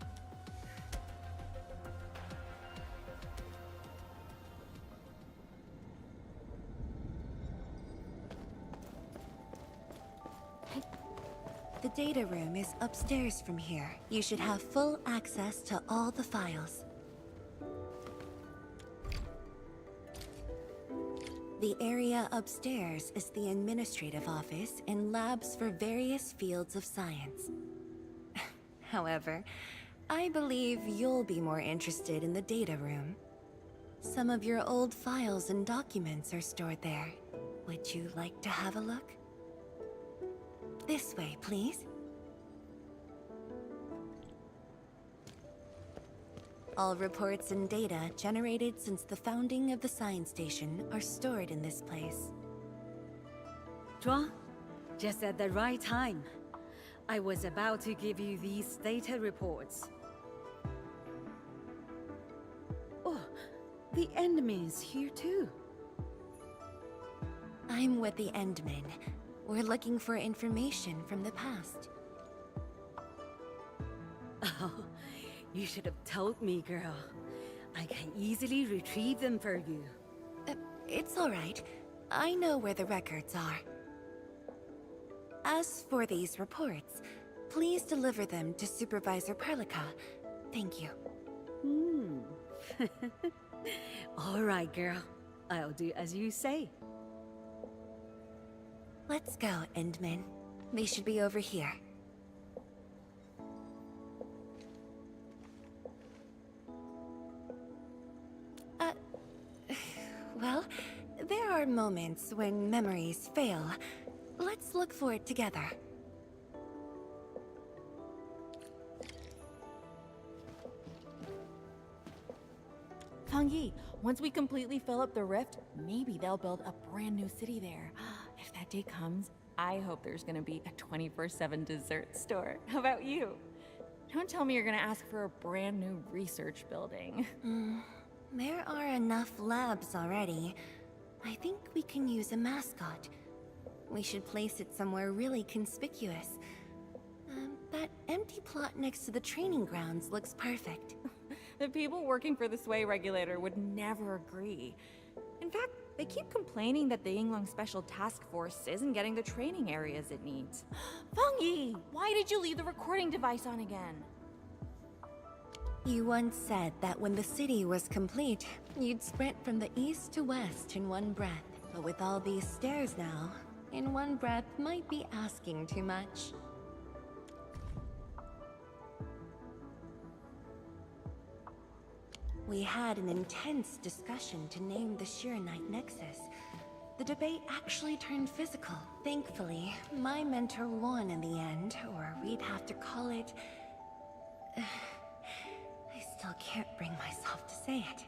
The data room is upstairs from here. You should have full access to all the files. The area upstairs is the administrative office and labs for various fields of science. However, I believe you'll be more interested in the data room. Some of your old files and documents are stored there. Would you like to have a look? This way, please. All reports and data generated since the founding of the science station are stored in this place. Zhuang, just at the right time. I was about to give you these data reports. Oh, the Endman's here too. I'm with the Endmen. We're looking for information from the past. Oh, you should have told me, girl. I can easily retrieve them for you. It's all right. I know where the records are. As for these reports, please deliver them to Supervisor Parlica. Thank you. All right, girl. I'll do as you say. Let's go, Endman. They should be over here. Well, there are moments when memories fail. Let's look for it together. Fangyi, once we completely fill up the rift, maybe they'll build a brand new city there. If that day comes, I hope there's gonna be a 24/7 dessert store. How about you? Don't tell me you're gonna ask for a brand new research building. There are enough labs already. I think we can use a mascot. We should place it somewhere really conspicuous. That empty plot next to the training grounds looks perfect. The people working for the Sway Regulator would never agree. In fact, they keep complaining that the Yinglong Special Task Force isn't getting the training areas it needs. Fangyi, why did you leave the recording device on again? You once said that when the city was complete, you'd sprint from the east to west in one breath. But with all these stairs now, in one breath might be asking too much. We had an intense discussion to name the Shiranite Nexus. The debate actually turned physical. Thankfully, my mentor won in the end, or we'd have to call it... I still can't bring myself to say it.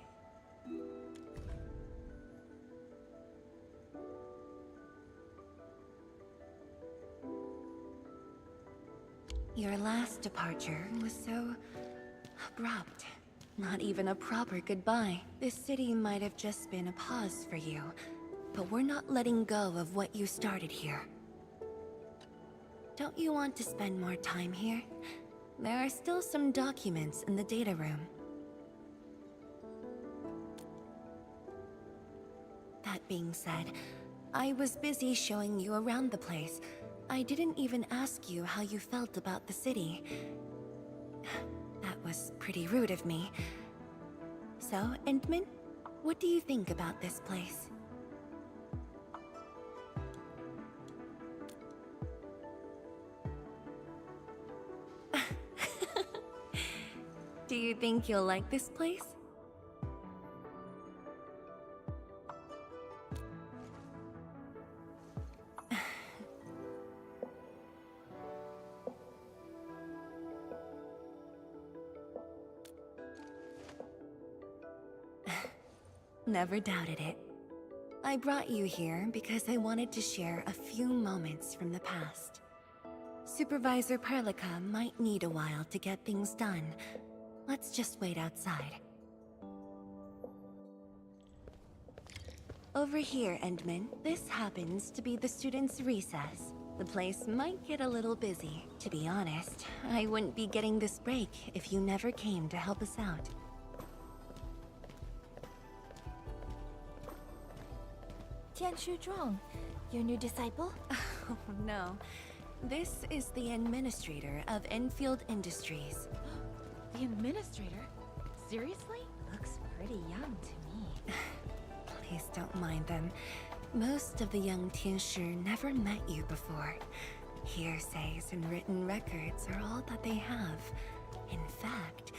Your last departure was so abrupt. Not even a proper goodbye. This city might have just been a pause for you, but we're not letting go of what you started here. Don't you want to spend more time here? There are still some documents in the data room. That being said, I was busy showing you around the place. I didn't even ask you how you felt about the city. That was pretty rude of me. So, Endman, what do you think about this place? Do you think you'll like this place? Never doubted it. I brought you here because I wanted to share a few moments from the past. Supervisor Perlica might need a while to get things done. Let's just wait outside. Over here, Endman, this happens to be the students' recess. The place might get a little busy. To be honest, I wouldn't be getting this break if you never came to help us out. Tianshu Zhuang, your new disciple? Oh, no. This is the administrator of Endfield Industries. The administrator? Seriously? Looks pretty young to me. Please don't mind them. Most of the young Tianshu never met you before. Hearsays and written records are all that they have. In fact,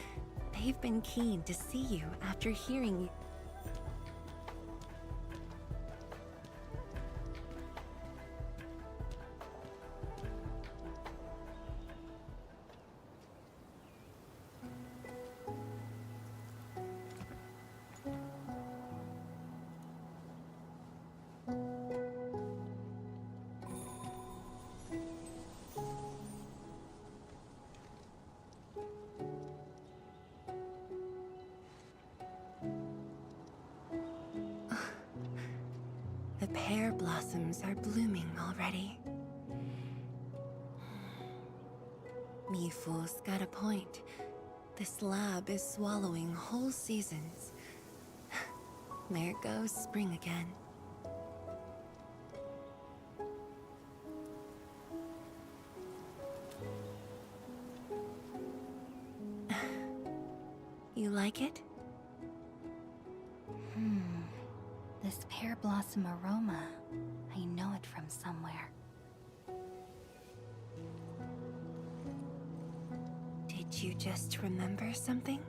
they've been keen to see you after hearing you. The pear blossoms are blooming already. Mifu's got a point. This lab is swallowing whole seasons. There goes spring again. You like it? This pear blossom aroma, I know it from somewhere. Did you just remember something?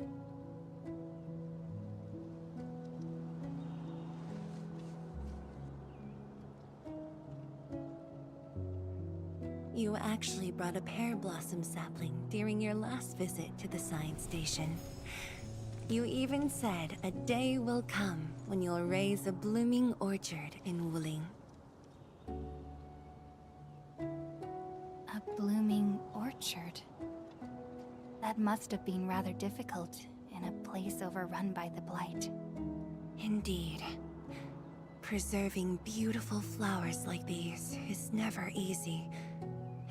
You actually brought a pear blossom sapling during your last visit to the science station. You even said a day will come when you'll raise a blooming orchard in Wuling. A blooming orchard? That must have been rather difficult in a place overrun by the Blight. Indeed. Preserving beautiful flowers like these is never easy,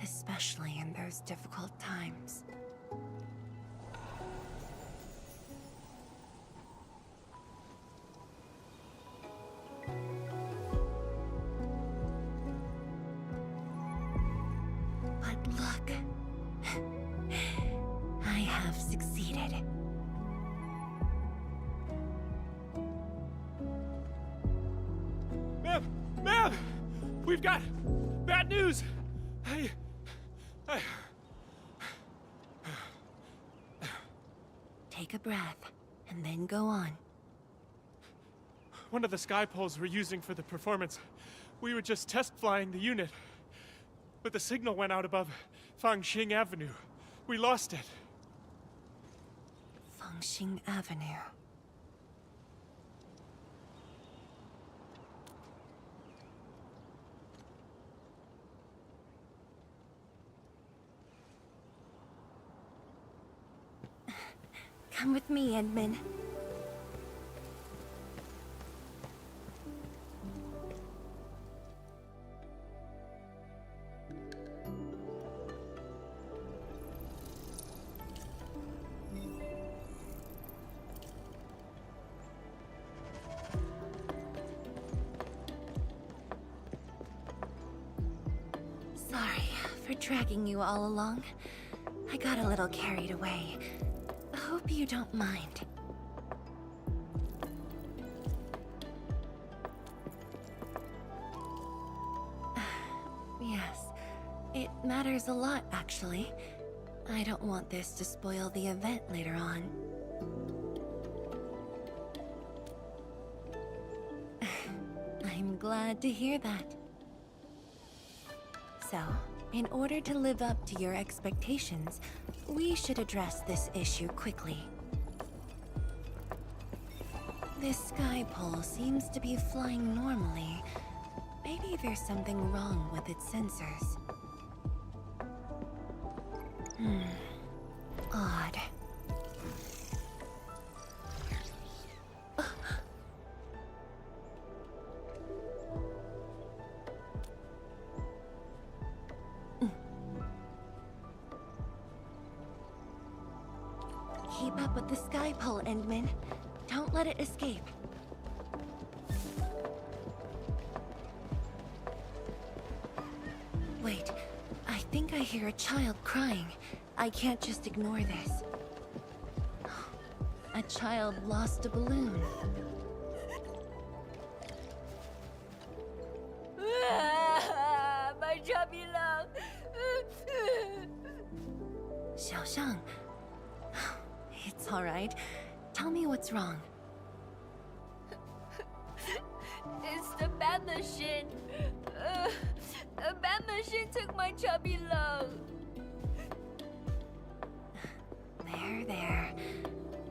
especially in those difficult times. But look, I have succeeded. Ma'am! We've got bad news! Take a breath, and then go on. One of the sky poles we're using for the performance, we were just test flying the unit. But the signal went out above Fangxing Avenue. We lost it. Fangxing Avenue. Come with me, Endman. Sorry for dragging you all along. I got a little carried away. Hope you don't mind. Yes, it matters a lot, actually. I don't want this to spoil the event later on. I'm glad to hear that. So, in order to live up to your expectations, we should address this issue quickly. This sky pole seems to be flying normally. Maybe there's something wrong with its sensors. Odd. Keep up with the sky pole, Endman. Don't let it escape. Wait, I think I hear a child crying. I can't just ignore this. A child lost a balloon. My chubby love. Xiaoxiang. It's all right. Tell me what's wrong. It's the bad machine. A bad machine took my chubby love. There.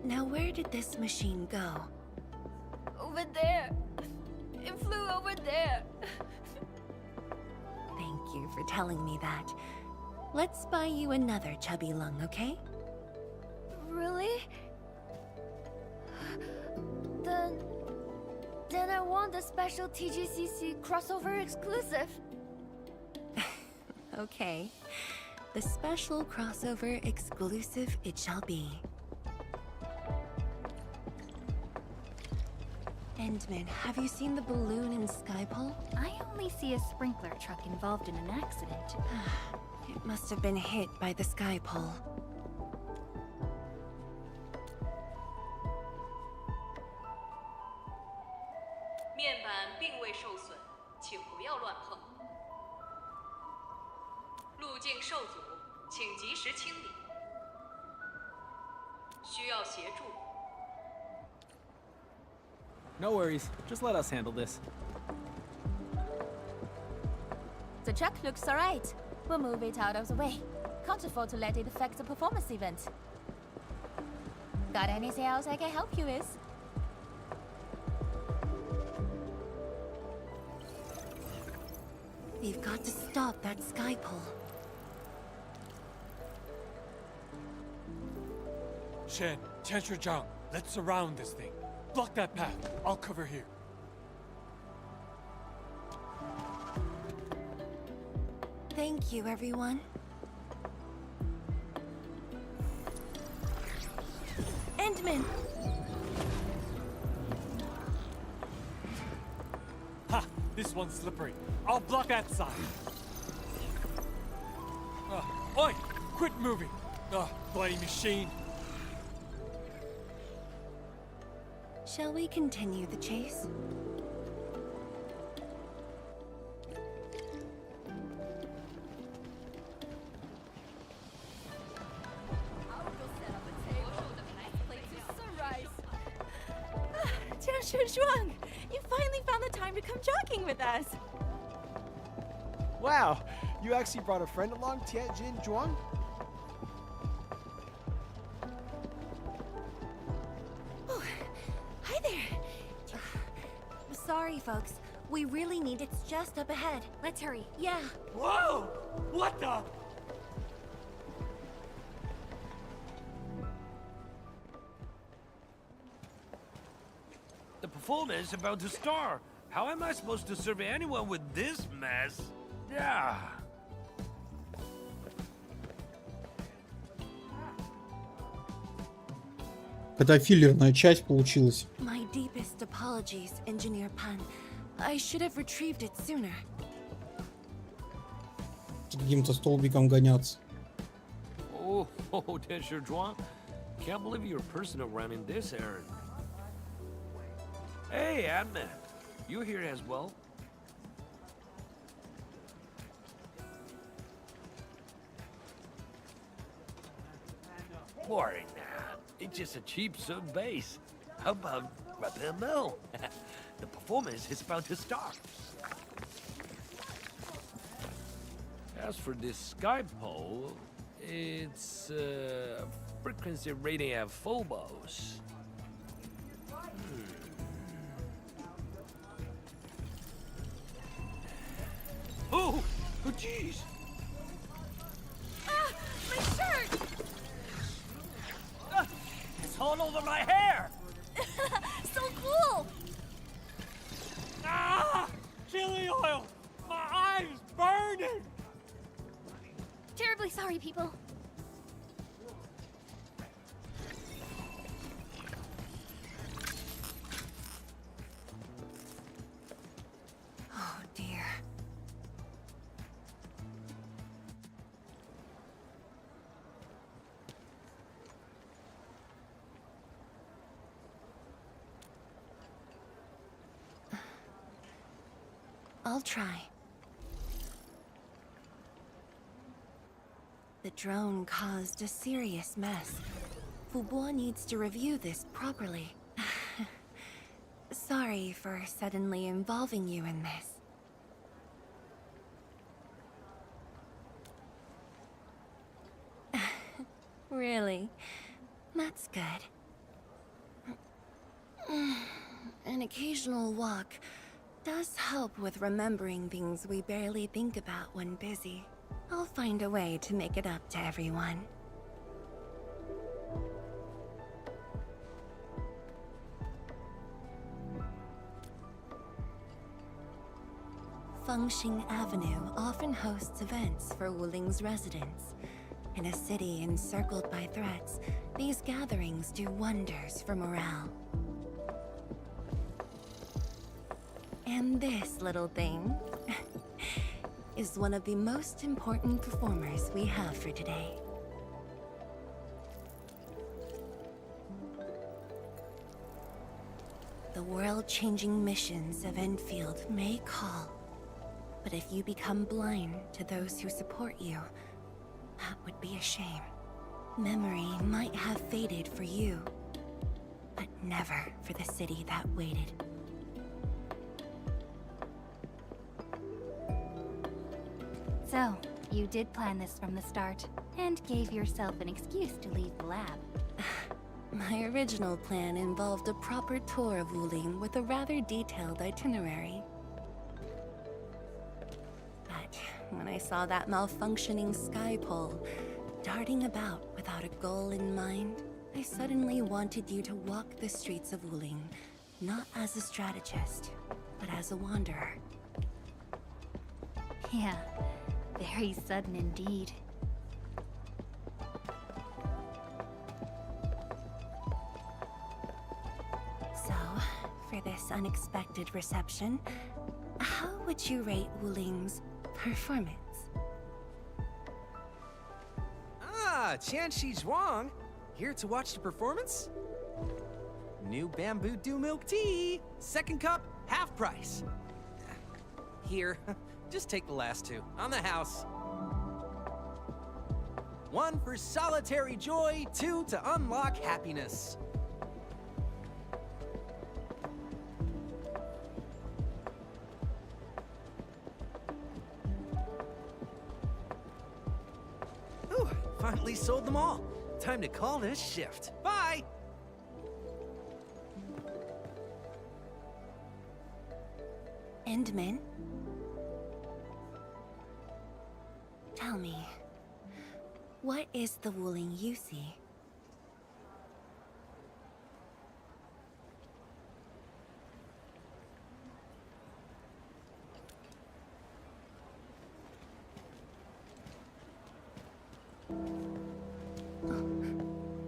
Now where did this machine go? Over there. It flew over there. Thank you for telling me that. Let's buy you another chubby lung, okay? Really? Then I want the special TGCC crossover exclusive. Okay. The special crossover exclusive it shall be. Endman, have you seen the balloon in Skypole? I only see a sprinkler truck involved in an accident. It must have been hit by the Skypole. 面板并未受损，请不要乱碰。路径受阻，请及时清理。需要协助。 No worries, just let us handle this. The truck looks alright. We'll move it out of the way. Can't afford to let it affect the performance event. Got anything else I can help you with? We've got to stop that Skypole. Shen, Zhang, let's surround this thing. Block that path. I'll cover here. Thank you, everyone. Endman! Ha! This one's slippery. I'll block that side. Oi! Quit moving! Bloody machine! Shall we continue the chase? Zhuang, you finally found the time to come jogging with us. Wow, you actually brought a friend along, Tianjin Zhuang? Oh, hi there. Sorry, folks. We really need it's just up ahead. Let's hurry. Yeah. Whoa! What the? The performance is about to start. How am I supposed to serve anyone with this mess? Yeah. Какая филлерная часть получилась. My deepest apologies, Engineer Pan. I should have retrieved it sooner. Каким-то столбиком гоняться. Oh, Dasher Zhuang. Can't believe you're personal running this errand. Hey, Admin. You here as well? worry now. It's just a cheap sub bass. How about grab a mill? The performance is about to start. As for this sky pole, it's frequency rating at phobos. Oh, jeez! Ah, my shirt! It's all over my hair! So cool! Ah! Chili oil! My eyes burning! Terribly sorry, people. Oh dear. I'll try. The drone caused a serious mess. Fubo needs to review this properly. Sorry for suddenly involving you in this. Really? That's good. An occasional walk does help with remembering things we barely think about when busy. I'll find a way to make it up to everyone. Fengxing Avenue often hosts events for Wuling's residents. In a city encircled by threats, these gatherings do wonders for morale. And this little thing is one of the most important performers we have for today. The world-changing missions of Endfield may call, but if you become blind to those who support you, that would be a shame. Memory might have faded for you, but never for the city that waited. So, you did plan this from the start, and gave yourself an excuse to leave the lab. My original plan involved a proper tour of Wuling with a rather detailed itinerary. But when I saw that malfunctioning sky pole darting about without a goal in mind, I suddenly wanted you to walk the streets of Wuling, not as a strategist, but as a wanderer. Yeah, very sudden indeed. So, for this unexpected reception, how would you rate Wuling's performance? Ah, Qianxi Zhuang. Here to watch the performance? New bamboo dew milk tea. Second cup, half price. Here, just take the last two. On the house. 1 for solitary joy, 2 to unlock happiness. Ooh, finally sold them all. Time to call this shift. Bye! Endman? Tell me, what is the Wuling you see?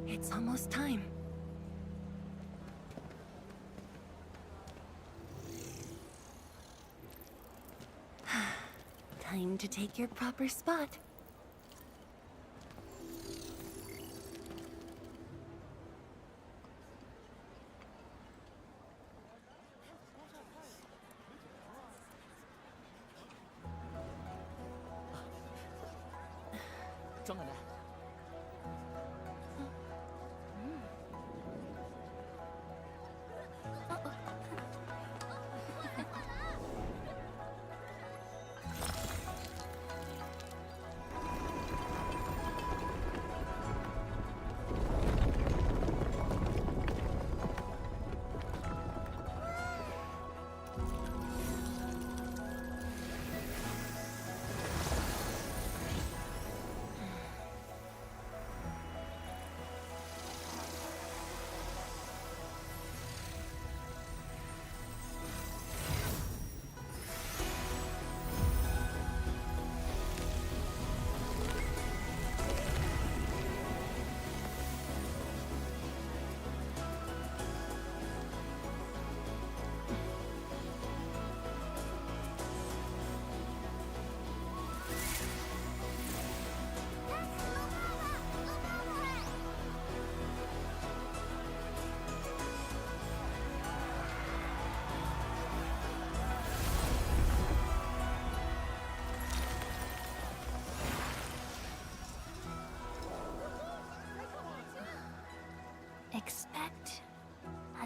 It's almost time. Time to take your proper spot.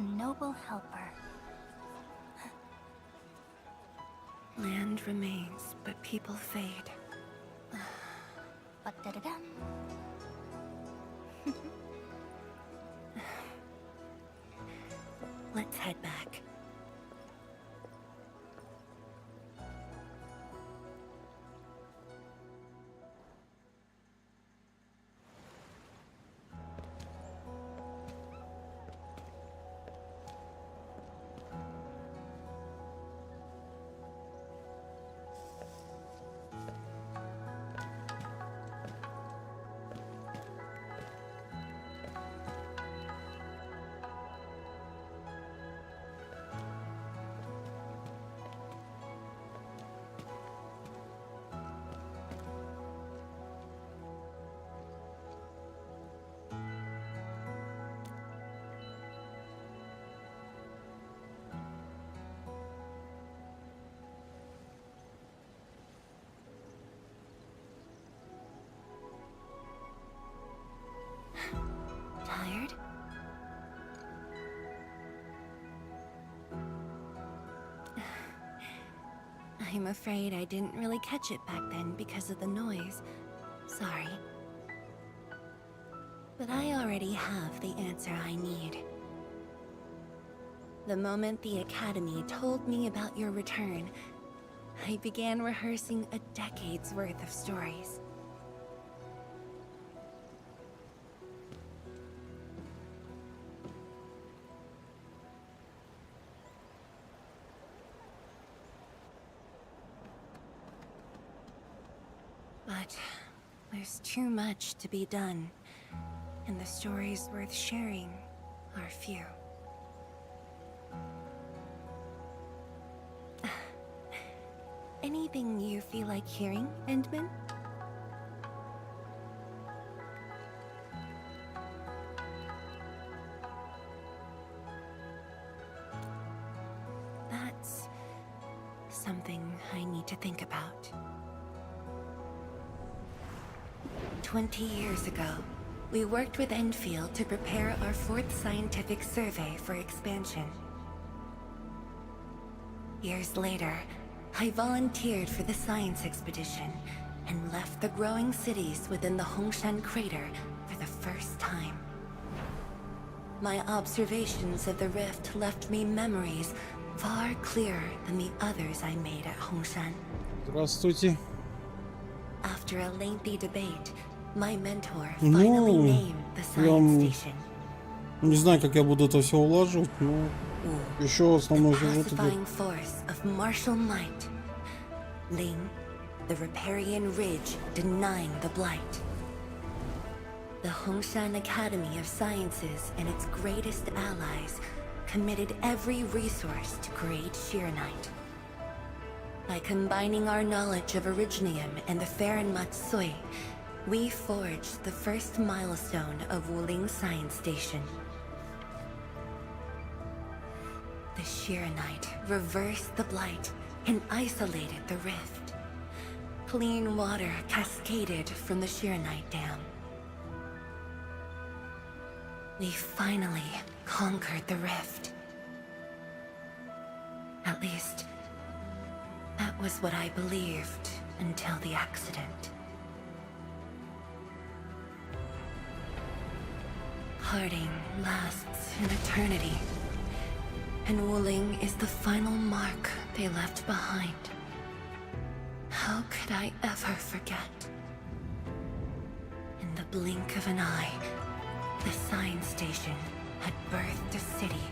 noble helper. Land remains, but people fade. Ba-da-da-dum. Let's head back. Tired? I'm afraid I didn't really catch it back then because of the noise. Sorry. But I already have the answer I need. The moment the Academy told me about your return, I began rehearsing a decade's worth of stories. But there's too much to be done, and the stories worth sharing are few. Anything you feel like hearing, Endman? That's something I need to think about. 20 years ago, we worked with Endfield to prepare our 4th scientific survey for expansion. Years later, I volunteered for the science expedition and left the growing cities within the Hongshan crater for the first time. My observations of the rift left me memories far clearer than the others I made at Hongshan. Здравствуйте. After a lengthy debate, my mentor finally named the science station. Не знаю, как я буду это все улаживать, но еще основной сюжет идет. Pacifying force of martial might. Ling, the riparian ridge denying the blight. The Hongshan Academy of Sciences and its greatest allies committed every resource to create Shiranite. By combining our knowledge of Originium and the Farron Matsui, we forged the first milestone of Wuling Science Station. The Shiranite reversed the blight and isolated the rift. Clean water cascaded from the Shiranite Dam. We finally conquered the rift. At least, that was what I believed until the accident. Parting lasts an eternity, and Wuling is the final mark they left behind. How could I ever forget? In the blink of an eye, the science station had birthed a city.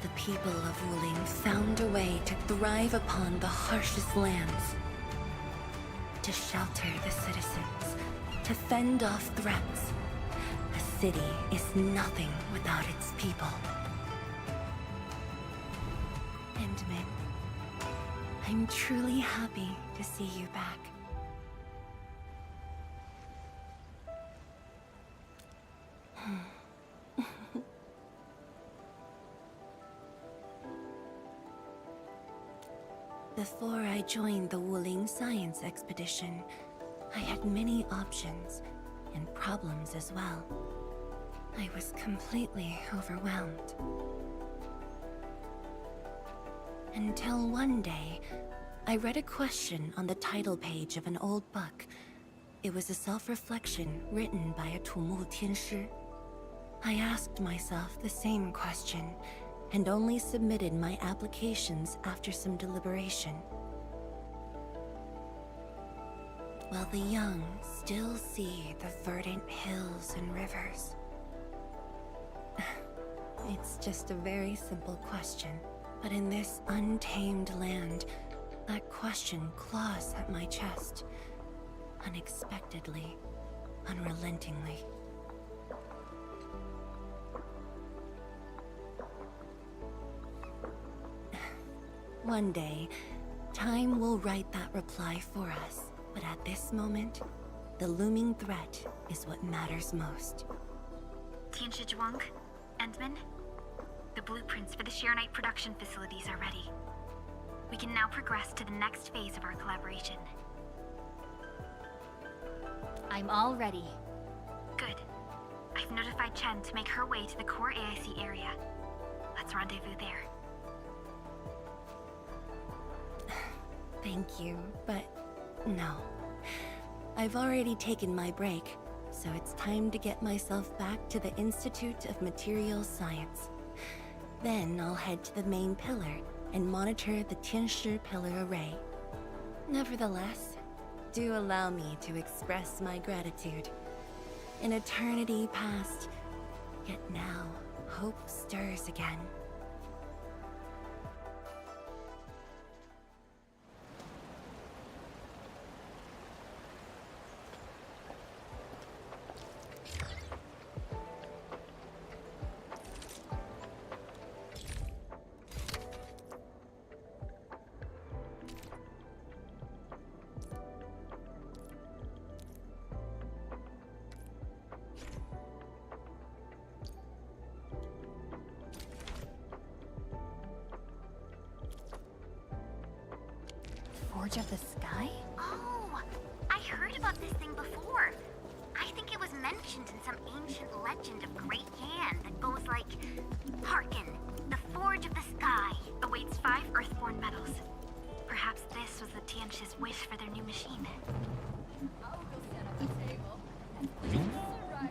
The people of Wuling found a way to thrive upon the harshest lands, to shelter the citizens, to fend off threats. A city is nothing without its people. Endman, I'm truly happy to see you back. Before I joined the Wuling Science Expedition, I had many options and problems as well. I was completely overwhelmed. Until one day, I read a question on the title page of an old book. It was a self-reflection written by a 土木天师. I asked myself the same question, and only submitted my applications after some deliberation. While the young still see the verdant hills and rivers. It's just a very simple question, but in this untamed land, that question claws at my chest, unexpectedly, unrelentingly. One day, time will write that reply for us, but at this moment, the looming threat is what matters most. Tianshi Zhuang, Endman, the blueprints for the Sheernite production facilities are ready. We can now progress to the next phase of our collaboration. I'm all ready. Good. I've notified Chen to make her way to the core AIC area. Let's rendezvous there. Thank you, but no. I've already taken my break, so it's time to get myself back to the Institute of Materials Science. Then I'll head to the main pillar and monitor the Tianshi pillar array. Nevertheless, do allow me to express my gratitude. An eternity past, yet now hope stirs again. Forge of the Sky? Oh, I heard about this thing before. I think it was mentioned in some ancient legend of Great Yan that goes like, Hearken, the Forge of the Sky awaits 5 Earthborn metals. Perhaps this was the Tianshi's wish for their new machine. I'll go set up a table and play sunrise.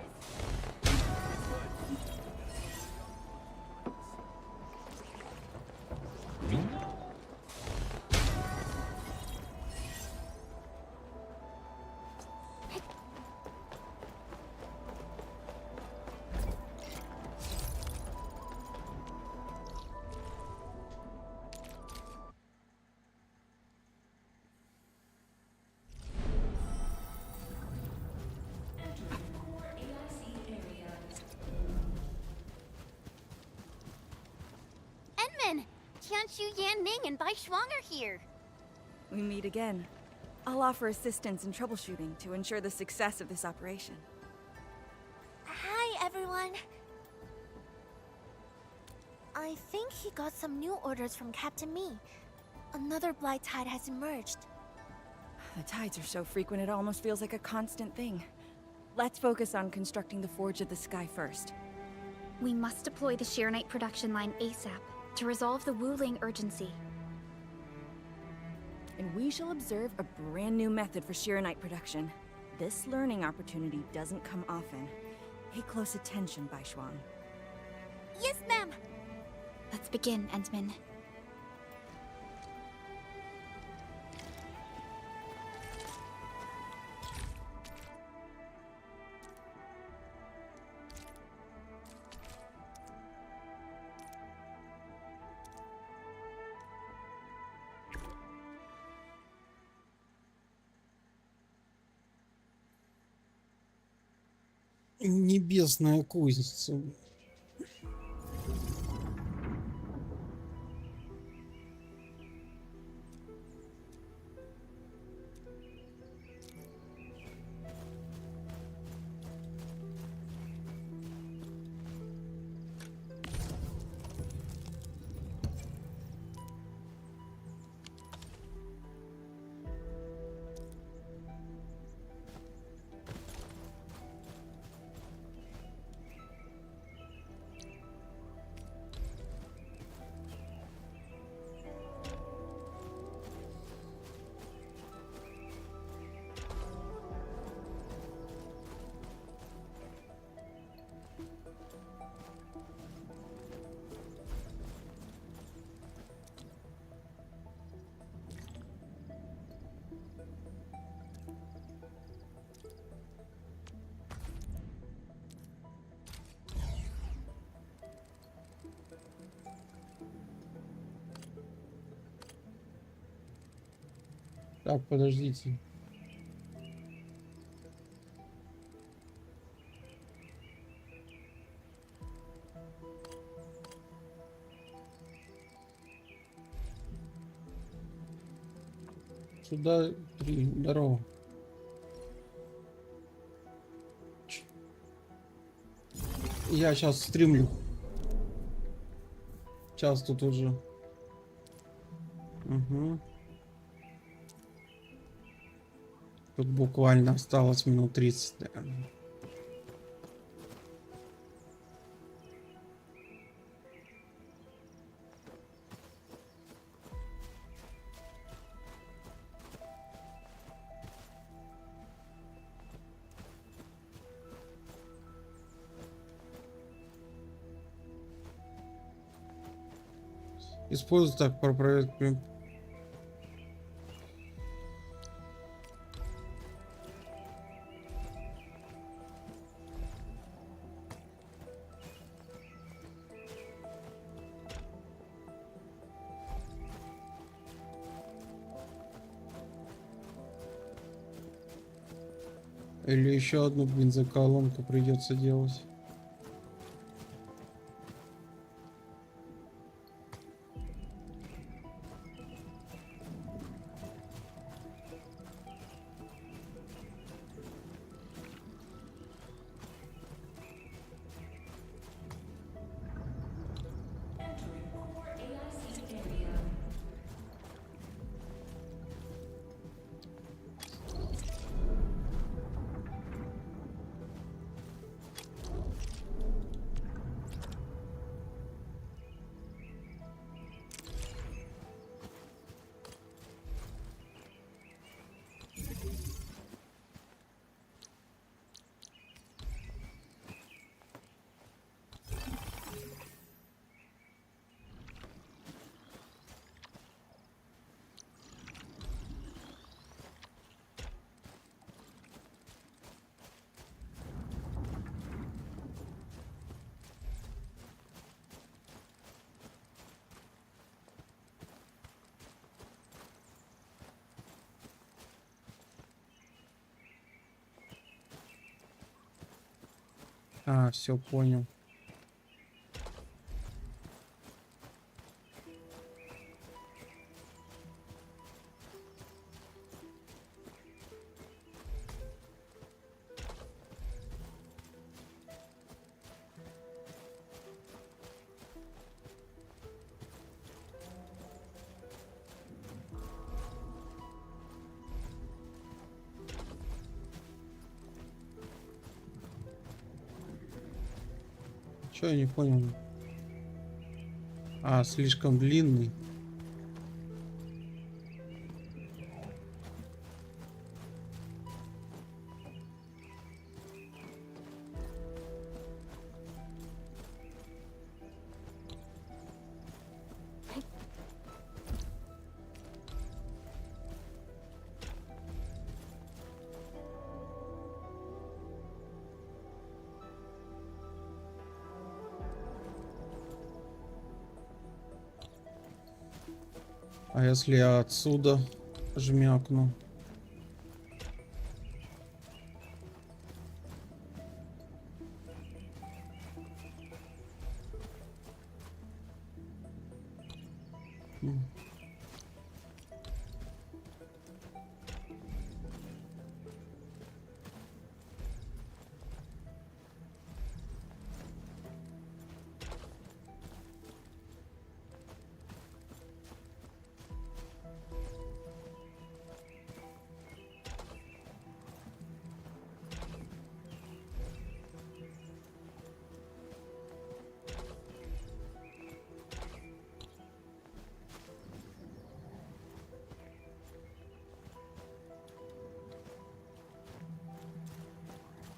Tianshu, Yan Ning, and Bai Shuang are here. We meet again. I'll offer assistance in troubleshooting to ensure the success of this operation. Hi, everyone. I think he got some new orders from Captain Mi. Another blight tide has emerged. The tides are so frequent it almost feels like a constant thing. Let's focus on constructing the Forge of the Sky first. We must deploy the Sheernite production line ASAP to resolve the Wuling urgency. And we shall observe a brand new method for Sheernite production. This learning opportunity doesn't come often. Pay close attention, Bai Shuang. Yes, ma'am. Let's begin, Endman. Небесная кузница. Так, подождите. Сюда 3. Здорово. Я сейчас стримлю. Сейчас тут уже. Угу. Тут буквально осталось минут 30, наверное. Используй так проверить. Или еще одну бензоколонку придется делать. А, все понял. Что я не понял? А, слишком длинный. А если я отсюда жмякну?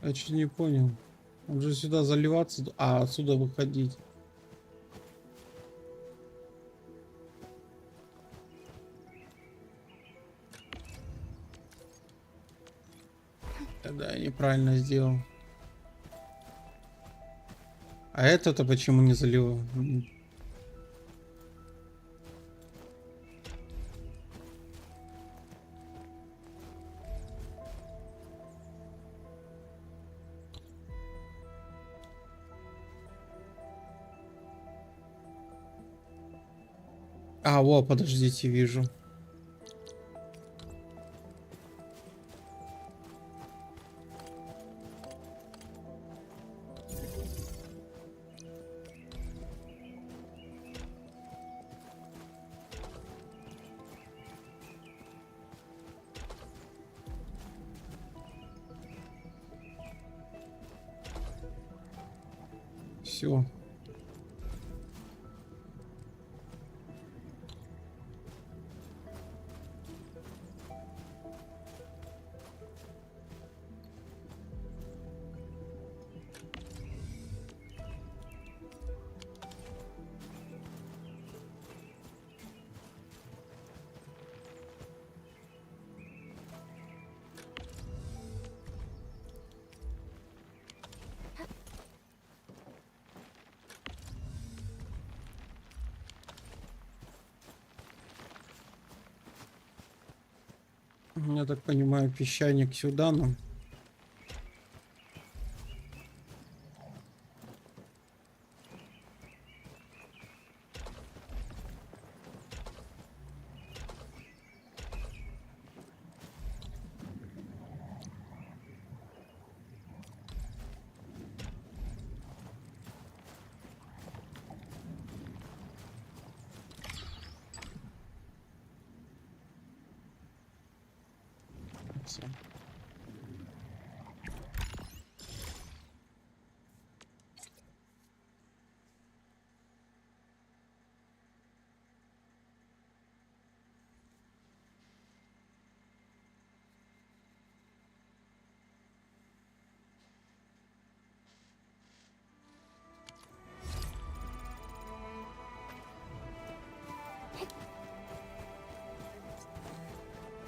Я чуть не понял. Он же сюда заливаться, а отсюда выходить. Тогда я неправильно сделал. А это-то почему не заливал? А, во, подождите, вижу. Все. Я так понимаю, песчаник сюда нам.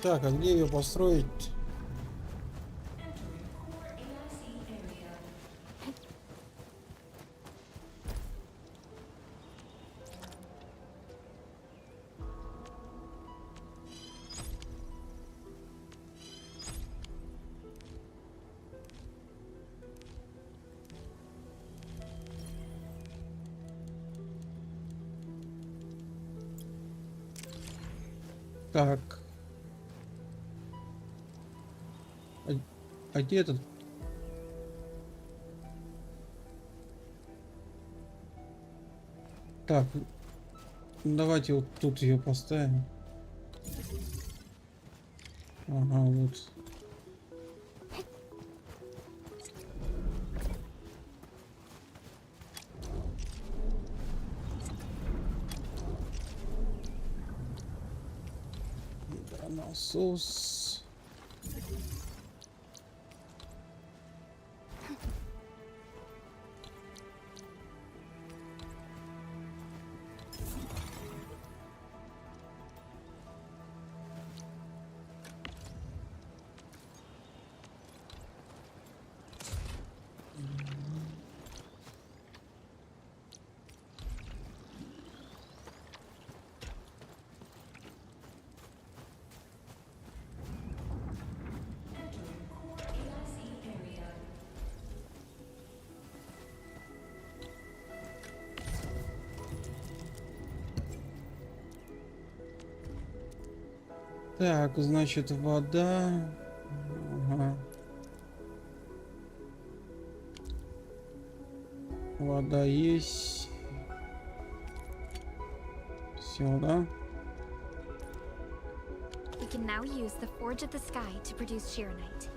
Так, а где ее построить? Так. А где этот? Так, давайте вот тут ее поставим. Ага, вот. Насос. Так, значит, вода. Ага. Вода есть. Все, да? We can now use the Forge of the Sky to produce Sheeranite.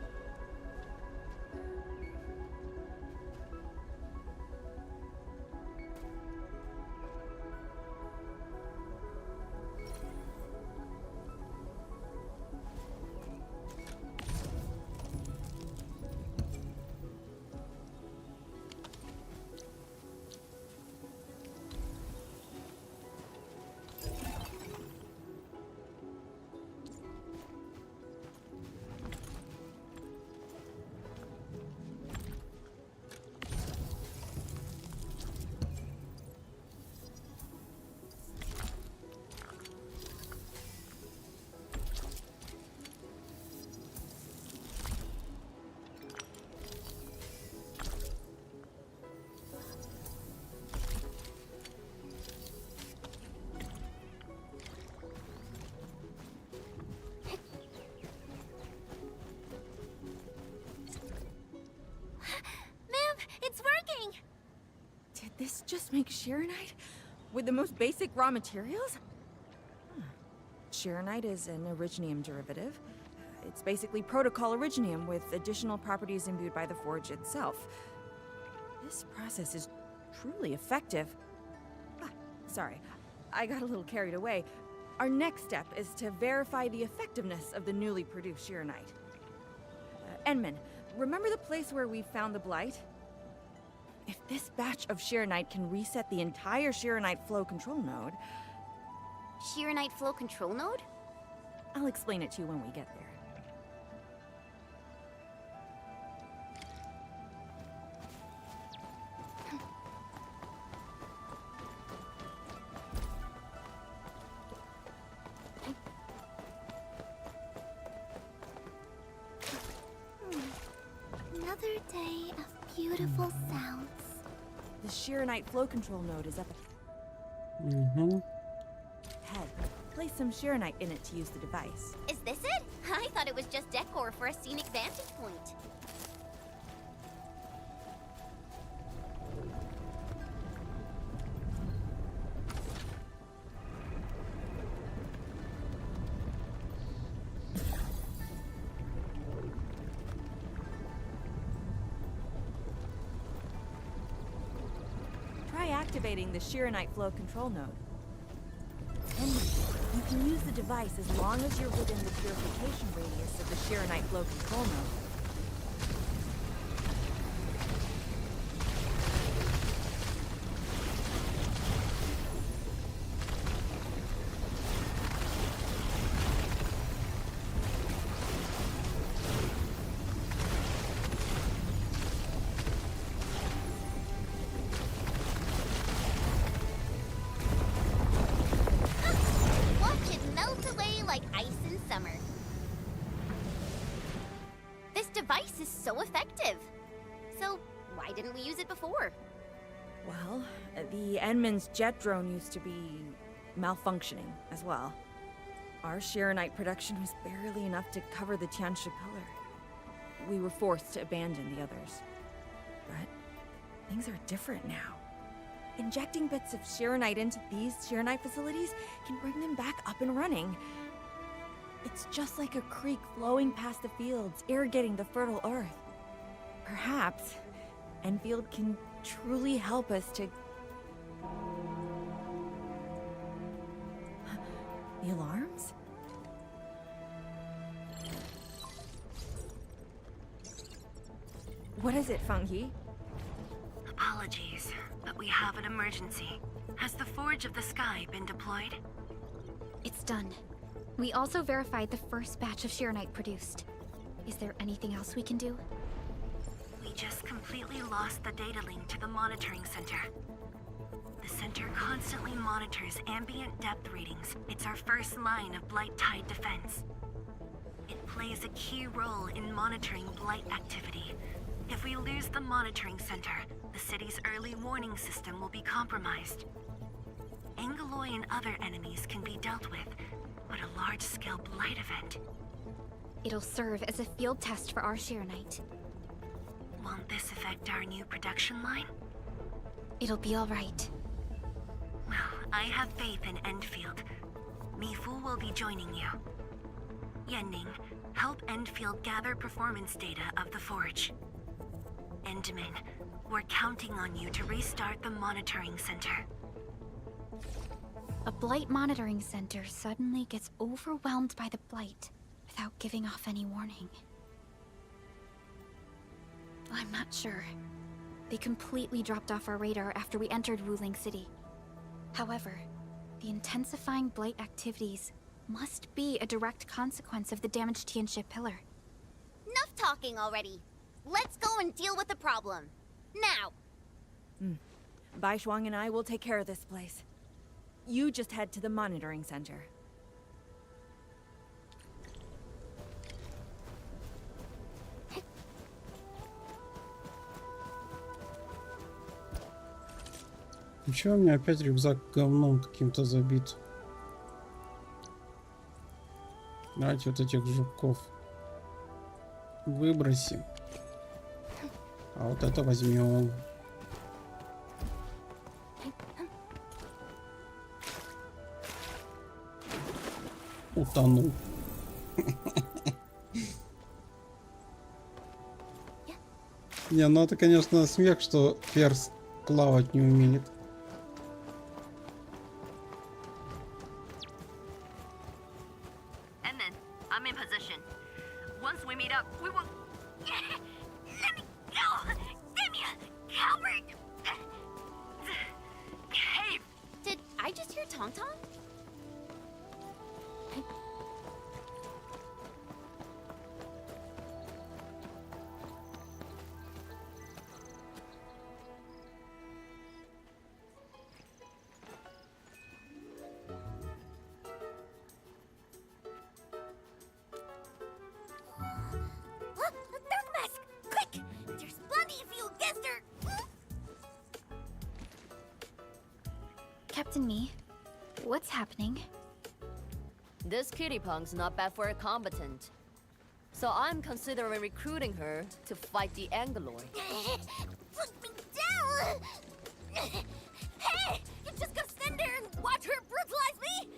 just make Sheeranite with the most basic raw materials? Sheeranite is an originium derivative. It's basically protocol originium with additional properties imbued by the forge itself. This process is truly effective. Sorry, I got a little carried away. Our next step is to verify the effectiveness of the newly produced Sheeranite. Enman, remember the place where we found the blight? If this batch of Sheeranite can reset the entire Sheeranite flow control node... Sheeranite flow control node? I'll explain it to you when we get there. Another day of beautiful sounds. The Sheeranite flow control node is up ahead. Place some Sheeranite in it to use the device. Is this it? I thought it was just decor for a scenic vantage point. Try activating the Sheeranite flow control node. And you can use the device as long as you're within the purification radius of the Sheeranite flow control node. Device is so effective. So, why didn't we use it before? Well, the Enman's jet drone used to be malfunctioning as well. Our Sheeranite production was barely enough to cover the Tiansha pillar. We were forced to abandon the others. But things are different now. Injecting bits of Sheeranite into these Sheeranite facilities can bring them back up and running. It's just like a creek flowing past the fields, irrigating the fertile earth. Perhaps Endfield can truly help us to... The alarms? What is it, Fengyi? Apologies, but we have an emergency. Has the Forge of the Sky been deployed? It's done. We also verified the first batch of Sheeranite produced. Is there anything else we can do? We just completely lost the data link to the monitoring center. The center constantly monitors ambient depth readings. It's our first line of Blight Tide defense. It plays a key role in monitoring Blight activity. If we lose the monitoring center, the city's early warning system will be compromised. Angaloy and other enemies can be dealt with, but a large-scale Blight event... It'll serve as a field test for our Sheeranite. Won't this affect our new production line? It'll be all right. Well, I have faith in Endfield. Mifu will be joining you. Yenning, help Endfield gather performance data of the Forge. Endman, we're counting on you to restart the monitoring center. A Blight monitoring center suddenly gets overwhelmed by the Blight without giving off any warning. I'm not sure. They completely dropped off our radar after we entered Wuling City. However, the intensifying Blight activities must be a direct consequence of the damaged Tiansha pillar. Enough talking already. Let's go and deal with the problem. Now! Bai Shuang and I will take care of this place. You just head to the monitoring center. Ничего, у меня опять рюкзак говном каким-то забит. Давайте вот этих жуков выбросим. А вот это возьмем. Утонул. Не, ну это, конечно, смех, что перс плавать не умеет. And then, I'm in position. Once we meet up, we will... Let me go! Damn you, coward! Cave! Did I just hear Tong Tong? Captain Me, what's happening? This kitty punk's not bad for a combatant. So I'm considering recruiting her to fight the Angaloid. Put me down! Hey! You just gonna stand there and watch her brutalize me?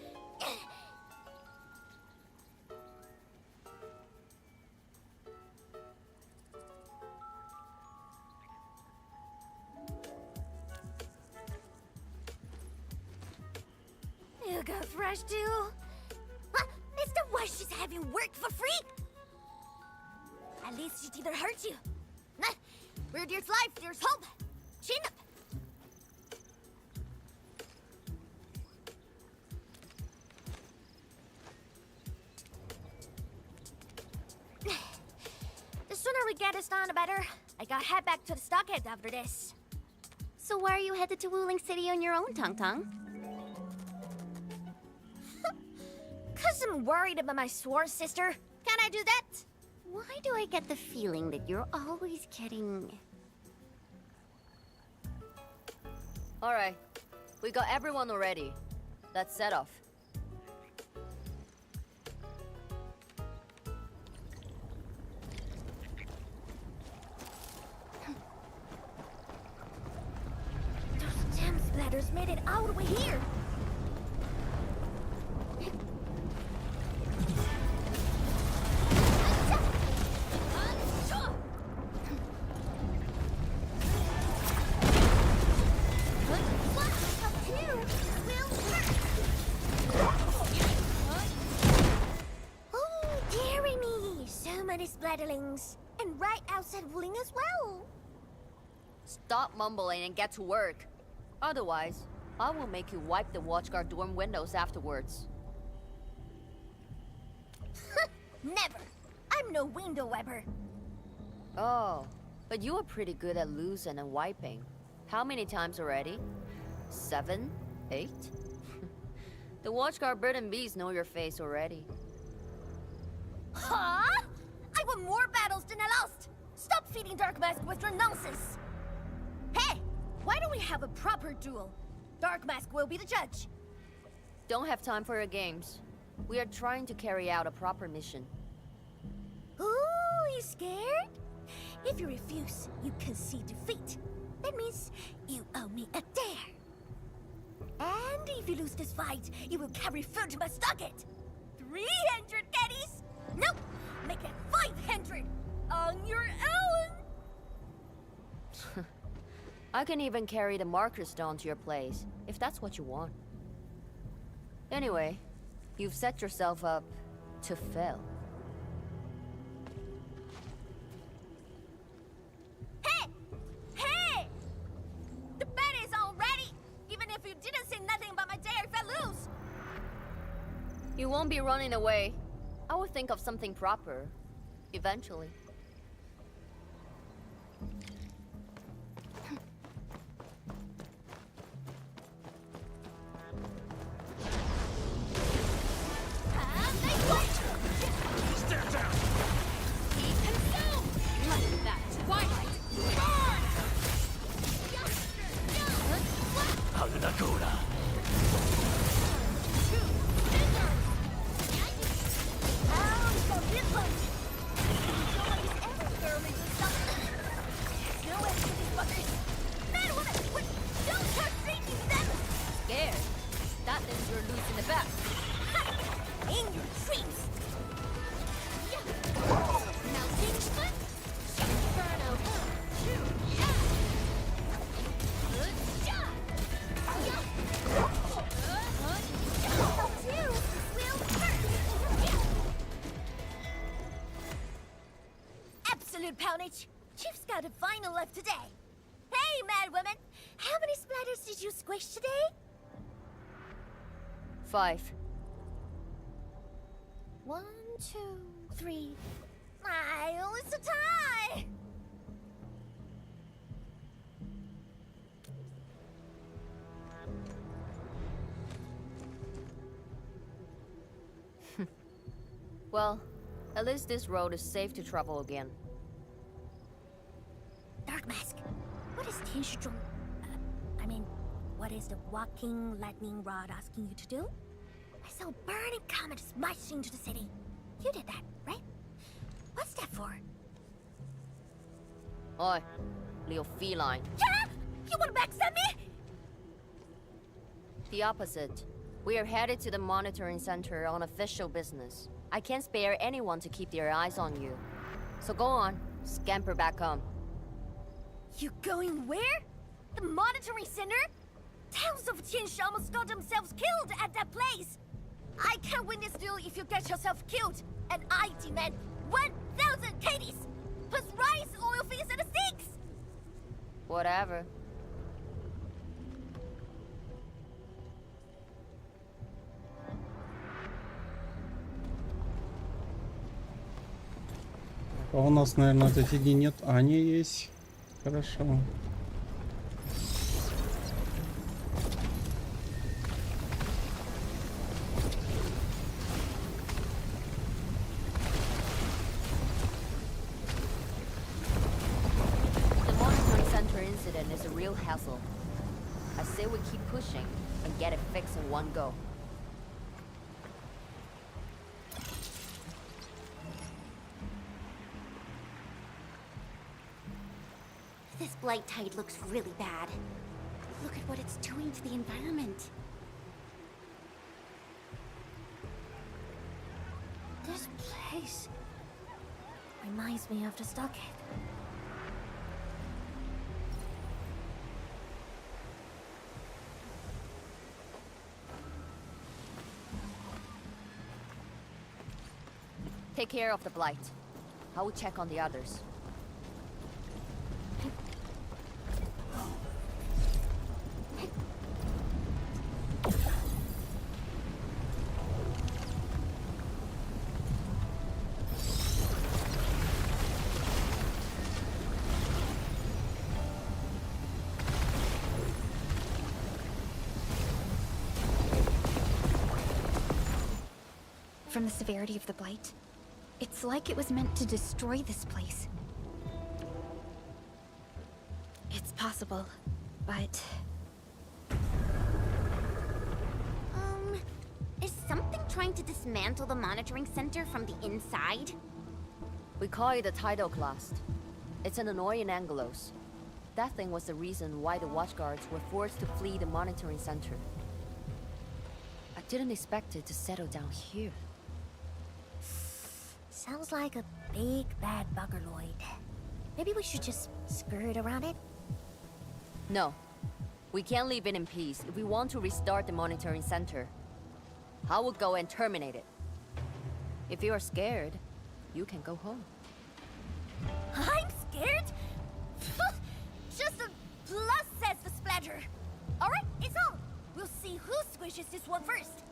You go fresh too? Huh? Mr. Wash is having work for free? At least it didn't hurt you. Nah, where there's life, there's hope. Chin up. The sooner we get this done, the better. I gotta head back to the stockade after this. So why are you headed to Wuling City on your own, Tong Tong? 'Cause I'm worried about my sworn sister. Can I do that? Why do I get the feeling that you're always getting... Alright, we got everyone already. Let's set off. Those damn splatters made it all the way here. Splatterlings. And right outside Wuling as well. Stop mumbling and get to work. Otherwise, I will make you wipe the watchguard dorm windows afterwards. Never. I'm no window wiper. Oh, but you are pretty good at losing and wiping. How many times already? 7? 8? The watchguard bird and bees know your face already. Huh? I won more battles than I lost! Stop feeding Dark Mask with your nonsense! Hey! Why don't we have a proper duel? Dark Mask will be the judge. Don't have time for your games. We are trying to carry out a proper mission. Ooh, you scared? If you refuse, you concede defeat. That means you owe me a dare. And if you lose this fight, you will carry food to my stockade. 300 caddies? Nope! Make it 500 on your own. I can even carry the marker stone to your place, if that's what you want. Anyway, you've set yourself up to fail. Hey! Hey! The bet is all ready, even if you didn't say nothing about my dare if I lose. You won't be running away. I will think of something proper, eventually. Step down! Be consumed! Like that twilight! good poundage. Chief's got a final left today. Hey, mad woman! How many splatters did you squish today? 5. 1, 2, 3. Oh, it's a tie! Well, at least this road is safe to travel again. Dark Mask, what is Tianshizhong? What is the walking lightning rod asking you to do? I saw a burning comet smashed into the city. You did that, right? What's that for? Oi, little feline. Yeah? You wanna backstab me? The opposite. We are headed to the monitoring center on official business. I can't spare anyone to keep their eyes on you. So go on, scamper back home. You going where? The monitoring center? Towns of Tianshi almost got themselves killed at that place. I can't win this duel if you get yourself killed. And I demand 1,000 KDs, plus rice, oil fees, and steaks. Whatever. А у нас, наверное, этой фиги нет. Аня есть. Хорошо. Is a real hassle. I say we keep pushing and get it fixed in one go. This blight tide looks really bad. Look at what it's doing to the environment. This place reminds me of the stockade. Take care of the blight. I will check on the others. From the severity of the blight, it's like it was meant to destroy this place. It's possible, but... Is something trying to dismantle the monitoring center from the inside? We call it a tidal blast. It's an annoying Angelos. That thing was the reason why the watchguards were forced to flee the monitoring center. I didn't expect it to settle down here. Sounds like a big bad buggerloid. Maybe we should just skirt around it? No. We can't leave it in peace if we want to restart the monitoring center. I will go and terminate it. If you are scared, you can go home. I'm scared? Just a plus, says the splatter. Alright, it's on. We'll see who squishes this one first.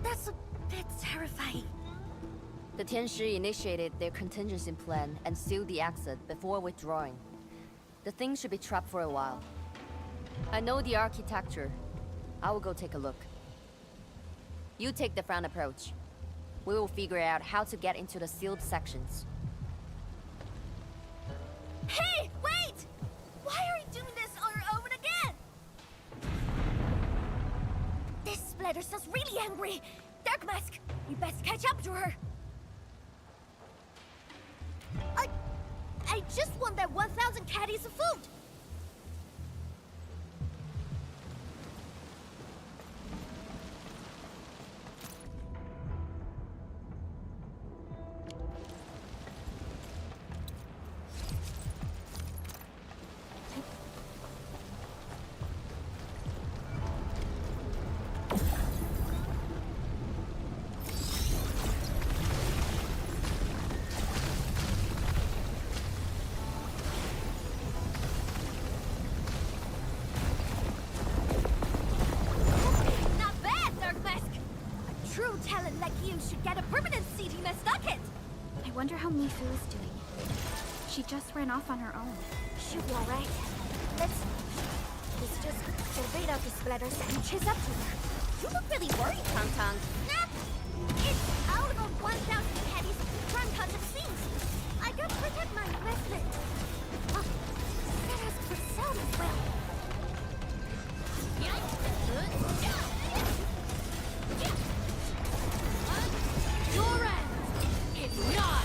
That's a bit terrifying. The Tianshi initiated their contingency plan and sealed the exit before withdrawing. The thing should be trapped for a while. I know the architecture. I will go take a look. You take the front approach. We will figure out how to get into the sealed sections. Hey, wait! Why are you doing this on your own again? This splatter sounds really angry. Dark Mask, we best catch up to her. I just want that 1,000 caddies of food. wonder how Mifu is doing. She just ran off on her own. She'll be alright. Let's just bait out the splatters and chase up to her. You look really worried, Tong Tong. Nah, it's out of 1,000 petties from tons of things. I gotta protect my investment. That has good sound as well. Your end is not.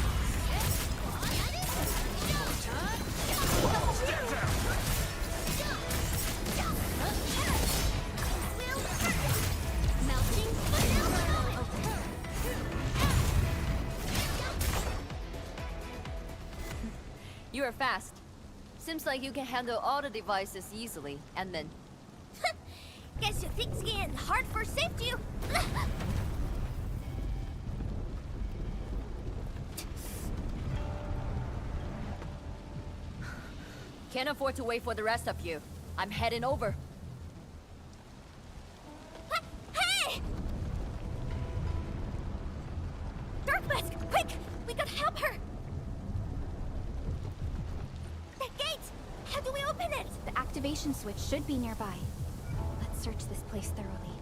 You are fast. Seems like you can handle all the devices easily, and then... Guess you think's getting hard for safety. Can't afford to wait for the rest of you. I'm heading over. Hey! Dark Mask, quick! We gotta help her! The gate! How do we open it? The activation switch should be nearby. Let's search this place thoroughly.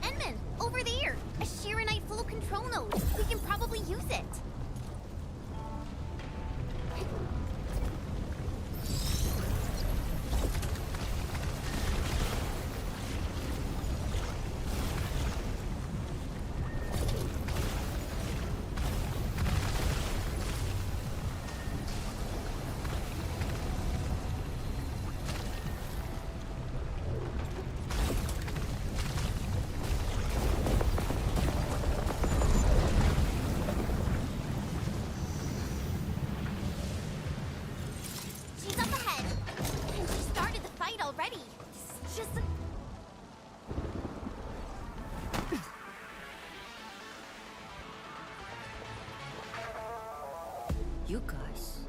Enman, over there! A Shirenite full control node. We can probably use it. You guys...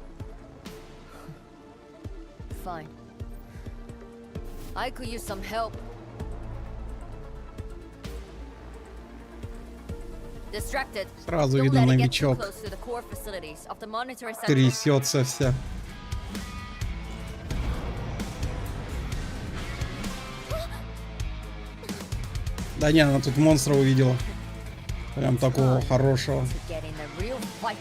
Fine. I could use some help. Distracted. Сразу Don't видно let it get too новичок. close to the core facilities of the monitoring center. Трясется вся. Да не, она тут монстра увидела. Прям такого хорошего. Getting the real fight.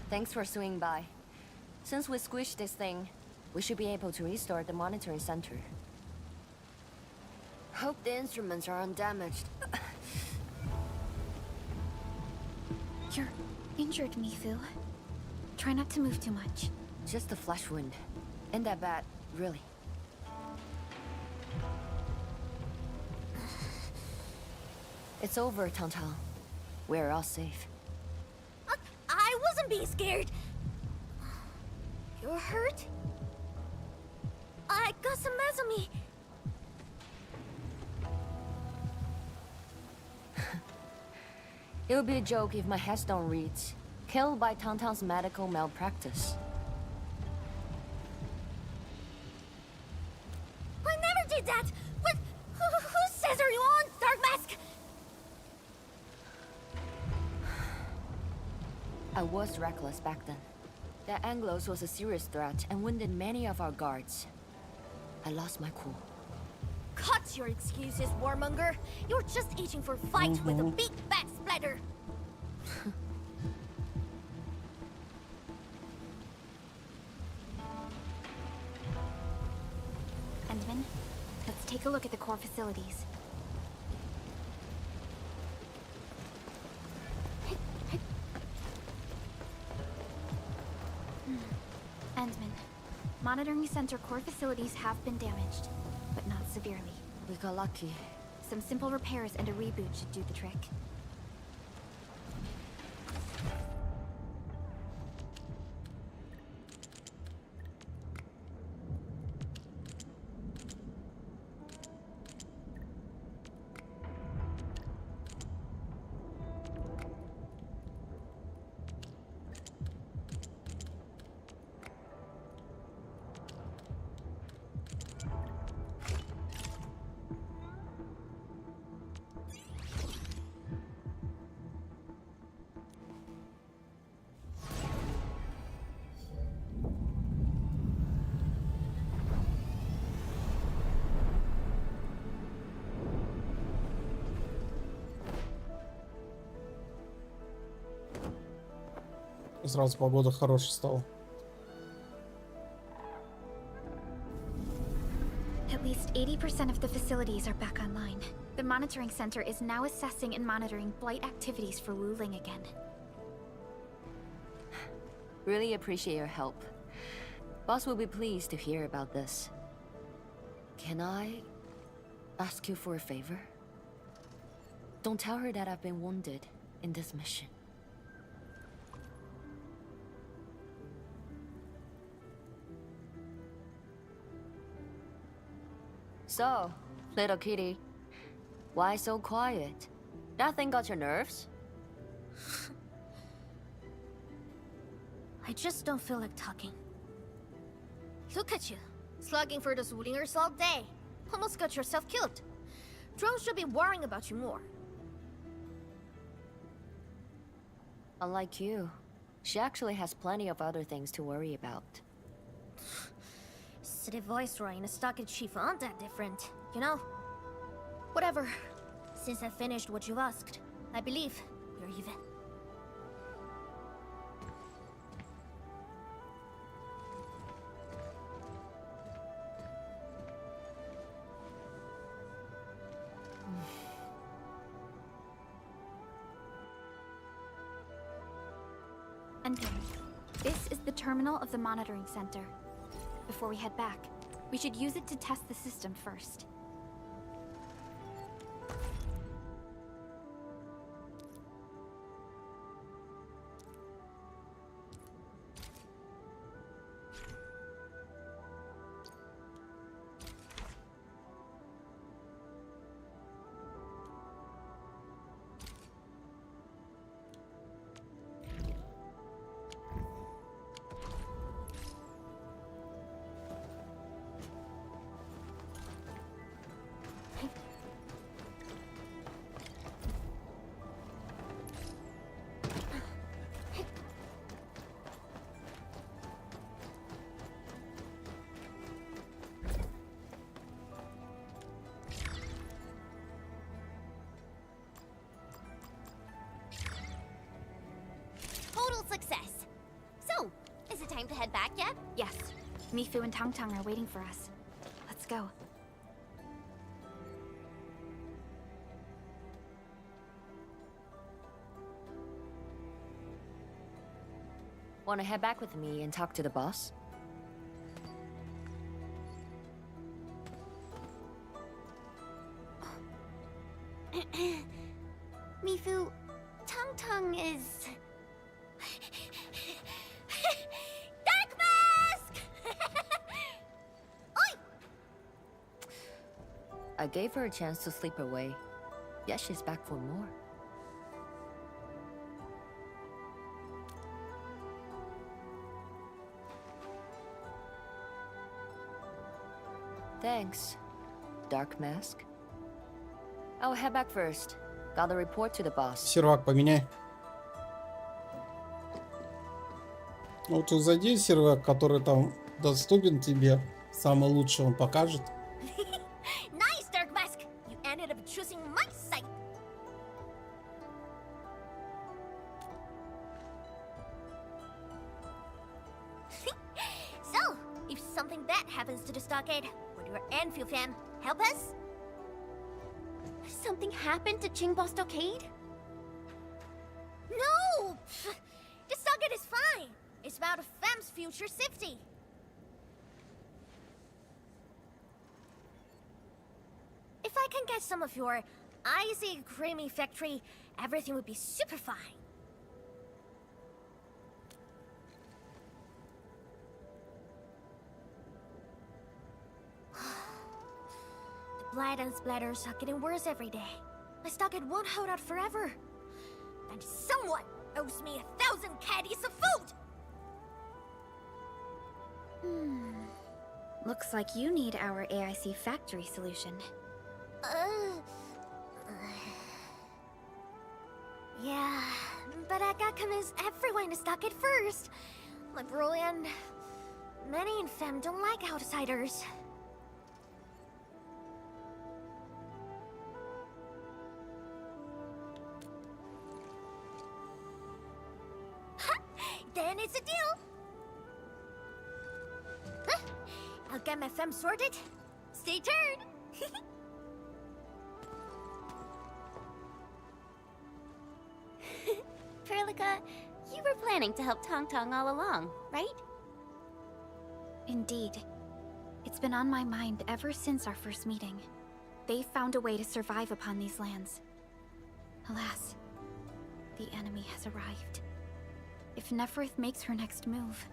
Thanks for swinging by. Since we squished this thing, we should be able to restart the monitoring center. Hope the instruments are undamaged. You're injured, Mifu. Try not to move too much. Just a flesh wound. Ain't that bad, really. It's over, Tantang. We're all safe. I wasn't being scared. You're hurt? I got some meds on me. It would be a joke if my headstone reads, "Killed by Tantang's medical malpractice." I never did that? What? Whose says are you on, Dark Mask? I was reckless back then. The Anglos was a serious threat and wounded many of our guards. I lost my cool. Cut your excuses, warmonger. You're just itching for a fight with a big fat splatter. Endman, let's take a look at the core facilities. Endman, monitoring center core facilities have been damaged, but not severely. We got lucky. Some simple repairs and a reboot should do the trick. Сразу погода хорошая стала. At least 80% of the facilities are back online. The monitoring center is now assessing and monitoring blight activities for Wuling again. Really appreciate your help. Boss will be pleased to hear about this. Can I ask you for a favor? Don't tell her that I've been wounded in this mission. So, little kitty, why so quiet? Nothing got your nerves? I just don't feel like talking. Look at you, slugging for those Wulingers all day. Almost got yourself killed. Drone should be worrying about you more. Unlike you, she actually has plenty of other things to worry about. City Viceroy and a stockade chief aren't that different, you know? Whatever. Since I finished what you asked, I believe you're even. Endfield, this is the terminal of the monitoring center. Before we head back, we should use it to test the system first. Success. So, is it time to head back yet? Yes. Mifu and Tang Tang are waiting for us. Let's go. Want to head back with me and talk to the boss? Mifu, Tang Tang is... Dark Mask! Oi! I gave her a chance to sleep away. Yet she's back for more. Thanks. dark mask? I'll head back first. Gotta report to the boss. Сервак поменяй. Вот тут зайди в сервак, который там доступен тебе. Самый лучший он покажет. Nice, Dark Mask! You ended up choosing my side! So, if something bad happens to the stockade, would your Endfield fam help us? Something happened to Qingbo Stockade? No! The stockade is fine! It's about a fam's future safety! If I can get some of your icy, creamy factory, everything would be super fine. The blight and splatters are getting worse every day. My stockade won't hold out forever. And someone owes me 1,000 caddies of food! Looks like you need our AIC factory solution. Yeah, but I gotta convince everyone to stock it first. My bro and many in fam don't like outsiders. Then it's a deal. I'll get my fam sorted. Stay tuned. Perlica, you were planning to help Tong Tong all along, right? Indeed. It's been on my mind ever since our first meeting. They found a way to survive upon these lands. Alas, the enemy has arrived. If Neferith makes her next move...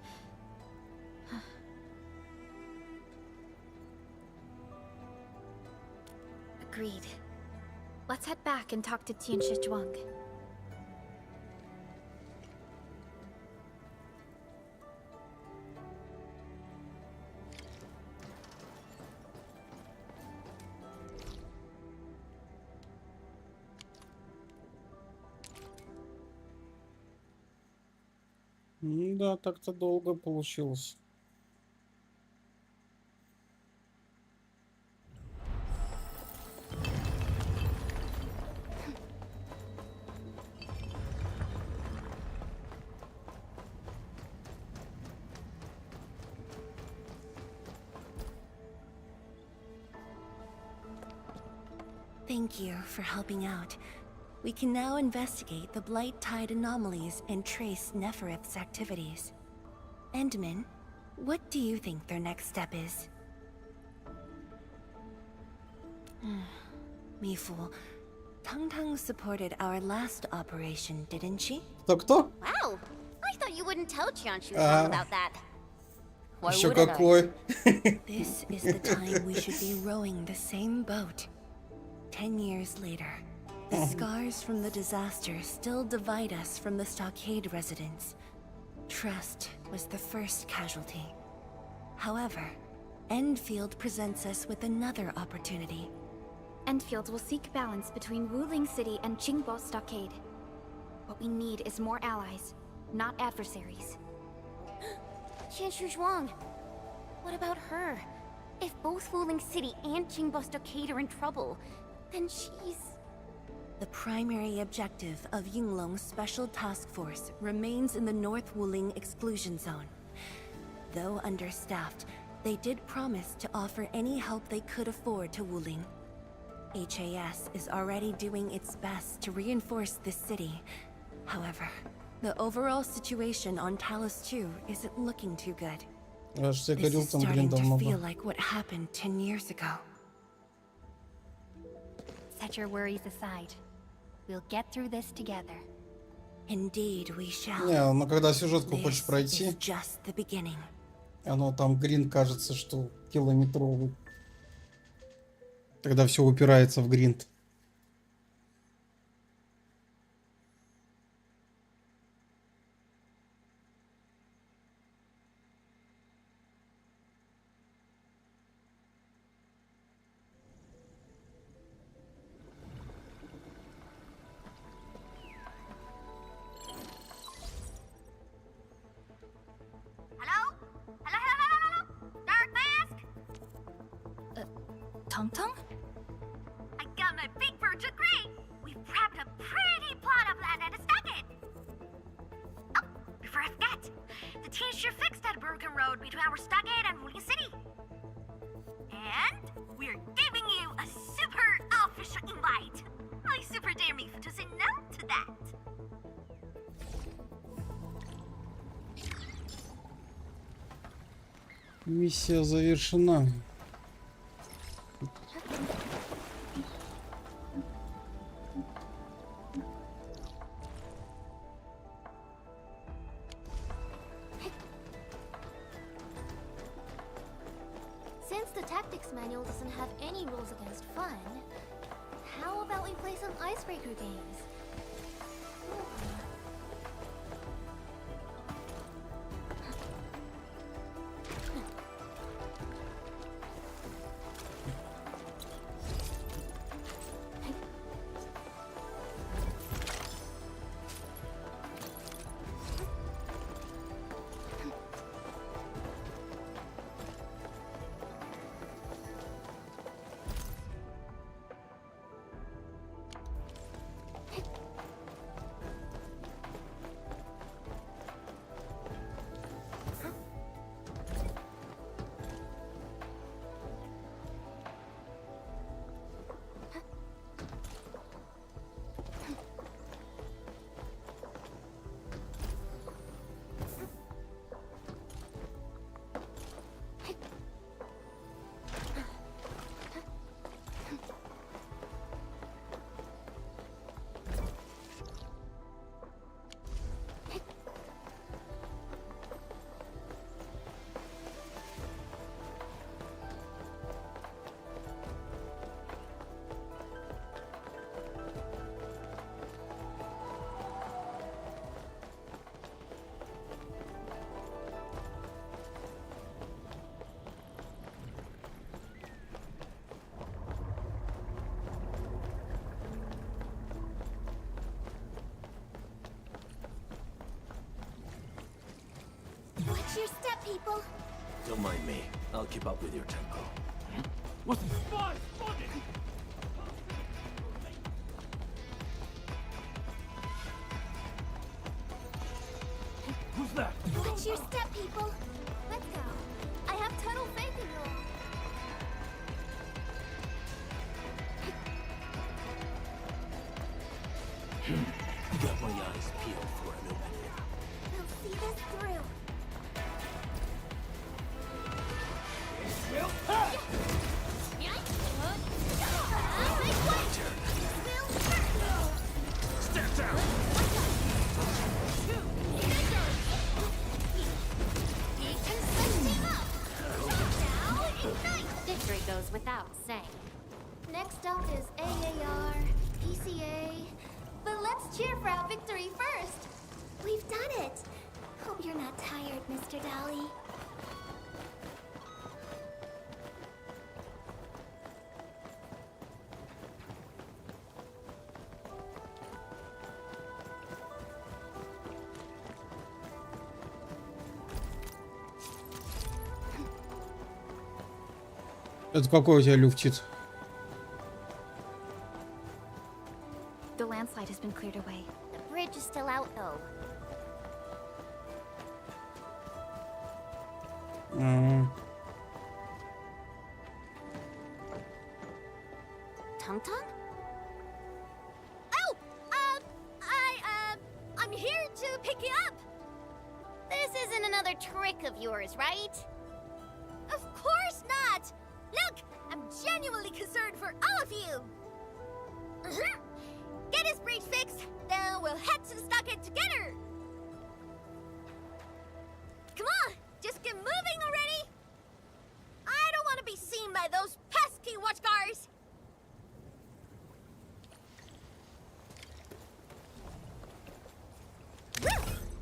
Agreed. Let's head back and talk to Tianshi Zhuang. Да, так-то долго получилось. Thank you for helping out. We can now investigate the Blight Tide anomalies and trace Neferith's activities. Endman, what do you think their next step is? Mifu, Tang supported our last operation, didn't she? Кто? Wow, I thought you wouldn't tell Qianshu about that. Why Еще wouldn't какой. This is the time we should be rowing the same boat. 10 years later, the scars from the disaster still divide us from the stockade residents. Trust was the first casualty. However, Endfield presents us with another opportunity. Endfield will seek balance between Wuling City and Qingbo Stockade. What we need is more allies, not adversaries. Qianshu Zhuang, what about her? If both Wuling City and Qingbo Stockade are in trouble, then she's... The primary objective of Yinglong's Special Task Force remains in the North Wuling Exclusion Zone. Though understaffed, they did promise to offer any help they could afford to Wuling. HAS is already doing its best to reinforce this city. However, the overall situation on Talos-II isn't looking too good. This is starting to feel like what happened 10 years ago. Set your worries aside. We'll get through this together. Indeed, we shall. Не, но когда сюжетку хочешь This пройти, is just the beginning. оно там грин кажется, что километровый. Тогда все упирается в гринд. Tung-Tung? I got my big bird to grade! We've grabbed a pretty plot of land at a stockade! Oh, before I forget, the team sure fixed that broken road between our stockade and Ruling City. And we're giving you a super official invite. I super dare me to say no to that. Миссия завершена. Since the tactics manual doesn't have any rules against fun, how about we play some icebreaker games? Watch your step, people. Don't mind me. I'll keep up with your tempo. What's the spy? Spotted! Who's that? Watch your step, people. Let's go. I have total faith in you all. Got my eyes peeled for an opening. We'll see this through. Step down! Victory goes without saying. Next up is AAR, PCA. But let's cheer for our victory first. We've done it. Hope you're not tired, Mr. Dolly. Это какой у тебя люфтит? The landslide has been cleared away. The bridge is still out, though. Tung-Tung? Oh! I'm here to pick you up! This isn't another trick of yours, right? Of course not! Look! I'm genuinely concerned for all of you! Get his bridge fixed, then we'll head to the stockade together! Come on! Just get moving already! I don't want to be seen by those pesky watchguards!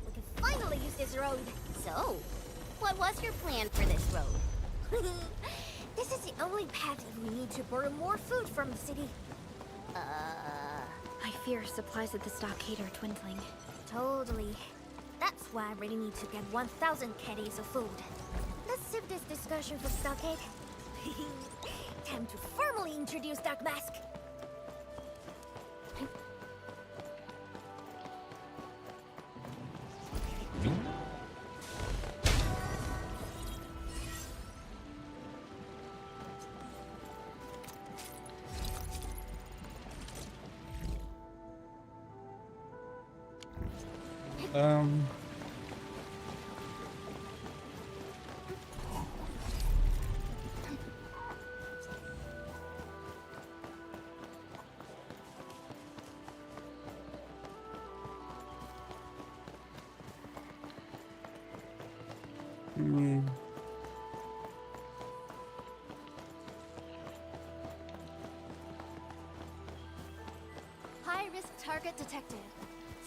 We can finally use this road! So, what was your plan for this road? This is the only path if we need to borrow more food from the city. I fear supplies at the stockade are dwindling. Totally. That's why I really need to get 1,000 caddies of food. Let's save this discussion for stockade. Time to further introduce Dark Mask. High-risk target detected.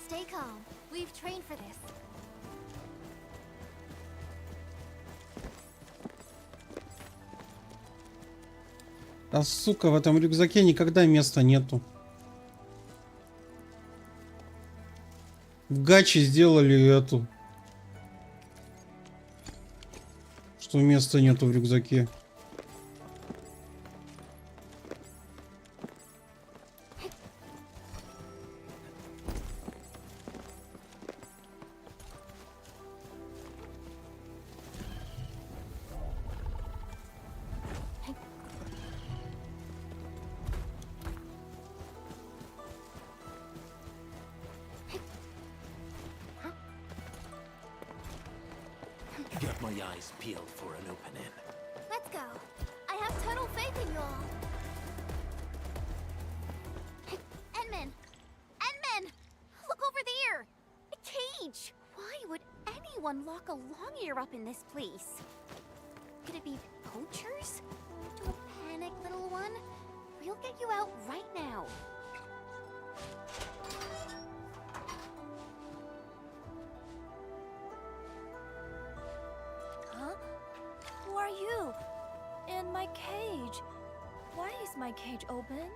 Stay calm. We've trained for this. А сука, в этом рюкзаке никогда места нету. В гаче сделали эту, что места нету в рюкзаке. Got my eyes peeled for an opening. Let's go. I have total faith in you all. Endman! Endman! Look over there! A cage! Why would anyone lock a long ear up in this place? Could it be poachers? Don't panic, little one. We'll get you out right now. Huh? Who are you? In my cage. Why is my cage open?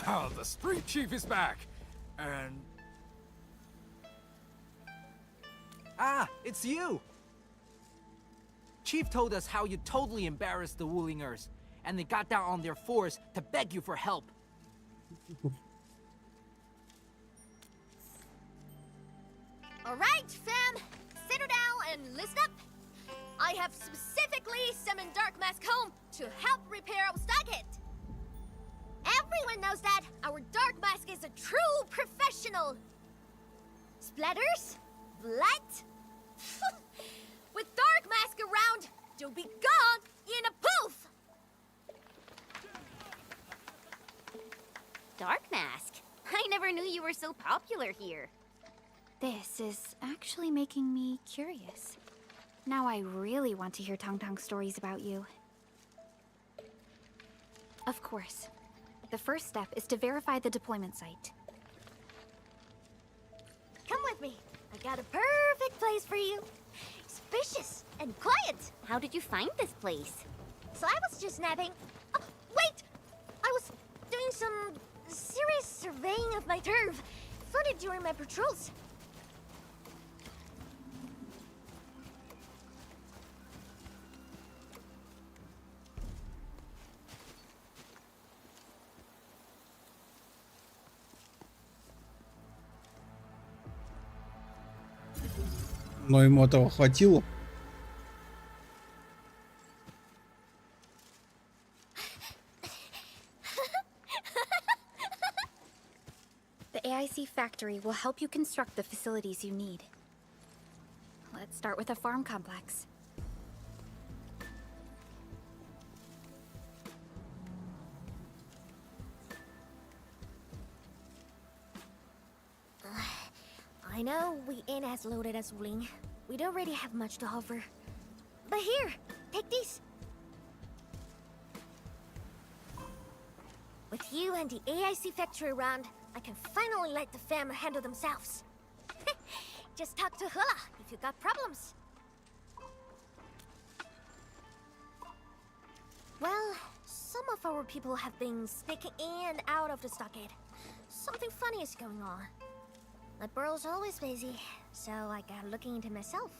Oh, the street chief is back. And Ah, it's you! Chief told us how you totally embarrassed the Woolingers, and they got down on their fours to beg you for help. Alright, fam! Settle down and listen up! I have specifically summoned Dark Mask home to help repair our stockade. Everyone knows that our Dark Mask is a true professional. Splatters? Blood? With Dark Mask around, you'll be gone in a poof! Dark Mask? I never knew you were so popular here. This is actually making me curious. Now I really want to hear Tong Tong stories about you. Of course. The first step is to verify the deployment site. Come with me. I got a perfect place for you. Spacious and quiet. How did you find this place? So I was just napping. Oh, wait! I was doing some serious surveying of my turf. Flooded during my patrols. Но ему этого хватило. The AIC factory will help you construct the facilities you need. Let's start with a farm complex. I know we ain't as loaded as Wling. We don't really have much to offer. But here, take these. With you and the AIC factory around, I can finally let the fam handle themselves. Just talk to Hula if you got problems. of our people have been sneaking in and out of the stockade. Something funny is going on. My burrow's always busy, so I got looking into myself.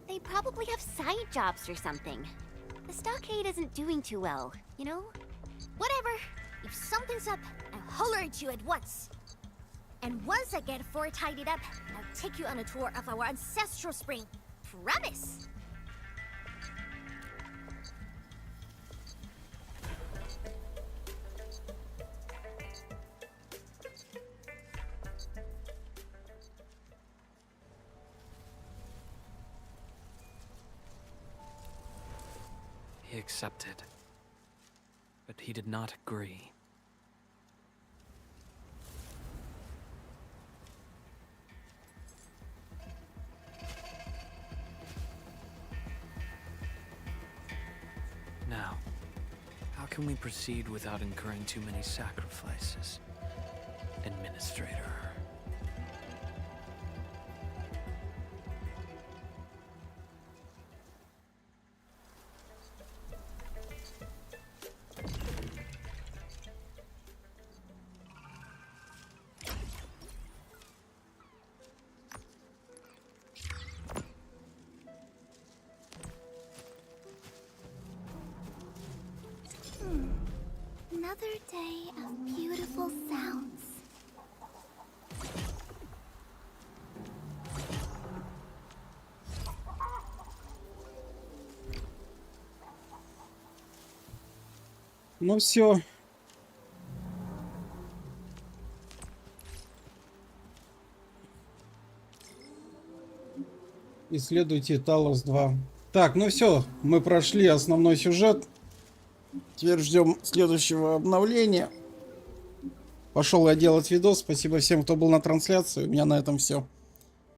They probably have side jobs or something. The stockade isn't doing too well, you know? Whatever. If something's up, I'll holler at you at once. And once I get the fort tidied up, I'll take you on a tour of our ancestral spring. Promise! He accepted, but he did not agree. Now, how can we proceed without incurring too many sacrifices? Administrator. Another day of beautiful sounds. Ну все. Исследуйте Талос-II. Так, ну все, мы прошли основной сюжет. Теперь ждем следующего обновления. Пошел я делать видос. Спасибо всем, кто был на трансляции. У меня на этом все.